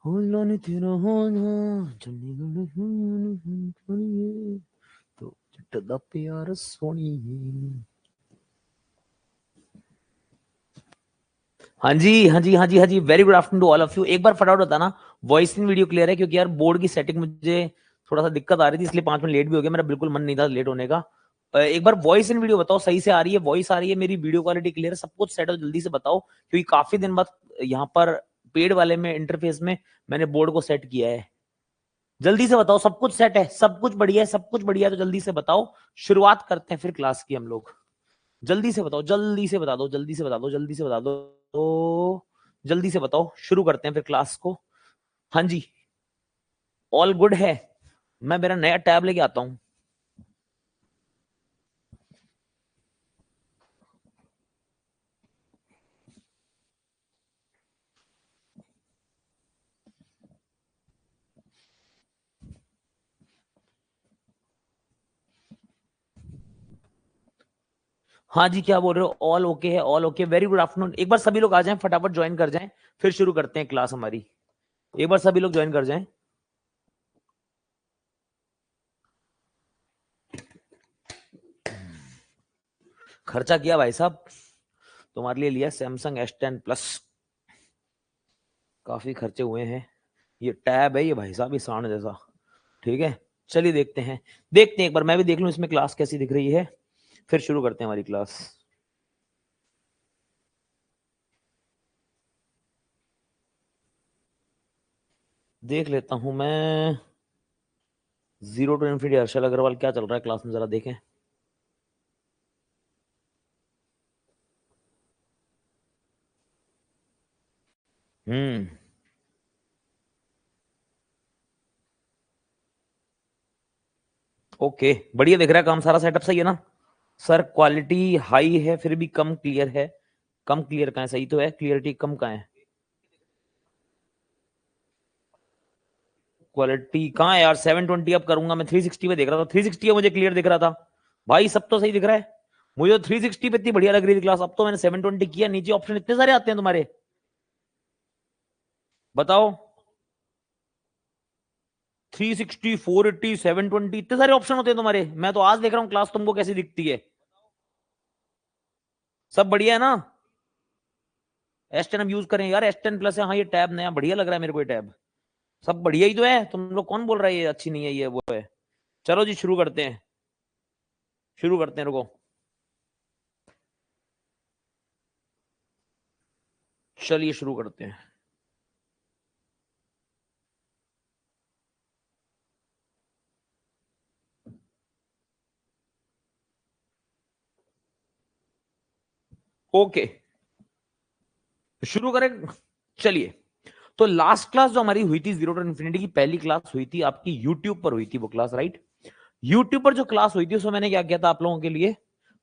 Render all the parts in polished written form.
होला नी तेरा होना चंडीगढ़ तो चिट्टा प्यार सोनी। हाँ जी हाँ जी हाँ जी हाँ जी, very good afternoon to all of you. एक बार फटाफट बताना वॉइस इन वीडियो क्लियर है, क्योंकि यार बोर्ड की सेटिंग मुझे थोड़ा सा दिक्कत आ रही थी, इसलिए 5 मिनट लेट भी हो गया। मेरा बिल्कुल मन नहीं था लेट होने का। एक बार वॉइस इन वीडियो बताओ सही से आ रही है, वॉइस आ रही है मेरी, वीडियो क्वालिटी क्लियर है, सब कुछ सेट हो, जल्दी से बताओ, क्योंकि काफी दिन बाद यहाँ पर पेड वाले में इंटरफेस में मैंने बोर्ड को सेट किया है। जल्दी से बताओ सब कुछ सेट है, सब कुछ बढ़िया है, सब कुछ बढ़िया है, तो जल्दी से बताओ। शुरुआत करते हैं फिर क्लास की हम लोग। जल्दी से बताओ, जल्दी से बता दो, जल्दी से बता दो, जल्दी से बता दो, तो जल्दी से बताओ, शुरू करते हैं फिर क्लास को। हाँ जी, ऑल गुड है। मैं मेरा नया टैब लेके आता हूं। हाँ जी, क्या बोल रहे हो? ऑल ओके है, all okay, very good afternoon. एक बार सभी लोग आ जाएं, फटाफट ज्वाइन कर जाएं, फिर शुरू करते हैं क्लास हमारी। एक बार सभी लोग ज्वाइन कर जाएं। खर्चा किया भाई साहब, तुम्हारे लिए लिया सैमसंग S10 प्लस। काफी खर्चे हुए हैं। ये टैब है ये भाई साहब, ये सांड जैसा। ठीक है, चलिए देखते हैं एक बार, मैं भी देख लूं इसमें क्लास कैसी दिख रही है, फिर शुरू करते हैं हमारी क्लास। देख लेता हूं मैं। Zero to infinity Harshal Agarwal क्या चल रहा है क्लास में, जरा देखें। हम्म, ओके, बढ़िया दिख रहा है काम, सारा सेटअप सही है ना सर? क्वालिटी हाई है फिर भी कम क्लियर है। कम क्लियर कहाँ है? सही तो है, क्लियरिटी कम कहाँ है? क्वालिटी कहाँ है यार? 720 अब करूंगा मैं, 360 पे देख रहा था, 360 पे मुझे क्लियर दिख रहा था भाई, सब तो सही दिख रहा है। मुझे तो 360 पे इतनी बढ़िया लग रही थी क्लास, अब तो मैंने 720 किया, नीचे ऑप्शन इतने सारे आते हैं तुम्हारे। बताओ, 360, 480, 720, इतने सारे ऑप्शन होते हैं तुम्हारे। मैं तो आज देख रहा हूँ क्लास तुमको कैसी दिखती है। सब बढ़िया है ना? S10 हम यूज करें यार, S10 प्लस है। हाँ, ये टैब नया बढ़िया लग रहा है मेरे को, ये टैब सब बढ़िया ही तो है। तुम लोग कौन बोल रहा है ये अच्छी नहीं है, ये वो है? चलो जी शुरू करते हैं, शुरू करते हैं, रुको। चलिए शुरू करते हैं। ओके, शुरू करें। चलिए, तो लास्ट क्लास जो हमारी हुई थी जीरो टू इन्फिनिटी की, पहली क्लास हुई थी आपकी यूट्यूब पर हुई थी वो क्लास, राइट? यूट्यूब पर जो क्लास हुई थी उसमें मैंने क्या किया था आप लोगों के लिए,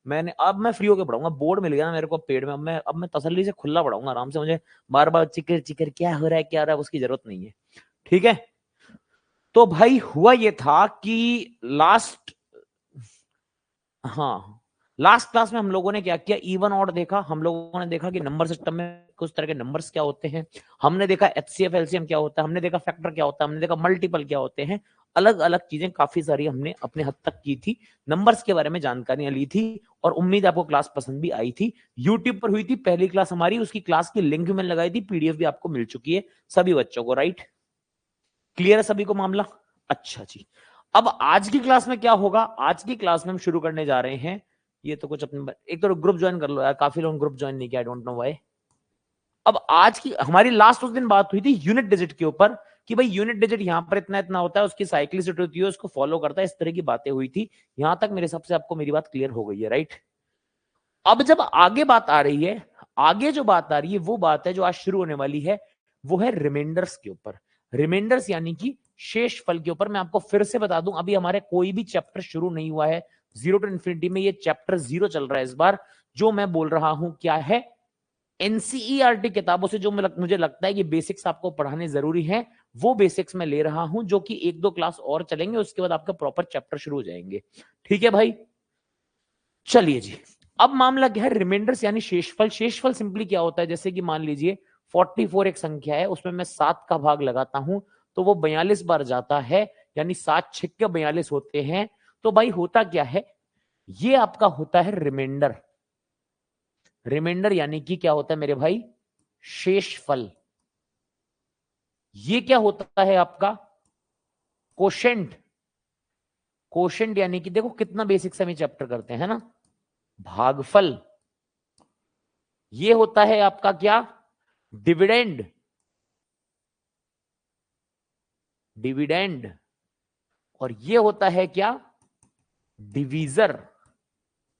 मैंने, अब मैं फ्री होकर पढ़ाऊंगा, बोर्ड मिल गया ना मेरे को पेड़ में, अब मैं तसल्ली से खुला पढ़ाऊंगा आराम से, मुझे बार बार चिकर चिकर क्या हो रहा है क्या हो रहा है उसकी जरूरत नहीं है। ठीक है, तो भाई हुआ ये था कि लास्ट, हाँ, लास्ट क्लास में हम लोगों ने क्या किया, इवन ऑड देखा, हम लोगों ने देखा कि नंबर सिस्टम में कुछ तरह के नंबर्स क्या होते हैं, हमने देखा HCF LCM क्या होता है, हमने देखा फैक्टर क्या होता है, हमने देखा मल्टीपल क्या होते हैं, अलग अलग चीजें काफी सारी हमने अपने हद तक की थी, नंबर्स के बारे में जानकारियां ली थी, और उम्मीद आपको क्लास पसंद भी आई थी। यूट्यूब पर हुई थी पहली क्लास हमारी, उसकी क्लास की लिंक भी मैंने लगाई थी, PDF भी आपको मिल चुकी है सभी बच्चों को, राइट? क्लियर है सभी को मामला? अच्छा जी, अब आज की क्लास में क्या होगा, आज की क्लास में हम शुरू करने जा रहे हैं, ये तो कुछ अपने, एक तो ग्रुप ज्वाइन कर लो यार, काफी लोग ग्रुप ज्वाइन नहीं किया, आई डोंट नो व्हाई। अब आज की हमारी लास्ट उस दिन बात हुई थी यूनिट डिजिट के ऊपर, कि भाई यूनिट डिजिट यहां पर इतना इतना होता है, उसकी साइक्लिसिटी होती है, उसको फॉलो करता है, इस तरह की बातें हुई थी। यहां तक मेरे हिसाब से आपको मेरी बात क्लियर हो गई है, राइट? अब जब आगे बात आ रही है, आगे जो बात आ रही है वो बात है जो आज शुरू होने वाली है, वो है रिमाइंडर्स के ऊपर। रिमाइंडर्स यानी कि शेष फल के ऊपर। मैं आपको फिर से बता दूं, अभी हमारे कोई भी चैप्टर शुरू नहीं हुआ है, जीरो टू इन्फिनिटी में ये चैप्टर 0 चल रहा है इस बार। जो मैं बोल रहा हूं क्या है, एनसीईआरटी किताबों से जो मुझे लगता है कि बेसिक्स आपको पढ़ाने जरूरी है, वो बेसिक्स मैं ले रहा हूं, जो कि 1-2 क्लास और चलेंगे, उसके बाद आपका प्रॉपर चैप्टर शुरू हो जाएंगे। ठीक है भाई, चलिए जी। अब मामला क्या है, रिमाइंडर्स यानी शेषफल। शेषफल सिंपली क्या होता है, जैसे कि मान लीजिए 44 एक संख्या है, उसमें मैं 7 का भाग लगाता हूं तो वो 42 बार जाता है, यानी 7 छक्के 42 होते हैं। तो भाई होता क्या है, ये आपका होता है रिमाइंडर। रिमाइंडर यानी कि क्या होता है मेरे भाई, शेषफल। ये क्या होता है आपका, कोशेंट। कोशेंट यानी कि देखो कितना बेसिक से हम चैप्टर करते हैं ना, भागफल। ये होता है आपका क्या, डिविडेंड। डिविडेंड। और ये होता है क्या, डिवीजर।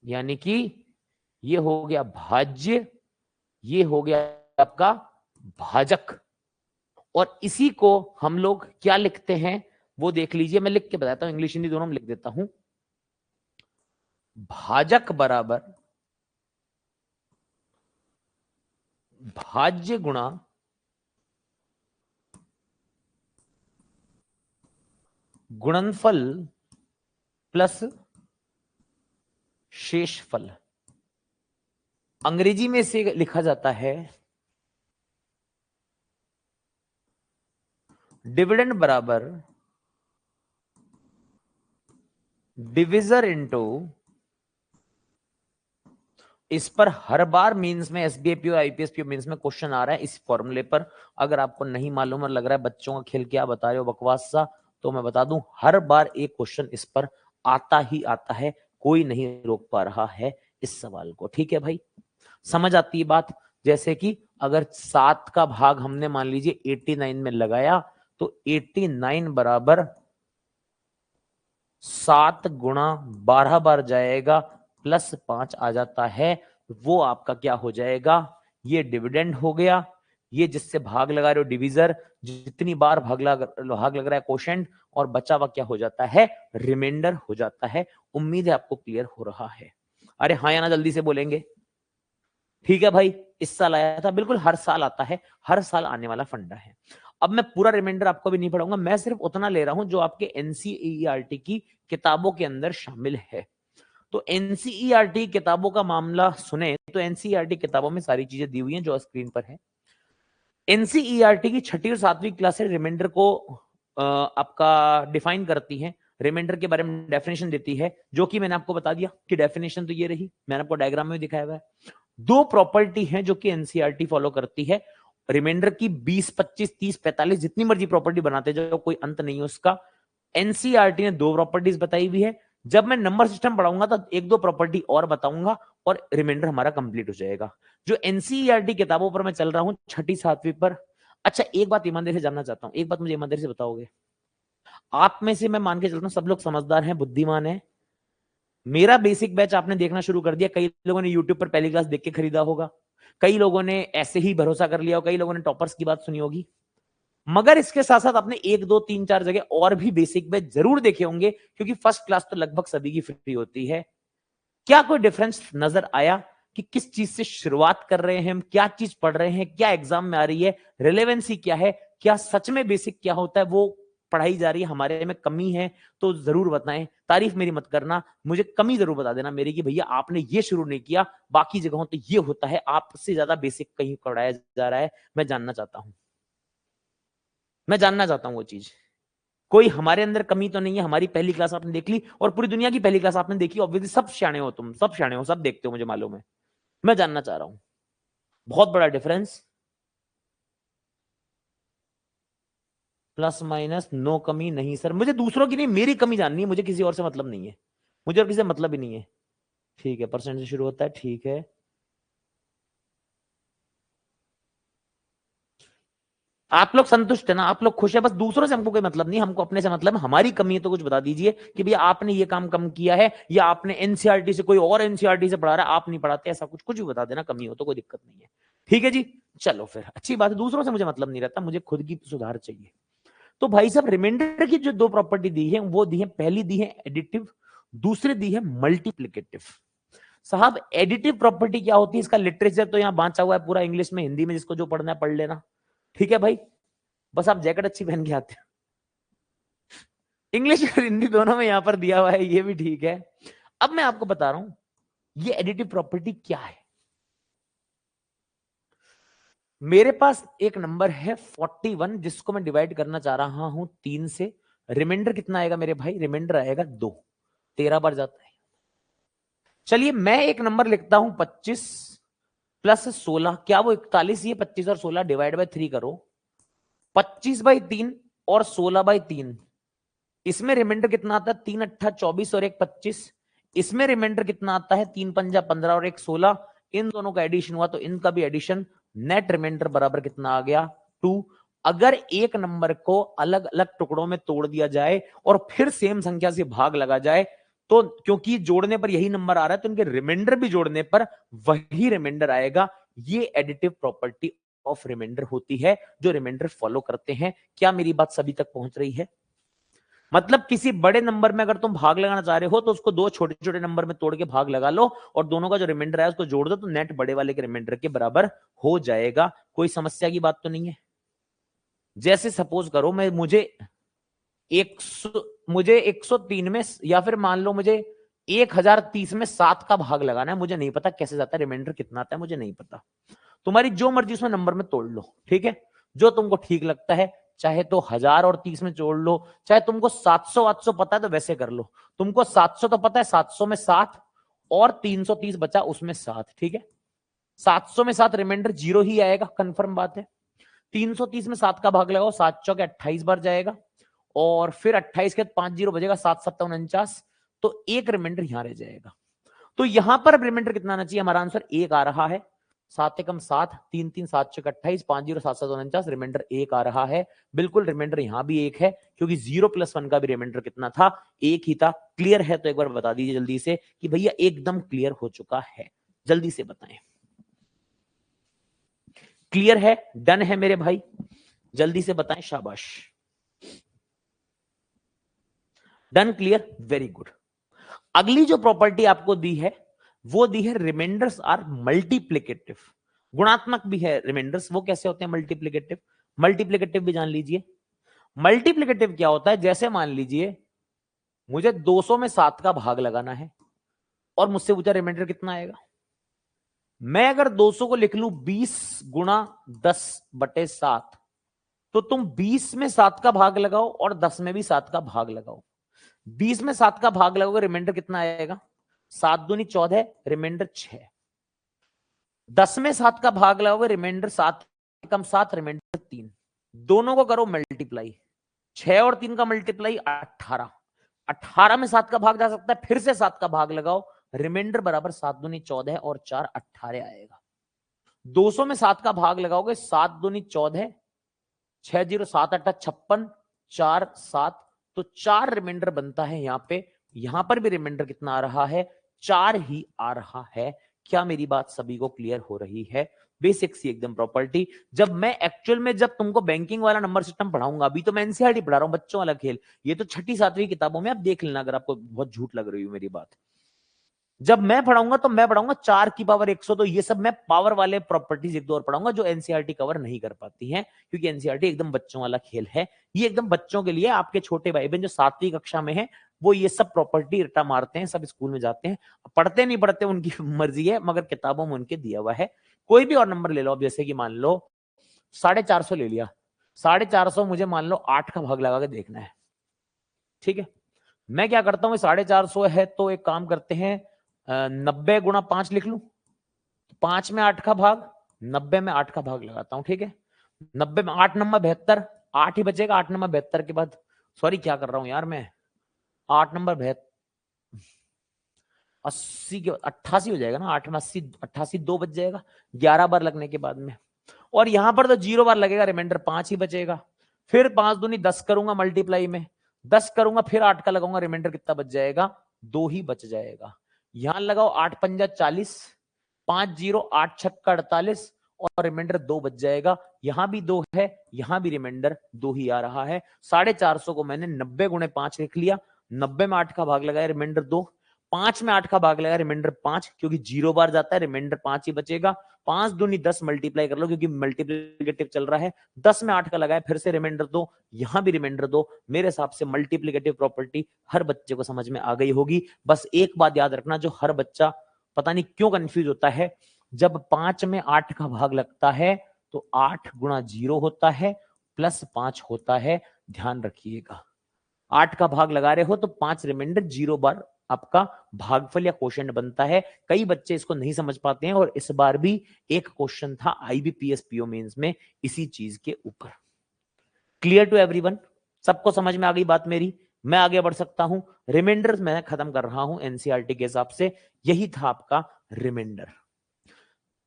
यानी कि ये हो गया भाज्य, ये हो गया आपका भाजक। और इसी को हम लोग क्या लिखते हैं वो देख लीजिए, मैं लिख के बताता हूं, इंग्लिश हिंदी दोनों में लिख देता हूं। भाजक बराबर भाज्य गुणा गुणनफल प्लस शेषफल। अंग्रेजी में इसे लिखा जाता है डिविडेंड बराबर डिविजर इनटू, इस पर हर बार मींस में एसबीआईपीओ आईपीएस मींस में क्वेश्चन आ रहा है इस फॉर्मूले पर। अगर आपको नहीं मालूम और लग रहा है बच्चों का खेल क्या बता रहे हो बकवास सा, तो मैं बता दूं हर बार एक क्वेश्चन इस पर आता ही आता है, कोई नहीं रोक पा रहा है इस सवाल को। ठीक है भाई, समझ आती है बात। जैसे कि अगर 7 का भाग हमने मान लीजिए 89 में लगाया तो 89 बराबर 7 गुणा 12 बार जाएगा प्लस 5 आ जाता है, वो आपका क्या हो जाएगा, ये डिविडेंड हो गया। ये जिससे भाग लगा रहे हो डिवीजर, जितनी बार भाग लग रहा है कोशेंट, और बचा हुआ क्या हो जाता है, रिमाइंडर हो जाता है। उम्मीद है आपको क्लियर हो रहा है। अरे हाँ या ना जल्दी से बोलेंगे। ठीक है भाई, इस साल आया था, बिल्कुल हर साल आता है, हर साल आने वाला फंडा है। अब मैं पूरा रिमाइंडर आपको भी नहीं पढ़ाऊंगा, मैं सिर्फ उतना ले रहा हूं जो आपके एनसीईआरटी की किताबों के अंदर शामिल है। तो एनसीईआरटी किताबों का मामला सुने तो एनसीईआरटी किताबों में सारी चीजें दी हुई हैं जो स्क्रीन पर है। एनसीईआरटी की 6ठी और 7वीं क्लासें रिमाइंडर को आपका डिफाइन करती हैं, रिमाइंडर के बारे में डेफिनेशन देती है, जो कि मैंने आपको बता दिया कि डेफिनेशन तो ये रही, मैंने आपको डायग्राम में दिखाया हुआ है। 2 प्रॉपर्टी हैं जो कि एनसीईआरटी फॉलो करती है, रिमाइंडर की 20, 25, 30, 45 जितनी मर्जी प्रॉपर्टी बनाते जाओ, कोई अंत नहीं है उसका। एनसीईआरटी ने 2 प्रॉपर्टीज बताई हुई है। जब मैं नंबर सिस्टम पढ़ाऊंगा तो 1-2 प्रॉपर्टी और बताऊंगा और रिमाइंडर हमारा कंप्लीट हो जाएगा। जो एनसीईआरटी किताबों पर मैं चल रहा हूं 6ठी 7वीं पर। अच्छा एक बात ईमानदारी से जानना चाहता हूं, एक बात मुझे ईमानदारी से बताओगे, आप में से मैं मान के चलता हूं सब लोग समझदार हैं, बुद्धिमान हैं। मेरा बेसिक बैच आपने देखना शुरू कर दिया, कई लोगों ने यूट्यूब पर पहली क्लास देख के खरीदा होगा, कई लोगों ने ऐसे ही भरोसा कर लिया, कई लोगों ने टॉपर्स की बात सुनी होगी। मगर इसके साथ साथ आपने 1, 2, 3, 4 जगह और भी बेसिक बैच जरूर देखे होंगे, क्योंकि फर्स्ट क्लास तो लगभग सभी की फ्री होती है। क्या कोई डिफरेंस नजर आया कि किस चीज से शुरुआत कर रहे हैं हम, क्या चीज पढ़ रहे हैं, क्या एग्जाम में आ रही है, रिलेवेंसी क्या है, क्या सच में बेसिक क्या होता है वो पढ़ाई जा रही है, हमारे में कमी है तो जरूर बताएं। तारीफ मेरी मत करना, मुझे कमी जरूर बता देना मेरी कि भैया आपने ये शुरू नहीं किया, बाकी जगहों तो ये होता है, आपसे ज्यादा बेसिक कहीं पढ़ाया जा रहा है। मैं जानना चाहता हूं, मैं जानना चाहता हूं वो चीज। कोई हमारे अंदर कमी तो नहीं है, हमारी पहली क्लास आपने देख ली और पूरी दुनिया की पहली क्लास आपने देखी, ऑब्वियसली सब शाणे हो, तुम सब शाणे हो, सब देखते हो, मुझे मालूम है। मैं जानना चाह रहा हूं, बहुत बड़ा डिफरेंस, प्लस माइनस नो कमी नहीं सर, मुझे दूसरों की नहीं मेरी कमी जाननी है, मुझे किसी और से मतलब नहीं है, मुझे और किसी से मतलब ही नहीं है। ठीक है, परसेंट से शुरू होता है, ठीक है। आप लोग संतुष्ट है ना, आप लोग खुश है, बस दूसरों से हमको कोई मतलब नहीं, हमको अपने से मतलब है। हमारी कमी है तो कुछ बता दीजिए कि भैया आपने ये काम कम किया है, या आपने एनसीईआरटी से कोई और एनसीईआरटी से पढ़ा रहा है, आप नहीं पढ़ाते, ऐसा कुछ कुछ भी बता देना, कमी हो तो कोई दिक्कत नहीं है। ठीक है जी, चलो फिर अच्छी बात है, दूसरों से मुझे मतलब नहीं रहता, मुझे खुद की सुधार चाहिए। तो भाई साहब रिमाइंडर की जो 2 प्रॉपर्टी दी है वो दी है, पहली दी है एडिटिव, दूसरी दी है मल्टीप्लिकेटिव। साहब एडिटिव प्रॉपर्टी क्या होती है, इसका लिटरेचर तो यहां बांचा हुआ है पूरा इंग्लिश में, हिंदी में जिसको जो पढ़ना है पढ़ लेना। ठीक है भाई, बस आप जैकेट अच्छी पहन के आते हो, इंग्लिश और हिंदी दोनों में यहां पर दिया हुआ है, ये भी ठीक है। अब मैं आपको बता रहा हूं ये एडिटिव प्रॉपर्टी क्या है। मेरे पास एक नंबर है 41 जिसको मैं डिवाइड करना चाह रहा हूं 3 से। रिमाइंडर कितना आएगा मेरे भाई? रिमाइंडर आएगा 2। 13 बार जाता है। चलिए मैं एक नंबर लिखता हूं 25 प्लस 16, क्या वो 41? ये 25 और 16 डिवाइड बाय 3 करो। 25/3 और 16/3, इसमें रिमाइंडर कितना आता है? 3 अट्ठा 24 और 1 25। इसमें रिमाइंडर कितना आता है? 3 पंजा 15 और 1 16। इन दोनों का एडिशन हुआ तो इनका भी एडिशन। नेट रिमाइंडर बराबर कितना आ गया? 2। अगर एक नंबर को अलग अलग टुकड़ों में तोड़ दिया जाए और फिर सेम संख्या से भाग लगा जाए तो क्योंकि जोड़ने पर यही नंबर आ रहा है तो इनके रिमाइंडर भी जोड़ने पर वही रिमाइंडर आएगा। ये एडिटिव प्रॉपर्टी ऑफ रिमाइंडर होती है जो रिमाइंडर फॉलो करते हैं। क्या मेरी बात सभी तक पहुंच रही है? मतलब किसी बड़े नंबर में अगर तुम भाग लगाना चाह रहे हो तो उसको दो छोटे छोटे नंबर में तोड़ के भाग लगा लो और दोनों का जो रिमाइंडर है उसको जोड़ दो तो नेट बड़े वाले के रिमाइंडर के बराबर हो जाएगा। कोई समस्या की बात तो नहीं है? जैसे सपोज करो मैं मुझे 103 में या फिर मान लो मुझे 1030 में 7 का भाग लगाना है। मुझे नहीं पता कैसे जाता है, रिमाइंडर कितना आता है मुझे नहीं पता। तुम्हारी जो मर्जी उसमें नंबर में तोड़ लो, ठीक है, जो तुमको ठीक लगता है। चाहे तो 1000 और 30 में जोड़ लो, चाहे तुमको 700 800 पता है तो वैसे कर लो। तुमको 700 तो पता है, 700 में 7 और 330 बचा उसमें 7, ठीक है। 700 में 7 रिमाइंडर 0 ही आएगा, कंफर्म बात है। 330 में 7 का भाग लगाओ, 7 चौके 28 बार जाएगा और फिर 28 के 5 जीरो बजेगा, 7 7 49, तो एक रिमाइंडर यहां रह जाएगा। तो यहां पर रिमाइंडर कितना आना चाहिए? हमारा आंसर 1 आ रहा है। 7 एकम 7, 3 3 7 6 28, 5 जीरो 7 7 49, रिमाइंडर 1 आ रहा है। बिल्कुल रिमाइंडर यहां भी 1 है क्योंकि 0+1 का भी रिमाइंडर कितना था? 1 ही था। क्लियर है तो एक बार बता दीजिए जल्दी से कि भैया एकदम क्लियर हो चुका है, जल्दी से बताएं। क्लियर है? डन है मेरे भाई? जल्दी से बताएं, शाबाश। Done, clear, very good. अगली जो प्रॉपर्टी आपको दी है वो दी है रिमाइंडर्स आर मल्टीप्लिकेटिव। गुणात्मक भी है रिमाइंडर्स। वो कैसे होते हैं मल्टीप्लिकेटिव? मल्टीप्लिकेटिव भी जान लीजिए। मल्टीप्लिकेटिव क्या होता है? जैसे मान लीजिए मुझे 200 में 7 का भाग लगाना है और मुझसे पूछा रिमाइंडर कितना आएगा। मैं अगर 200 को लिख लूं 20 गुणा 10/7, तो तुम 20 में 7 का भाग लगाओ और 10 में भी 7 का भाग लगाओ। 20 में 7 का भाग लगाओगे रिमाइंडर कितना आएगा? 7 दूनी 14, रिमाइंडर 6। 10 में 7 का भाग लगाओगे रिमाइंडर 7 कम 7, रिमाइंडर 3। दोनों को करो मल्टीप्लाई, 6 और 3 का मल्टीप्लाई 18। 18 में 7 का भाग जा सकता है, फिर से 7 का भाग लगाओ, रिमाइंडर बराबर 7 दूनी 14 और 4 18 आएगा। 200 में 7 का भाग लगाओगे, 7 दूनी 14, 6 जीरो 7 8 56, 4 7, तो 4 रिमाइंडर बनता है यहां पे। यहां पर भी रिमाइंडर कितना आ रहा है? 4 ही आ रहा है। क्या मेरी बात सभी को क्लियर हो रही है? बेसिक सी एकदम प्रॉपर्टी। जब मैं एक्चुअल में जब तुमको बैंकिंग वाला नंबर सिस्टम पढ़ाऊंगा, अभी तो मैं एनसीईआरटी पढ़ा रहा हूं, बच्चों वाला खेल। ये तो 6ठी 7वीं किताबों में आप देख लेना अगर आपको बहुत झूठ लग रही हो मेरी बात। जब मैं पढ़ाऊंगा तो मैं पढ़ाऊंगा 4 की पावर 100, तो ये सब मैं पावर वाले प्रॉपर्टीज एक दो और पढ़ाऊंगा जो एनसीईआरटी कवर नहीं कर पाती हैं, क्योंकि एनसीईआरटी एकदम बच्चों वाला खेल है। ये एकदम बच्चों के लिए, आपके छोटे भाई बहन जो 7वीं कक्षा में है वो ये सब प्रॉपर्टी रट्टा मारते हैं, सब स्कूल में जाते हैं, पढ़ते नहीं पढ़ते उनकी मर्जी है, मगर किताबों में उनके दिया हुआ है। कोई भी और नंबर ले लो, अब जैसे कि मान लो 450 ले लिया, 450 मुझे मान लो 8 का भाग लगा के देखना है, ठीक है। मैं क्या करता हूं, 450 है तो एक काम करते हैं, 90 गुणा 5 लिख लूं, 5 में 8 का भाग, 90 में 8 का भाग लगाता हूं, ठीक है। 90 में 8 नंबर 72, 8 ही बचेगा। 8 नंबर 72 के बाद, सॉरी क्या कर रहा हूं यार मैं, 8 नंबर 80 के 88 हो जाएगा ना, 8 में 80, 88 2 बच जाएगा 11 बार लगने के बाद में। और यहां पर तो 0 बार लगेगा, रिमाइंडर 5 ही बचेगा। फिर 5 दूनी 10 करूंगा मल्टीप्लाई में, 10 करूंगा, फिर 8 का लगाऊंगा, रिमाइंडर कितना बच जाएगा? 2 ही बच जाएगा। यहां लगाओ 8 पंजा 40, 5 जीरो 8 छक्का 48 और रिमाइंडर 2 बच जाएगा। यहां भी 2 है, यहां भी रिमाइंडर 2 ही आ रहा है। 450 को मैंने 90 गुणे 5 लिख लिया, 90 में 8 का भाग लगाया, रिमाइंडर 2, 5 में 8 का भाग लगाया, रिमाइंडर 5, क्योंकि 0 बार जाता है, रिमाइंडर 5 ही बचेगा। 5 दूनी 10 मल्टीप्लाई कर लो क्योंकि मल्टीप्लिकेटिव चल रहा है, 10 में 8 का लगाया, फिर से रिमाइंडर 2, यहां भी रिमाइंडर 2। मेरे हिसाब से मल्टीप्लिकेटिव प्रॉपर्टी हर बच्चे को समझ में आ गई होगी। बस एक बात याद रखना, जो हर बच्चा पता नहीं क्यों कंफ्यूज होता है, जब 5 में 8 का भाग लगता है तो 8 गुणा 0 होता है प्लस 5 होता है, ध्यान रखिएगा। 8 का भाग लगा रहे हो तो 5 रिमाइंडर 0 बार आपका भागफल या क्वोशंट बनता है। कई बच्चे इसको नहीं समझ पाते हैं और इस बार भी एक क्वेश्चन था IBPS PO मेंस में इसी चीज के ऊपर। Clear to everyone? सबको समझ में आ गई बात मेरी? मैं आगे बढ़ सकता हूं। रिमाइंडर मैं खत्म कर रहा हूं एनसीईआरटी के हिसाब से। यही था आपका रिमाइंडर।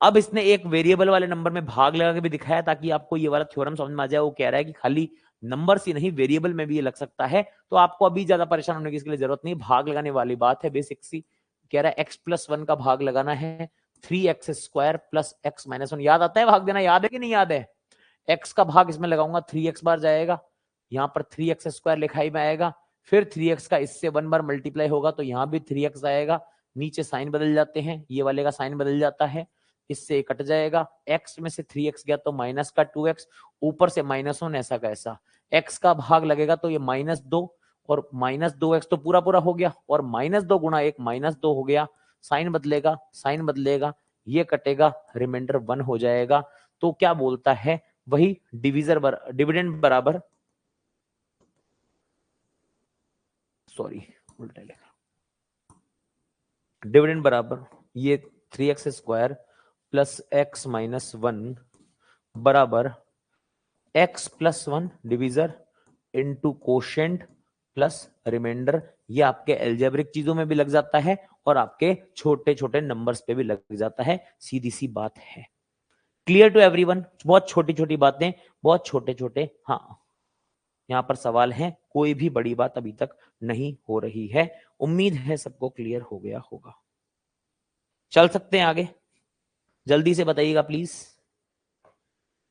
अब इसने एक वेरिएबल वाले नंबर में भाग लगा के भी दिखाया ताकि आपको ये वाला थ्योरम समझ में आ जाए। वो कह रहा है कि खाली नंबर्स ही नहीं, वेरिएबल में भी ये लग सकता है। तो आपको अभी ज्यादा परेशान होने की इसके लिए जरूरत नहीं, भाग लगाने वाली बात है बेसिक सी। कह रहा है x+1 का भाग लगाना है 3x² प्लस x-1। याद आता है भाग देना? याद है कि नहीं याद है? x का भाग इसमें लगाऊंगा 3x बार जाएगा, यहां पर 3x² लिखाई में आएगा, फिर 3x का इससे 1 बार मल्टीप्लाई होगा तो यहां भी 3x आएगा। नीचे साइन बदल जाते हैं, ये वाले का साइन बदल जाता है, इससे कट जाएगा। x में से 3x गया तो माइनस का 2x, ऊपर से -1 ऐसा का ऐसा। x का भाग लगेगा तो ये -2 और -2x तो पूरा पूरा हो गया, और -2 गुणा 1 -2 हो गया। साइन बदलेगा, साइन बदलेगा, ये कटेगा, रिमाइंडर 1 हो जाएगा। तो क्या बोलता है? वही डिविडेंड बराबर, सॉरी उल्टा लिखा, डिविडेंड बराबर ये 3x² प्लस x-1 बराबर x+1 divisor into quotient plus remainder. ये आपके एल्जेब्रिक चीजों में भी लग जाता है और आपके छोटे छोटे नंबर्स पे भी लग जाता है, सीधी सी बात है। Clear to everyone? बहुत छोटी छोटी बातें, बहुत छोटे छोटे, हाँ यहां पर सवाल है, कोई भी बड़ी बात अभी तक नहीं हो रही है। उम्मीद है सबको क्लियर हो गया होगा। चल सकते हैं आगे? जल्दी से बताइएगा प्लीज।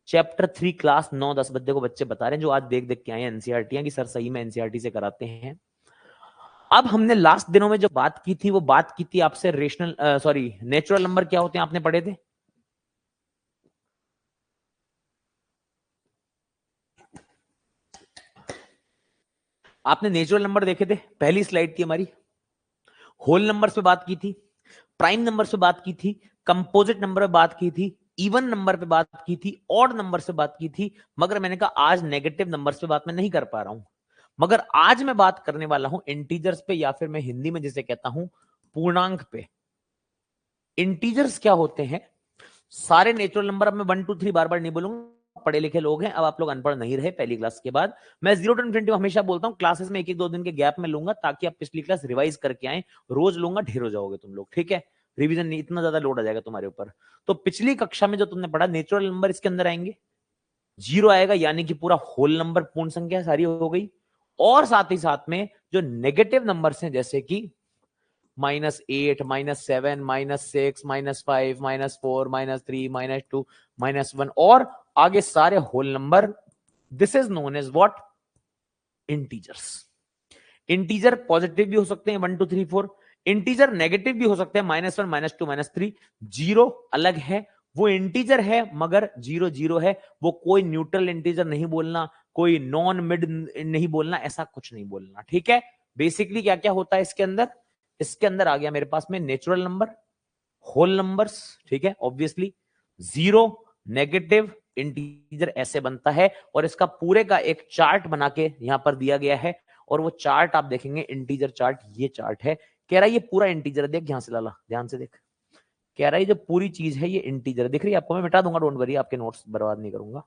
चैप्टर 3 क्लास 9-10 बच्चे को बच्चे बता रहे हैं जो आज देख देख के आए एनसीईआरटी की सर सही में एनसीईआरटी से कराते हैं। अब हमने लास्ट दिनों में जो बात की थी वो बात की थी आपसे रेशनल सॉरी नेचुरल नंबर क्या होते हैं, आपने पढ़े थे? आपने नेचुरल नंबर देखे थे, पहली स्लाइड थी हमारी। होल नंबर्स पे बात की थी, प्राइम नंबर्स पे बात की थी, कंपोजिट नंबर पे बात की थी, इवन नंबर पे बात की थी, ऑड नंबर से बात की थी। मगर मैंने कहा आज नेगेटिव नंबर्स पे बात मैं नहीं कर पा रहा हूं, मगर आज मैं बात करने वाला हूं इंटीजर्स पे, या फिर मैं हिंदी में जिसे कहता हूं पूर्णांक पे। इंटीजर्स क्या होते हैं? सारे नेचुरल नंबर, अब मैं 1 2 3 बार बार नहीं बोलूंगा, पढ़े लिखे लोग हैं, अब आप लोग अनपढ़ नहीं रहे पहली क्लास के बाद। मैं 0 to इन्फिनिटी हमेशा बोलता हूं, क्लासेस में 1-1 2 दिन के गैप में लूंगा ताकि आप पिछली क्लास रिवाइज करके आए। रोज लूंगा, ढेर हो जाओगे तुम लोग, ठीक है? रिवीजन नहीं, इतना ज्यादा लोड आ जाएगा तुम्हारे ऊपर। तो पिछली कक्षा में जो तुमने पढ़ा नेचुरल नंबर, इसके अंदर आएंगे, 0 आएगा यानी कि पूरा होल नंबर, पूर्ण संख्या सारी हो गई। और साथ ही साथ में जो नेगेटिव नंबर्स हैं जैसे कि -8, -7, -6, -5, -4, -3, -2, -1 और आगे सारे whole number, this is known as what? Integers. Integer positive भी हो सकते हैं 1 2 3 4, इंटीजर नेगेटिव भी हो सकते हैं -1, -2, -3। जीरो अलग है, वो इंटीजर है मगर 0 0 है, वो कोई न्यूट्रल इंटीजर नहीं बोलना, कोई नॉन मिड नहीं बोलना, ऐसा कुछ नहीं बोलना, ठीक है? बेसिकली क्या क्या होता है इसके अंदर? इसके अंदर आ गया मेरे पास में नेचुरल नंबर, होल नंबर्स, ठीक है ऑब्वियसली, जीरो, नेगेटिव, इंटीजर, ऐसे बनता है। और इसका पूरे का एक चार्ट बना के यहां पर दिया गया है, और वो चार्ट आप देखेंगे इंटीजर चार्ट, ये चार्ट है। कह रहा है ये पूरा इंटीजर, देख यहां से लाला, ध्यान से देख, कह रहा है जो पूरी चीज है ये इंटीजर दिख रही है आपको, मैं मिटा दूंगा, डोंट वरी, आपके नोट्स बर्बाद नहीं करूंगा।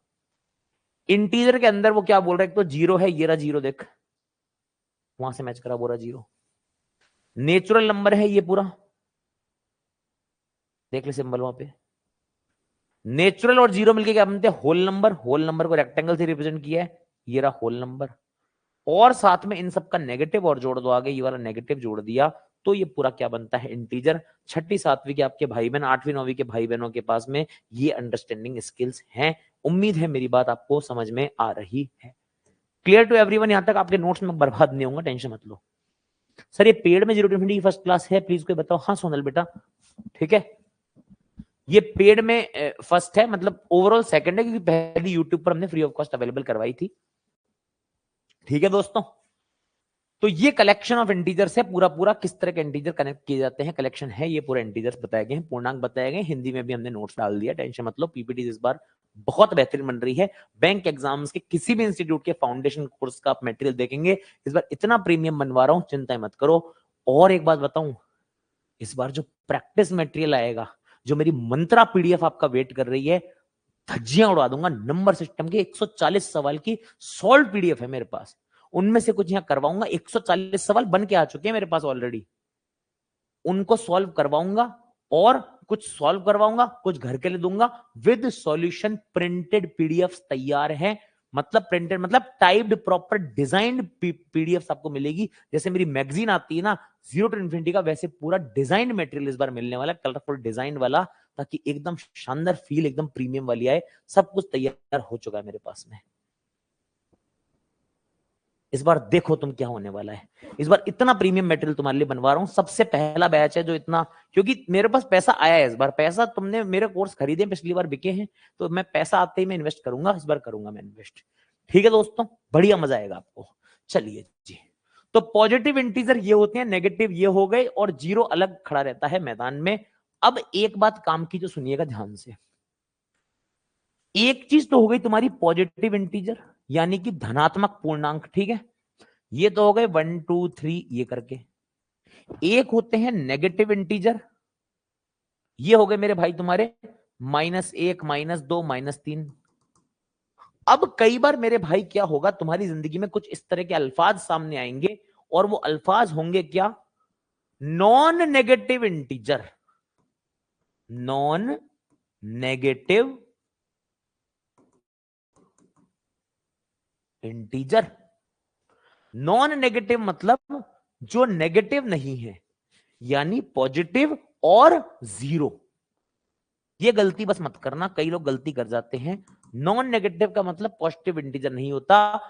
इंटीजर के अंदर वो क्या बोल रहा है, एक तो जीरो है, ये रहा जीरो, देख वहां से मैच करा, बोल रहा जीरो। नेचुरल नंबर है ये पूरा, देख ले सिंबल वहां पे। नेचुरल और जीरो मिलके क्या बनते हैं? Whole number. होल नंबर को रेक्टेंगल से रिप्रेजेंट किया है, ये रहा होल नंबर। और साथ में इन सबका नेगेटिव और जोड़ दो आगे, ये वाला नेगेटिव जोड़ दिया तो ये पूरा क्या बनता है? इंटीजर। छठी सातवीं के आपके भाई बहन, 8वीं 9वीं के भाई बहनों के पास में ये अंडरस्टैंडिंग स्किल्स हैं। उम्मीद है मेरी बात आपको समझ में आ रही है। Clear to everyone? यहां तक आपके नोट्स में बर्बाद नहीं होगा, टेंशन मत लो। सर ये पेड में 0 to infinity की फर्स्ट क्लास है, प्लीज कोई बताओ। हाँ सोनल बेटा, ठीक है, ये पेड में फर्स्ट है, मतलब ओवरऑल सेकंड है, क्योंकि पहली यूट्यूब पर हमने फ्री ऑफ कॉस्ट अवेलेबल करवाई थी, ठीक है दोस्तों? तो ये कलेक्शन ऑफ इंटीजर्स है, पूरा पूरा किस तरह के इंटीजर कनेक्ट किए जाते हैं, कलेक्शन है ये, पूरा इंटीजर्स बताए गए हैं, पूर्णांक बताए गए, हिंदी में भी हमने नोट्स डाल दिया, टेंशन मत लो, पीपीटी इस बार बहुत बेहतरीन बन रही है। बैंक एग्जाम्स के किसी भी इंस्टीट्यूट के फाउंडेशन कोर्स का आप मटेरियल देखेंगे, इस बार इतना प्रीमियम बनवा रहा हूं, चिंता मत करो। और एक बात बताऊं, इस बार जो प्रैक्टिस मटेरियल आएगा, जो मेरी मंत्रा पीडीएफ आपका वेट कर रही है, धज्जियां उड़ा दूंगा। नंबर सिस्टम के 140 सवाल की सॉल्व पीडीएफ है मेरे पास, उनमें से कुछ यहां करवाऊंगा। 140 सवाल बन के आ चुके हैं मेरे पास ऑलरेडी, उनको सॉल्व करवाऊंगा और कुछ सॉल्व करवाऊंगा, कुछ घर के लिए दूंगा विद सॉल्यूशन। प्रिंटेड पीडीएफ तैयार है, मतलब प्रिंटेड मतलब टाइप्ड प्रॉपर डिजाइन्ड पीडीएफ आपको मिलेगी। जैसे मेरी मैगजीन आती है ना जीरो टू इन्फिनिटी का, वैसे पूरा डिजाइंड मटेरियल इस बार मिलने वाला है, कलरफुल डिजाइन वाला, ताकि एकदम शानदार फील, एकदम प्रीमियम वाली आए। सब कुछ तैयार हो चुका है मेरे पास में। इस बार देखो तुम क्या होने वाला है। इस बार इतना प्रीमियम मटेरियल तुम्हारे लिए बनवा रहा हूं, सबसे पहला बैच है जो इतना, क्योंकि मेरे पास पैसा आया है इस बार। पैसा तुमने मेरे कोर्स खरीदे, पिछली बार बिके हैं, तो मैं पैसा आते ही मैं इन्वेस्ट करूंगा, इस बार करूंगा मैं इन्वेस्ट। ठीक है दोस्तों, बढ़िया मजा आएगा आपको। चलिए जी, तो पॉजिटिव इंटीजर ये होते हैं, नेगेटिव ये हो गए, और जीरो अलग खड़ा रहता है मैदान में। अब एक बात काम की जो सुनिएगा ध्यान से, एक चीज तो हो गई तुम्हारी पॉजिटिव इंटीजर, यानी कि धनात्मक पूर्णांक, ठीक है, ये तो हो गए 1 2 3 ये करके। एक होते हैं नेगेटिव इंटीजर, ये हो गए मेरे भाई तुम्हारे -1 -2 -3। अब कई बार मेरे भाई क्या होगा, तुम्हारी जिंदगी में कुछ इस तरह के अल्फाज सामने आएंगे, और वो अल्फाज होंगे क्या, non negative integer. Non negative integer, non negative मतलब जो नेगेटिव नहीं है, यानी पॉजिटिव और जीरो। ये गलती बस मत करना, कई लोग गलती कर जाते हैं। नॉन नेगेटिव का मतलब पॉजिटिव इंटीजर नहीं होता।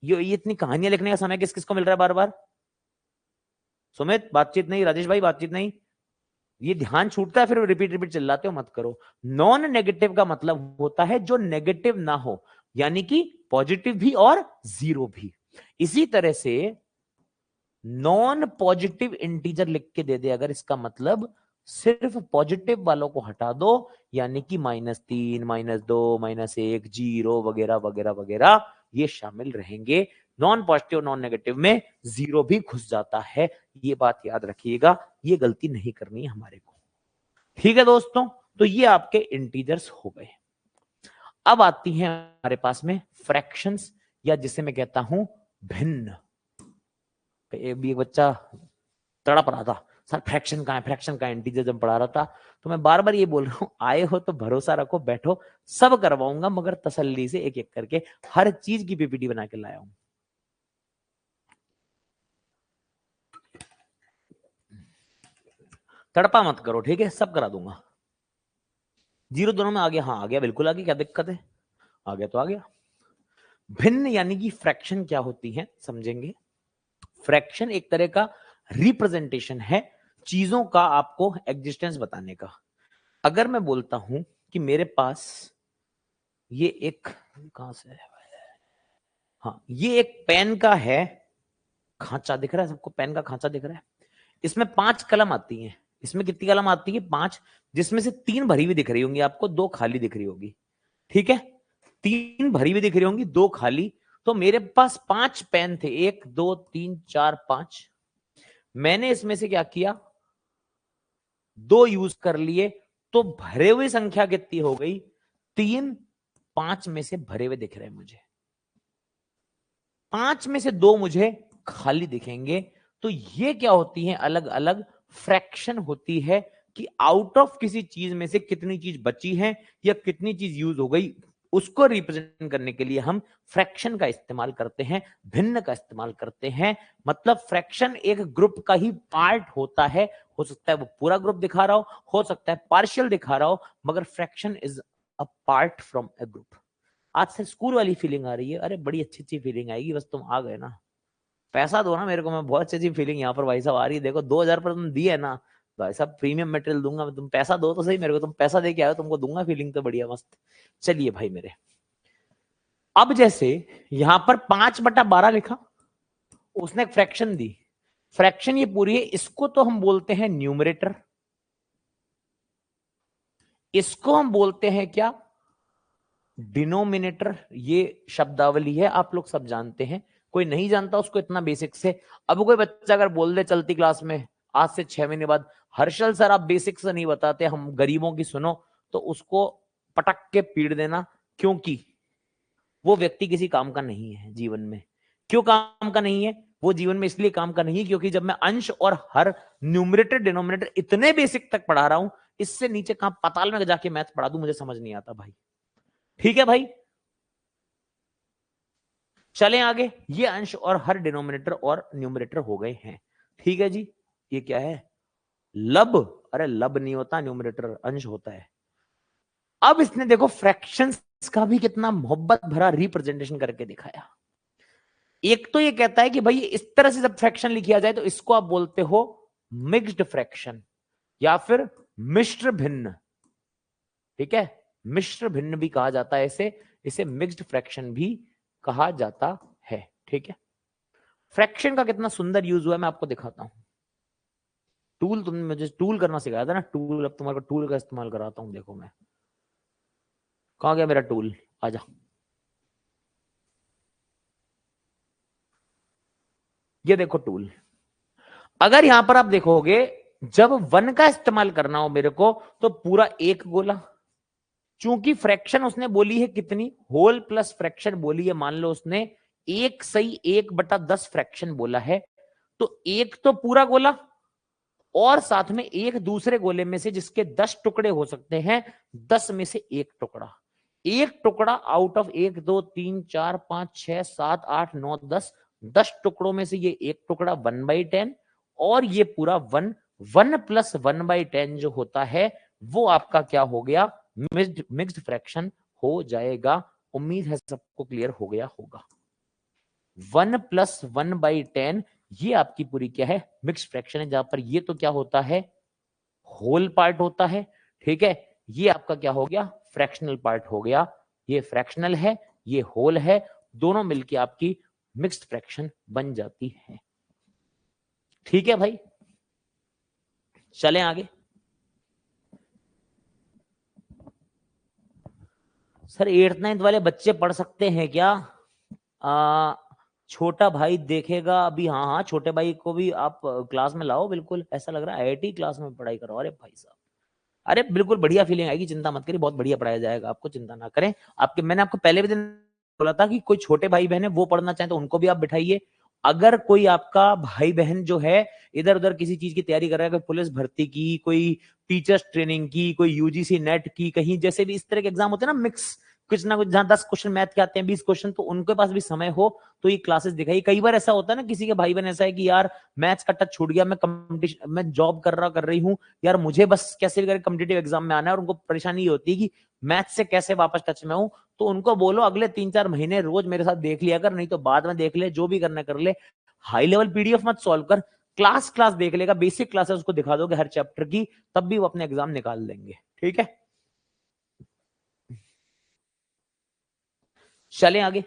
ये इतनी कहानियां लिखने का समय किस किस को मिल रहा है बार बार? सुमित बातचीत नहीं, राजेश भाई बातचीत नहीं, ये ध्यान छूटता है, फिर रिपीट रिपीट चिल्लाते हो, मत करो। नॉन नेगेटिव का मतलब होता है जो नेगेटिव ना हो, यानी कि पॉजिटिव भी और जीरो भी। इसी तरह से नॉन पॉजिटिव इंटीजर लिख के दे दे अगर, इसका मतलब सिर्फ पॉजिटिव वालों को हटा दो, यानी कि -3 -2 -1 जीरो वगैरह वगैरह वगैरह ये शामिल रहेंगे। नॉन पॉजिटिव नॉन नेगेटिव में जीरो भी घुस जाता है, ये बात याद रखिएगा, ये गलती नहीं करनी है हमारे को। ठीक है दोस्तों, तो ये आपके इंटीजर्स हो गए। अब आती हैं हमारे पास में फ्रैक्शंस, या जिसे मैं कहता हूं भिन्न। एक बच्चा तड़प रहा था, सर फ्रैक्शन कहां है, फ्रैक्शन कहां है, इंटीजर जब पढ़ा रहा था। तो मैं बार बार ये बोल रहा हूं, आए हो तो भरोसा रखो, बैठो, सब करवाऊंगा, मगर तसल्ली से एक एक करके हर चीज की पीपीटी बना के लाया हूं। तड़पा मत करो, ठीक है, सब करा दूंगा। जीरो दोनों में आ गया, हाँ आ गया, बिल्कुल आ गया, क्या दिक्कत है, आ गया तो आ गया। भिन्न यानी कि फ्रैक्शन क्या होती है समझेंगे। फ्रैक्शन एक तरह का रिप्रेजेंटेशन है चीजों का, आपको एग्जिस्टेंस बताने का। अगर मैं बोलता हूं कि मेरे पास ये एक, कहां से है, हाँ ये एक पेन का है खांचा, दिख रहा है सबको, पेन का खांचा दिख रहा है, इसमें 5 कलम आती हैं। इसमें कितनी कलम आती है, 5, जिसमें से 3 भरी हुई दिख रही होंगी आपको, 2 खाली दिख रही होगी, ठीक है, 3 भरी हुई दिख रही होंगी, 2 खाली। तो मेरे पास 5 पेन थे, 1 2 3 4 5, मैंने इसमें से क्या किया, 2 यूज कर लिए, तो भरे हुए संख्या कितनी हो गई, 3। 5 में से भरे हुए दिख रहे हैं मुझे, 5 में से 2 मुझे खाली दिखेंगे। तो ये क्या होती है, अलग अलग फ्रैक्शन होती है, कि आउट ऑफ किसी चीज में से कितनी चीज बची है या कितनी चीज यूज हो गई, उसको रिप्रेजेंट करने के लिए हम फ्रैक्शन का इस्तेमाल करते हैं, भिन्न का इस्तेमाल करते हैं। मतलब फ्रैक्शन एक ग्रुप का ही पार्ट होता है, हो सकता है वो पूरा ग्रुप दिखा रहा हो सकता है पार्शियल दिखा रहा हो, मगर fraction is a part from a group. आज से स्कूल वाली फीलिंग आ रही है, अरे बड़ी अच्छी अच्छी फीलिंग आएगी, बस तुम आ गए ना, पैसा दो ना मेरे को, मैं बहुत अच्छी अच्छी फीलिंग यहाँ पर भाई साहब आ रही है। देखो 2000 पर तुम दिए ना भाई साहब, प्रीमियम मटेरियल दूंगा मैं, तुम पैसा दो तो सही मेरे को, तुम पैसा दे के आए हो, तुमको दूंगा फीलिंग तो बढ़िया मस्त। चलिए भाई मेरे, अब जैसे यहां पर 5/12 लिखा, उसने एक फ्रैक्शन दी, फ्रैक्शन ये पूरी है, इसको तो हम बोलते हैं न्यूमरेटर, इसको हम बोलते हैं क्या, डिनोमिनेटर ये शब्दावली है, आप लोग सब जानते हैं, कोई नहीं जानता उसको इतना बेसिक से। अब कोई बच्चा अगर बोल दे चलती क्लास में आज से 6 महीने बाद, हर्षल सर आप बेसिक से नहीं बताते, हम गरीबों की सुनो, तो उसको पटक के पीट देना, क्योंकि वो व्यक्ति किसी काम का नहीं है जीवन में। क्यों काम का नहीं है? वो जीवन में इसलिए काम का नहीं है क्योंकि जब मैं अंश और हर, न्यूमरेटर डिनोमिनेटर इतने बेसिक तक पढ़ा रहा हूं, इससे नीचे कहां पाताल में जाके मैथ पढ़ा दूं, मुझे समझ नहीं आता भाई। ठीक है भाई, चलें आगे। ये अंश और हर डिनोमिनेटर और न्यूमरेटर हो गए हैं। ठीक है जी, ये क्या है? लब। अरे लब नहीं होता, न्यूमरेटर अंश होता है। अब इसने देखो फ्रैक्शंस का भी कितना मोहब्बत भरा रिप्रेजेंटेशन करके दिखाया। एक तो ये कहता है कि भाई इस तरह से जब फ्रैक्शन लिखा जाए तो इसको आप बोलते हो मिक्स्ड फ्रैक्शन या फिर मिश्र भिन्न। ठीक है, मिश्र भिन्न भी कहा जाता है इसे, इसे मिक्स्ड फ्रैक्शन भी कहा जाता है। ठीक है, फ्रैक्शन का कितना सुंदर यूज हुआ है मैं आपको दिखाता हूं। टूल, तुमने मुझे टूल करना सिखाया था ना, टूल, अब तुम्हारे को टूल का इस्तेमाल कराता हूं। देखो मैं, कहां गया मेरा टूल, आजा। ये देखो टूल। अगर यहां पर आप देखोगे, जब वन का इस्तेमाल करना हो मेरे को, तो पूरा एक गोला, चूंकि फ्रैक्शन उसने बोली है कितनी, होल प्लस फ्रैक्शन बोली है, मान लो उसने एक सही 1/10 फ्रैक्शन बोला है, तो एक तो पूरा गोला और साथ में एक दूसरे गोले में से जिसके 10 टुकड़े हो सकते हैं, 10 में से एक टुकड़ा। एक टुकड़ा आउट ऑफ 1 2 3 4 5 6 7 8 9 10, 10 टुकड़ों में से ये एक टुकड़ा 1/10, और ये पूरा 1, 1 + 1/10 जो होता है वो आपका क्या हो गया, मिक्स्ड फ्रैक्शन हो जाएगा। उम्मीद है सबको क्लियर हो गया होगा। 1 + 1/10 ये आपकी पूरी क्या है, मिक्स्ड फ्रैक्शन है, जहां पर ये तो क्या होता है, होल पार्ट होता है। ठीक है, ये आपका क्या हो गया, फ्रैक्शनल पार्ट हो गया। ये फ्रैक्शनल है, ये होल है, दोनों मिलके आपकी मिक्स्ड फ्रैक्शन बन जाती है। ठीक है भाई, चलें आगे। सर 8th 9th वाले बच्चे पढ़ सकते हैं क्या? आ, छोटा भाई देखेगा अभी, हाँ हाँ, छोटे भाई को भी आप क्लास में लाओ, बिल्कुल ऐसा लग रहा है आईआईटी क्लास में पढ़ाई करो। अरे भाई साहब, अरे बिल्कुल बढ़िया फीलिंग आएगी, चिंता मत करिए, बहुत बढ़िया पढ़ाया जाएगा आपको, चिंता ना करें। आपके, मैंने आपको पहले भी दिन बोला था कि कोई छोटे भाई बहन है वो पढ़ना चाहे तो उनको भी आप बिठाइए। अगर कोई आपका भाई बहन जो है इधर उधर किसी चीज की तैयारी कर रहा है, कोई पुलिस भर्ती की, कोई टीचर्स ट्रेनिंग की, कोई यूजीसी नेट की, कहीं जैसे भी इस तरह के एग्जाम होते हैं ना, मिक्स कुछ ना कुछ, जहां 10 क्वेश्चन मैथ के आते हैं, 20 क्वेश्चन, तो उनके पास भी समय हो तो ये क्लासेस दिखाई। कई बार ऐसा होता है ना, किसी के भाई बहन ऐसा है कि यार मैथ्स का टच छूट गया, मैं कंपटीशन, मैं जॉब कर रही हूँ यार, मुझे बस कैसे भी करके कॉम्पिटिटिव एग्जाम में आना है, और उनको परेशानी ये होती है कि मैथ से कैसे वापस टच में हूं। तो उनको बोलो अगले 3-4 महीने रोज मेरे साथ देख लिया कर, नहीं तो बाद में देख ले, जो भी करना कर ले, हाई लेवल पीडीएफ मत सॉल्व कर, क्लास क्लास देख लेगा, बेसिक क्लासेस उसको दिखा दोगे हर चैप्टर की, तब भी वो अपने एग्जाम निकाल लेंगे। ठीक है, चलें आगे।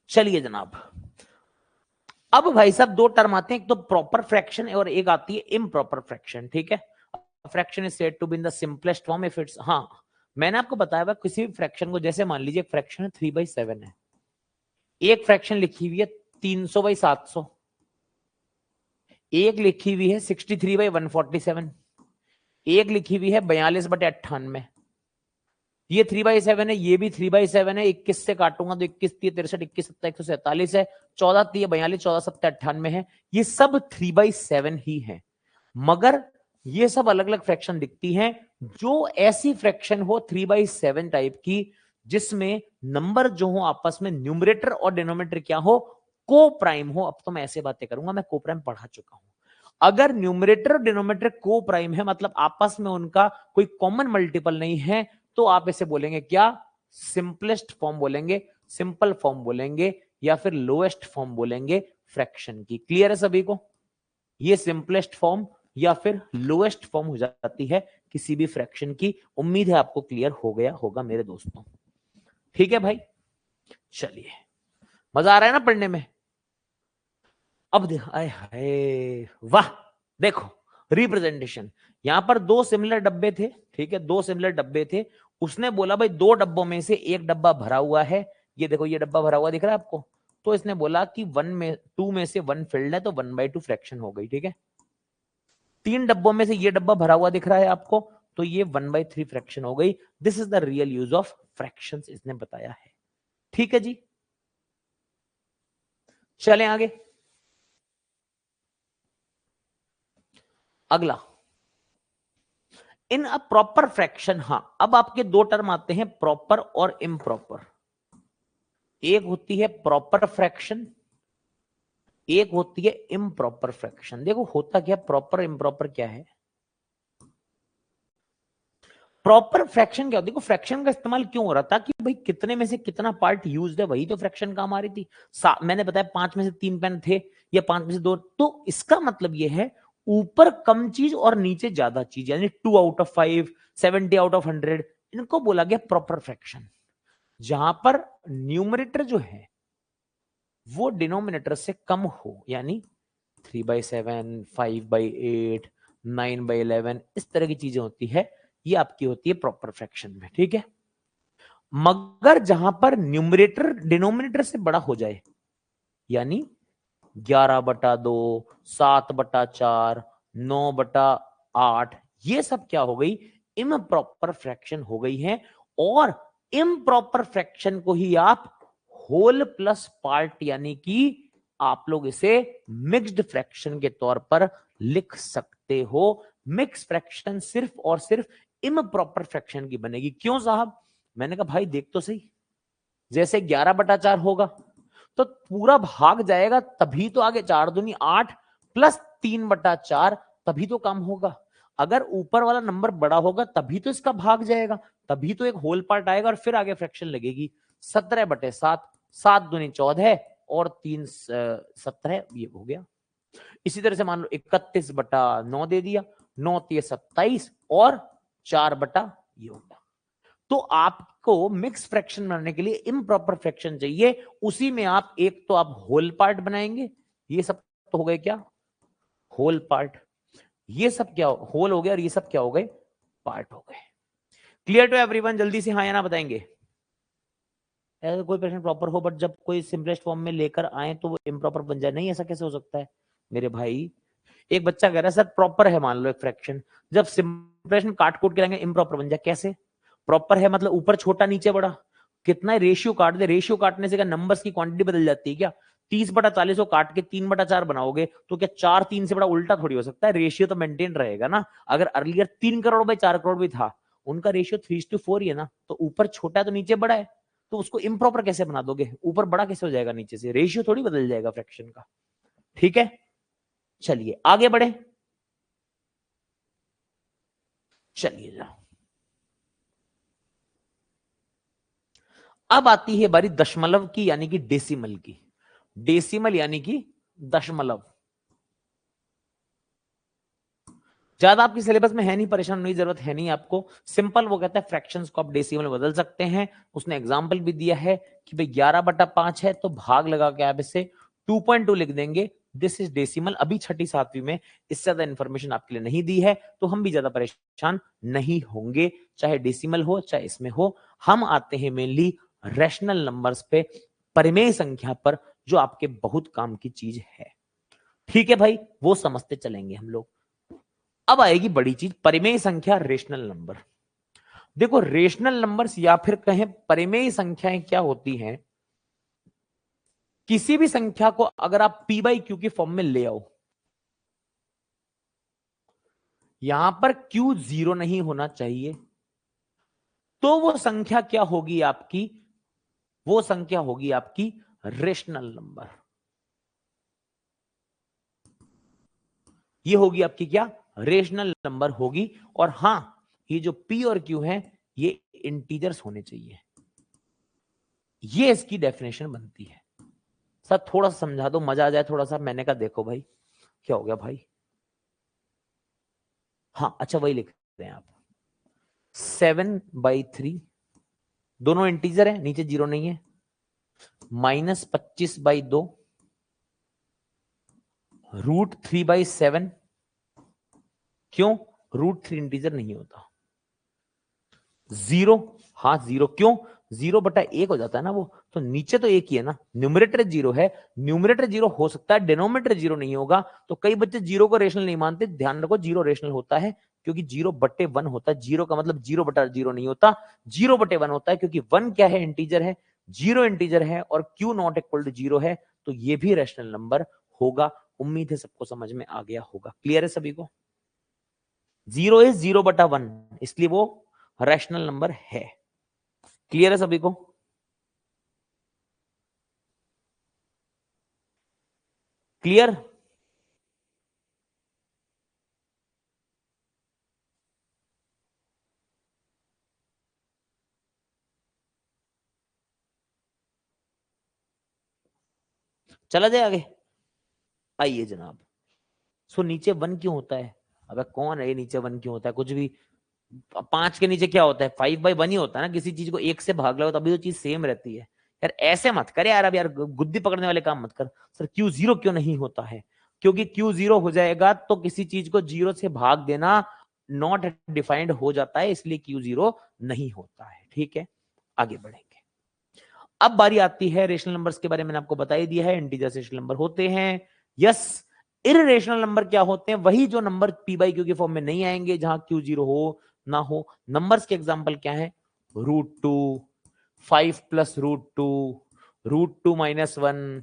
चलिए जनाब, अब भाई साहब दो टर्म आते हैं, एक तो प्रॉपर फ्रैक्शन और एक आती है इम्प्रॉपर फ्रैक्शन। ठीक है, fraction is said to be in the simplest form if it's, हाँ मैंने आपको बताया हुआ किसी भी फ्रैक्शन को, जैसे मान लीजिए फ्रैक्शन 3/7 है, एक फ्रैक्शन लिखी हुई है 300/700, एक लिखी हुई है 63/147, एक लिखी हुई है 42/98। ये 3/7 है, ये भी 3/7 है, 21 से काटूंगा तो 21 3 63, 21 7 147 है, 14 3 42, 14 7 98 है। ये सब 3/7 ही है, मगर ये सब अलग अलग फ्रैक्शन दिखती हैं। जो ऐसी फ्रैक्शन हो 3/7 टाइप की, जिसमें नंबर जो हो आपस में न्यूमरेटर और डिनोमिनेटर क्या हो, को प्राइम हो। अब तो मैं ऐसे बातें करूंगा, मैं को प्राइम पढ़ा चुका हूं। अगर न्यूमरेटर और डिनोमिनेटर को प्राइम है, मतलब आपस में उनका कोई कॉमन मल्टीपल नहीं है, तो आप इसे बोलेंगे क्या, सिंपलेस्ट फॉर्म बोलेंगे, सिंपल फॉर्म बोलेंगे, या फिर लोएस्ट फॉर्म बोलेंगे फ्रैक्शन की। क्लियर है सभी को? ये सिंपलेस्ट फॉर्म या फिर लोएस्ट फॉर्म हो जाती है किसी भी फ्रैक्शन की। उम्मीद है आपको क्लियर हो गया होगा मेरे दोस्तों। ठीक है भाई, चलिए, मजा आ रहा है ना पढ़ने में? अब आए हाय वाह, देखो रिप्रेजेंटेशन। यहां पर दो सिमिलर डब्बे थे, ठीक है, दो सिमिलर डब्बे थे। उसने बोला भाई दो डब्बों में से एक डब्बा भरा हुआ है, ये देखो ये डब्बा भरा हुआ दिख रहा है आपको, तो इसने बोला कि 2 में से 1 फिल्ड है, तो 1/2 फ्रैक्शन हो गई, ठीक है। 3 डब्बों में से ये डब्बा भरा हुआ दिख रहा है आपको, तो ये 1/3 फ्रैक्शन हो गई। This is the real use of fractions, इसने बताया है, ठीक है जी। चलें आगे, अगला इन अ प्रॉपर फ्रैक्शन। हाँ, अब आपके दो टर्म आते हैं, प्रॉपर और इम्प्रॉपर। एक होती है प्रॉपर फ्रैक्शन, एक होती है इम्प्रॉपर फ्रैक्शन। देखो होता क्या, प्रॉपर इम्प्रॉपर क्या है। प्रॉपर फ्रैक्शन क्या होती है, देखो फ्रैक्शन का इस्तेमाल क्यों हो रहा था कि भाई कितने में से कितना पार्ट यूज्ड है, वही तो फ्रैक्शन काम आ रही थी। मैंने बताया 5 में से 3 पेन थे या 5 में से 2, तो इसका मतलब ये है ऊपर कम चीज और नीचे ज्यादा चीज, यानी 2/5, 70/100, इनको बोला गया प्रॉपर फ्रैक्शन। जहां पर न्यूमरेटर जो है वो डिनोमिनेटर से कम हो, यानी 3/7, 5/8, 9/11, इस तरह की चीजें होती है, ये आपकी होती है प्रॉपर फ्रैक्शन में, ठीक है। मगर जहां पर न्यूमरेटर डिनोमिनेटर से बड़ा हो जाए, यानी 11/2, 7/4, 9/8, ये सब क्या हो गई, इम्प्रॉपर फ्रैक्शन हो गई है। और इम्प्रॉपर फ्रैक्शन को ही आप होल प्लस पार्ट, यानी कि आप लोग इसे मिक्स्ड फ्रैक्शन के तौर पर लिख सकते हो। मिक्स फ्रैक्शन सिर्फ और सिर्फ इम्प्रॉपर फ्रैक्शन की बनेगी। क्यों साहब, मैंने कहा भाई देख तो सही, जैसे 11/4 होगा तो पूरा भाग जाएगा, तभी तो आगे 4×2=8 प्लस 3/4, तभी तो कम होगा। अगर ऊपर वाला नंबर बड़ा होगा तभी तो इसका भाग जाएगा, तभी तो एक होल पार्ट आएगा और फिर आगे फ्रैक्शन लगेगी। 17/7, 7×2=14 और 3×17, ये हो गया। इसी तरह से मान लो 31/9 दे दिया, 9×3=27 और 4/, ये हो गया। तो आपको मिक्स फ्रैक्शन बनाने के लिए इम्प्रॉपर फ्रैक्शन चाहिए, उसी में आप एक तो आप होल पार्ट बनाएंगे, ये सब तो हो गए क्या, होल पार्ट, ये सब क्या होल हो गया और ये सब क्या हो गए, पार्ट हो गए। क्लियर टू एवरीवन, जल्दी से हाँ या ना बताएंगे। ऐसा कोई प्रश्न प्रॉपर हो बट जब कोई सिंपलेस्ट फॉर्म में लेकर आए तो वो इम्प्रॉपर बन जाए, नहीं ऐसा कैसे हो सकता है मेरे भाई। एक बच्चा कह रहा है सर प्रॉपर है मान लो एक फ्रैक्शन, जब सिंपलेस्ट में काट कूट के लाएंगे इम्प्रॉपर बन जाए, कैसे। प्रॉपर है मतलब ऊपर छोटा नीचे बड़ा, कितना रेशियो काट दे, रेशियो काटने से क्या नंबर्स की क्वांटिटी बदल जाती है क्या। 30/40 को काट के 3/4 बनाओगे तो क्या 4 3 से बड़ा उल्टा थोड़ी हो सकता है, रेशियो तो मेंटेन रहेगा ना। अगर अर्लियर 3 करोड़/4 करोड़ भी था, उनका रेशियो 3:4 ही है ना, तो ऊपर छोटा है तो नीचे बड़ा है, तो उसको इम्प्रॉपर कैसे बना दोगे, ऊपर बड़ा कैसे हो जाएगा नीचे से, रेशियो थोड़ी बदल जाएगा फ्रैक्शन का, ठीक है। चलिए आगे बढ़े, चलिए जाओ। अब आती है बारी दशमलव की, यानी कि डेसिमल की। डेसिमल यानी कि दशमलव। ज्यादा आपकी सिलेबस में है नहीं, परेशान होने की जरूरत है नहीं आपको। सिंपल वो कहता है फ्रैक्शंस को आप डेसिमल में बदल सकते हैं। उसने एग्जांपल भी दिया है कि भाई 11/5 है तो भाग लगा के आप इसे 2.2 लिख देंगे, दिस इज डेसिमल। अभी छठी सातवीं में इससे ज्यादा इंफॉर्मेशन आपके लिए नहीं दी है, तो हम भी ज्यादा परेशान नहीं होंगे, चाहे डेसिमल हो चाहे इसमें हो। हम आते हैं मेनली रैशनल नंबर्स पे, परिमेय संख्या पर, जो आपके बहुत काम की चीज है, ठीक है भाई, वो समझते चलेंगे हम लोग। अब आएगी बड़ी चीज, परिमेय संख्या, रेशनल नंबर। देखो रेशनल नंबर्स या फिर कहें परिमेय संख्याएं क्या होती हैं, किसी भी संख्या को अगर आप p/q की फॉर्म में ले आओ, यहां पर q 0 नहीं होना चाहिए, तो वो संख्या क्या होगी आपकी, वो संख्या होगी आपकी रेशनल नंबर। ये होगी आपकी क्या, रेशनल नंबर होगी। और हां, ये जो p और q है ये इंटीजर्स होने चाहिए, ये इसकी डेफिनेशन बनती है। सर थोड़ा सा समझा दो, मजा आ जाए थोड़ा सा। मैंने कहा देखो भाई क्या हो गया भाई, हाँ अच्छा वही लिख रहे हैं आप, 7/3, दोनों इंटीजर है, नीचे जीरो नहीं है, -25/2, √3/7, क्यों? √3 इंटीजर नहीं होता। 0, हाँ 0 क्यों? 0/1 हो जाता है ना वो, तो नीचे तो एक ही है ना, न्यूमरेटर 0 है, न्यूमरेटर 0 हो सकता है, डिनोमिनेटर 0 नहीं होगा। तो कई बच्चे 0 को रेशनल नहीं मानते, ध्यान रखो 0 रेशनल होता है, क्योंकि 0/1 होता है। 0 का मतलब 0/0 नहीं होता, 0/1 होता है, क्योंकि 1 क्या है? इंटीजर है, 0 इंटीजर है, और Q नॉट इक्वल टू 0 है, तो ये भी रेशनल नंबर होगा। उम्मीद है सबको समझ में आ गया होगा। क्लियर है सभी को? 0 इज 0/1, इसलिए वो रैशनल नंबर है। क्लियर है सभी को? क्लियर? चला जाए आगे। आइए जनाब। सो नीचे 1 क्यों होता है? अबे कौन है ये नीचे 1 क्यों होता है? कुछ भी। 5 के नीचे क्या होता है? 5/1 ही होता है ना। किसी चीज को 1 से भाग लो तभी तो चीज सेम रहती है। यार ऐसे मत कर यार, अब यार गुद्दी पकड़ने वाले काम मत कर। सर Q0 क्यों नहीं होता है? क्योंकि Q0 हो जाएगा तो किसी चीज को 0 से भाग देना नॉट डिफाइंड हो जाता है, इसलिए Q0 नहीं होता है। ठीक है, आगे बढ़ेंगे। अब बारी आती है रेशनल नंबर्स के बारे में। मैंने आपको बता ही दिया है, इंटीजर रेशनल नंबर होते हैं। यस, इररेशनल नंबर क्या होते हैं? वही जो नंबर p/q के फॉर्म में नहीं आएंगे, जहां Q0 हो ना हो। नंबर्स के एग्जांपल क्या है? √2, 5 + √2, √2 - 1,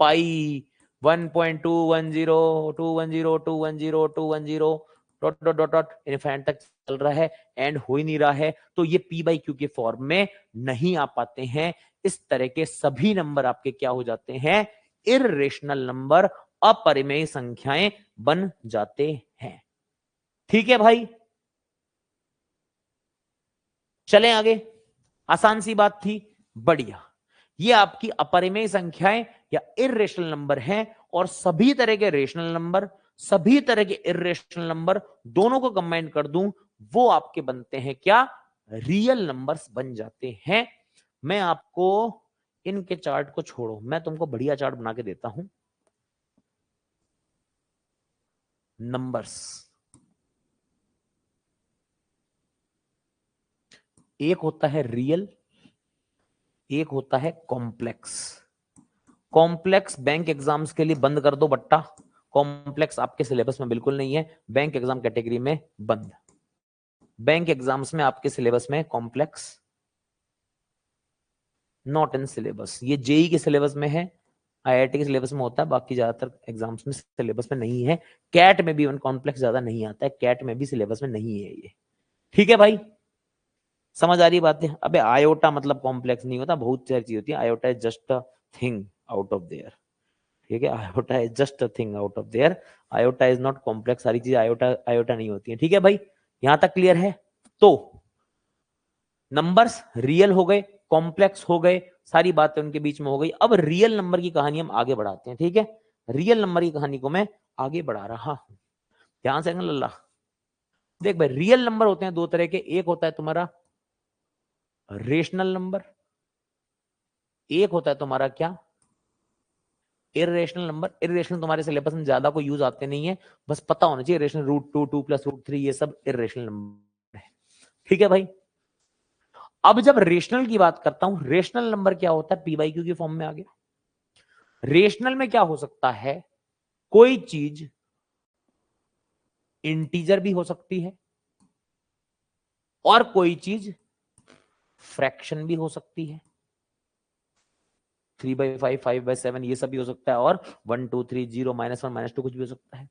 पाई, 1.210, 210, 210, 210, dot dot dot dot infinite तक चल रहा है, एंड हो ही नहीं रहा है, तो ये p/q के फॉर्म में नहीं आ पाते हैं। इस तरह के सभी नंबर आपके क्या हो जाते हैं? इररेशनल नंबर, अपरिमेय संख्याएं बन जाते हैं। ठीक है भाई, चलें आगे। आसान सी बात थी, बढ़िया। ये आपकी अपरिमेय संख्याएं या इररेशनल नंबर हैं, और सभी तरह के रेशनल नंबर, सभी तरह के इररेशनल नंबर दोनों को कंबाइन कर दूं, वो आपके बनते हैं क्या? रियल नंबर्स बन जाते हैं। मैं आपको इनके चार्ट को छोड़ो, मैं तुमको बढ़िया चार्ट बना के देता हूं। नंबर्स, एक होता है रियल, एक होता है कॉम्प्लेक्स। कॉम्प्लेक्स बैंक एग्जाम्स के लिए बंद कर दो बट्टा, कॉम्प्लेक्स आपके सिलेबस में बिल्कुल नहीं है, बैंक एग्जाम कैटेगरी में बंद। बैंक एग्जाम्स में आपके सिलेबस में कॉम्प्लेक्स नॉट इन सिलेबस। ये जेई के सिलेबस में है, आईआईटी के सिलेबस में होता है, बाकी ज्यादातर एग्जाम्स में सिलेबस में नहीं है। कैट में भी इवन कॉम्प्लेक्स ज्यादा नहीं आता है, कैट में भी सिलेबस में नहीं है ये। ठीक है भाई, समझ आ रही बात है? अबे आयोटा मतलब कॉम्प्लेक्स नहीं होता, बहुत सारी चीज होती है। Iota is just a thing out of their. ठीक है, iota is just a thing out of their, iota is not complex. सारी चीज आयोटा आयोटा नहीं होती है। ठीक है भाई, यहां तक क्लियर है? तो नंबर्स रियल हो गए, कॉम्प्लेक्स हो गए, सारी बातें उनके बीच में हो गई। अब रियल नंबर की कहानी हम आगे बढ़ाते हैं। ठीक है, रियल नंबर की कहानी को मैं आगे बढ़ा रहा हूं, ध्यान से लल्ला। देख भाई, रियल नंबर होते हैं दो तरह के। एक होता है तुम्हारा रेशनल नंबर, एक होता है तुम्हारा क्या? Irrational number. इरेशनल तुम्हारे सिलेबस में ज्यादा कोई यूज आते नहीं है, बस पता होना चाहिए। रेशनल √2, 2 + √3, ये सब इरेशनल नंबर है। ठीक है भाई, अब जब रेशनल की बात करता हूं, रेशनल नंबर क्या होता है? p/q के फॉर्म में आ गया। रेशनल में क्या हो सकता है? कोई चीज इंटीजर भी हो सकती है, और कोई चीज फ्रैक्शन भी हो सकती है। 3/5, 5/7 ये सब भी हो सकता है, और 1 2 3 0 -1 -2 कुछ भी हो सकता है।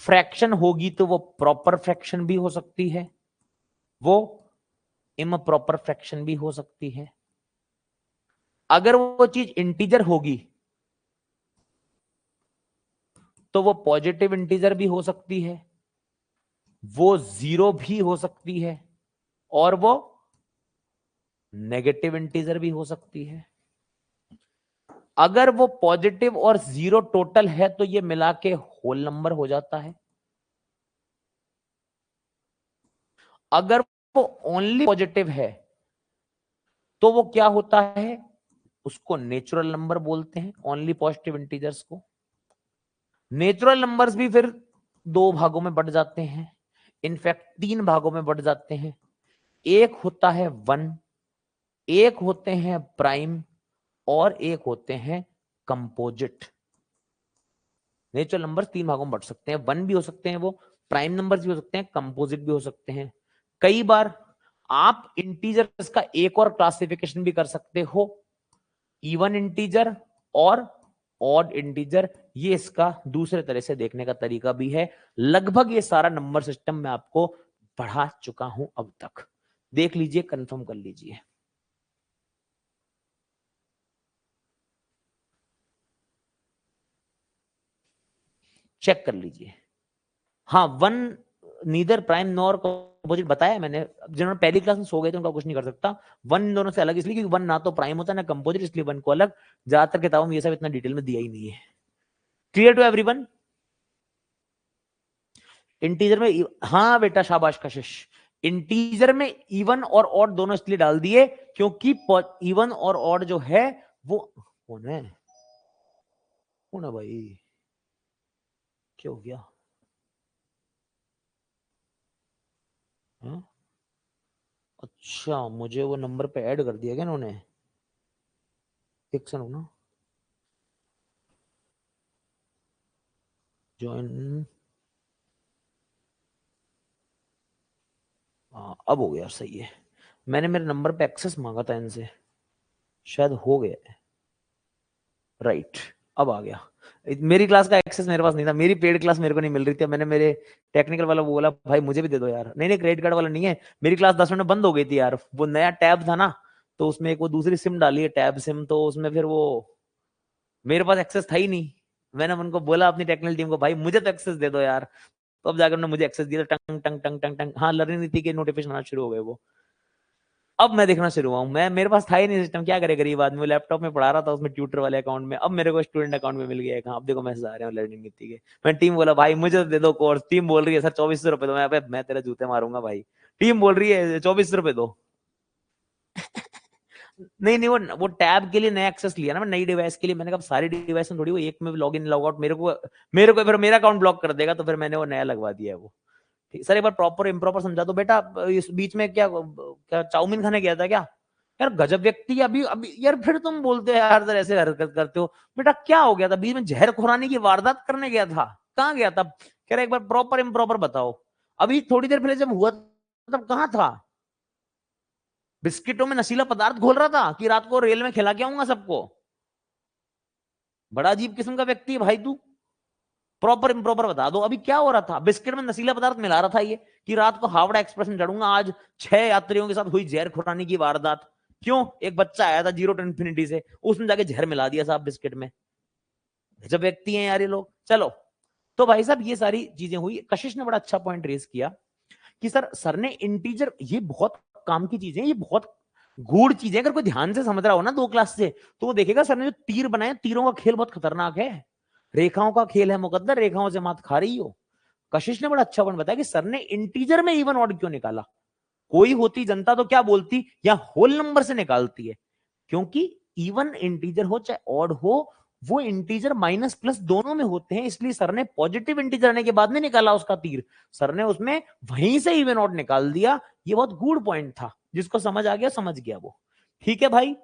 फ्रैक्शन होगी तो वो प्रॉपर फ्रैक्शन भी हो सकती है, वो इम्प्रॉपर फ्रैक्शन भी हो सकती है। अगर वो चीज इंटीजर होगी तो वो पॉजिटिव इंटीजर भी हो सकती है, वो 0 भी हो सकती है, और वो नेगेटिव इंटीजर भी हो सकती है। अगर वो पॉजिटिव और 0 टोटल है तो ये मिला के होल नंबर हो जाता है। अगर वो ओनली पॉजिटिव है तो वो क्या होता है? उसको नेचुरल नंबर बोलते हैं, ओनली पॉजिटिव इंटीजर्स को। नेचुरल नंबर्स भी फिर दो भागों में बढ़ जाते हैं, इनफैक्ट तीन भागों में बढ़ जाते हैं। एक होता है 1, एक होते हैं प्राइम, और एक होते हैं कंपोजिट। नेचुरल नंबर तीन भागों में बढ़ सकते हैं, 1 भी हो सकते हैं, वो प्राइम नंबर्स भी हो सकते हैं, कंपोजिट भी हो सकते हैं। कई बार आप इंटीजर्स का एक और क्लासिफिकेशन भी कर सकते हो, इवन इंटीजर और ऑड इंटीजर। ये इसका दूसरे तरह से देखने का तरीका भी है। लगभग ये सारा नंबर सिस्टम मैं आपको पढ़ा चुका हूं अब तक, देख लीजिए, कंफर्म कर लीजिए। चेक कर लीजिए। हाँ, 1 नीदर प्राइम नॉर कंपोजिट बताया मैंने। जिन्होंने पहली क्लास में सो गए थे उनका कुछ नहीं कर सकता। 1 इन दोनों से अलग इसलिए क्योंकि 1 ना तो प्राइम होता है ना कंपोजिट, इसलिए 1 को अलग। ज्यादातर किताबों में ये सब इतना डिटेल में दिया ही नहीं है। Clear to everyone? इंटीजर में, हाँ बेटा शाबाश कशिश, इंटीजर में इवन और ऑड दोनों इसलिए डाल दिए क्योंकि इवन और ऑड जो है वो कौन है, कौन है भाई, क्या हो गया? हाँ? अच्छा, मुझे वो नंबर पे ऐड कर दिया क्या इन्होंने? एक सेकंड ना, ज्वाइन, हाँ अब हो गया, सही है। मैंने मेरे नंबर पे एक्सेस मांगा था इनसे, शायद हो गया है। राइट, अब आ गया। मेरी क्लास का एक्सेस मेरे पास नहीं था, मेरी पेड क्लास मेरे को नहीं मिल रही थी। मैंने मेरे टेक्निकल वाला वो बोला भाई मुझे भी दे दो यार। नहीं नहीं, क्रेडिट कार्ड वाला नहीं है, मेरी क्लास 10 मिनट बंद हो गई थी यार। वो नया टैब था ना, तो उसमें एक वो दूसरी सिम डाली है, टैब सिम, तो उसमें फिर वो मेरे पास एक्सेस था ही नहीं। मैंने उनको बोला अपनी टेक्निकल टीम को, भाई मुझे तो एक्सेस दे दो यार। तो अब जाकर उन्होंने मुझे एक्सेस दिया। टंग टंग टंग टंग टंग, हाँ लर्निंग नीति के नोटिफिकेशन आना शुरू हो गए वो। अब मैं देखना शुरू हुआ हूँ। मैं, मेरे पास था ही नहीं सिस्टम, क्या करे गरीब आदमी। वो लैपटॉप में पढ़ा रहा था उसमें ट्यूटर वाले अकाउंट में, अब मेरे को स्टूडेंट अकाउंट में मिल गया है। अब देखो मैसेज आ रहे हैं लर्निंग नीति के। मैं टीम बोला भाई मुझे तो दे दो कोर्स। टीम बोल रही है सर 2400 रुपए दो। मैं तेरे जूते मारूंगा भाई। टीम बोल रही है 2400 रुपए दो। नहीं नहीं, वो टैब के लिए नया एक्सेस लिया ना मैं, नई डिवाइस के लिए। मैंने कहा सारी डिवाइस में थोड़ी वो एक में लॉग इन लॉग आउट, मेरे को फिर मेरा अकाउंट ब्लॉक कर देगा, तो फिर मैंने वो नया लगवा दिया है वो। सर एक बार प्रॉपर इम्प्रॉपर समझा दो बेटा। इस बीच में क्या क्या चाउमीन खाने गया था क्या? यार गजब व्यक्ति। अभी अभी यार फिर तुम बोलते हो यार सर ऐसे हरकत करते हो। बेटा क्या हो गया था बीच में? जहर खुरानी की वारदात करने गया था? कहाँ गया था? कह रहे एक बार प्रॉपर इम्प्रॉपर बताओ। अभी थोड़ी देर पहले जब हुआ तब कहाँ था? बिस्किटों में नशीला पदार्थ घोल रहा था कि रात को रेल में खिला के आऊंगा सबको? बड़ा अजीब किस्म का व्यक्ति है भाई तू। प्रॉपर इम्प्रॉपर बता दो, अभी क्या हो रहा था? बिस्किट में नशीला पदार्थ मिला रहा था ये कि रात को हावड़ा एक्सप्रेस में चढ़ूंगा। आज 6 यात्रियों के साथ हुई जहर खुरानी की वारदात। क्यों? एक बच्चा आया था 0 to infinity से, उसने जाके जहर मिला दिया साहब बिस्किट में। जब व्यक्ति हैं यार ये लोग। चलो, तो भाई साहब ये सारी चीजें हुई। कशिश ने बड़ा अच्छा पॉइंट रेज किया कि सर ने इंटीजर, ये बहुत काम की चीजें, ये बहुत गूढ़ चीजें। अगर कोई ध्यान से समझ रहा हो ना 2 क्लास से, तो वो देखेगा सर ने जो तीर बनाए, तीरों का खेल बहुत खतरनाक है। रेखाओं का खेल है मुकद्दर, रेखाओं से मात खा रही हो। कशिश ने बड़ा अच्छा पॉइंट बताया कि सर ने इंटीजर में इवन ऑड क्यों निकाला। कोई होती जनता तो क्या बोलती, या होल नंबर से निकालती है। क्योंकि इवन इंटीजर हो चाहे ऑड हो, वो इंटीजर माइनस प्लस दोनों में होते हैं। इसलिए सर ने पॉजिटिव इंटीजर आने के बाद में निकाला उसका तीर। सर ने उसमें वहीं से इवन ऑड निकाल दिया। ये बहुत गुड पॉइंट था, जिसको समझ आ गया समझ गया वो। ठीक है भाई,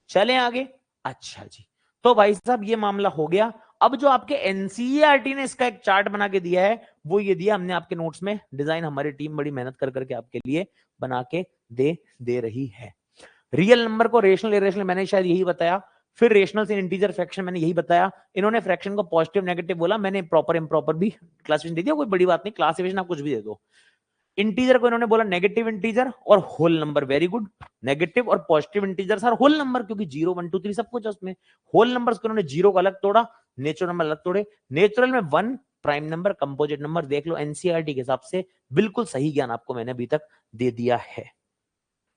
चले आगे। अच्छा जी, तो भाई साहब ये मामला हो गया। अब जो आपके एनसीईआरटी ने इसका एक चार्ट बना के दिया है, वो ये दिया हमने आपके नोट्स में। डिजाइन हमारी टीम बड़ी मेहनत कर करके आपके लिए बना के दे रही है। रियल नंबर को रेशनल इरेशनल मैंने शायद यही बताया। फिर रेशनल से इंटीजर फ्रैक्शन मैंने यही बताया। इन्होंने फ्रैक्शन को पॉजिटिव नेगेटिव बोला, मैंने प्रॉपर इम्प्रॉपर भी क्लासिफिकेशन दे दिया। कोई बड़ी बात नहीं, क्लासिफिकेशन आप कुछ भी दे दो। इंटीजर को इन्होंने बोला नेगेटिव इंटीजर और whole number. Very good. Negative और positive integer sir whole number, क्योंकि 0 1 2 3 सब कुछ है उसमें। होल नंबर्स को इन्होंने 0 को अलग तोड़ा, नेचुरल नंबर अलग तोड़े। नेचुरल में 1 प्राइम नंबर, कंपोजिट नंबर। देख लो एनसीईआरटी के हिसाब से बिल्कुल सही ज्ञान आपको मैंने अभी तक दे दिया है।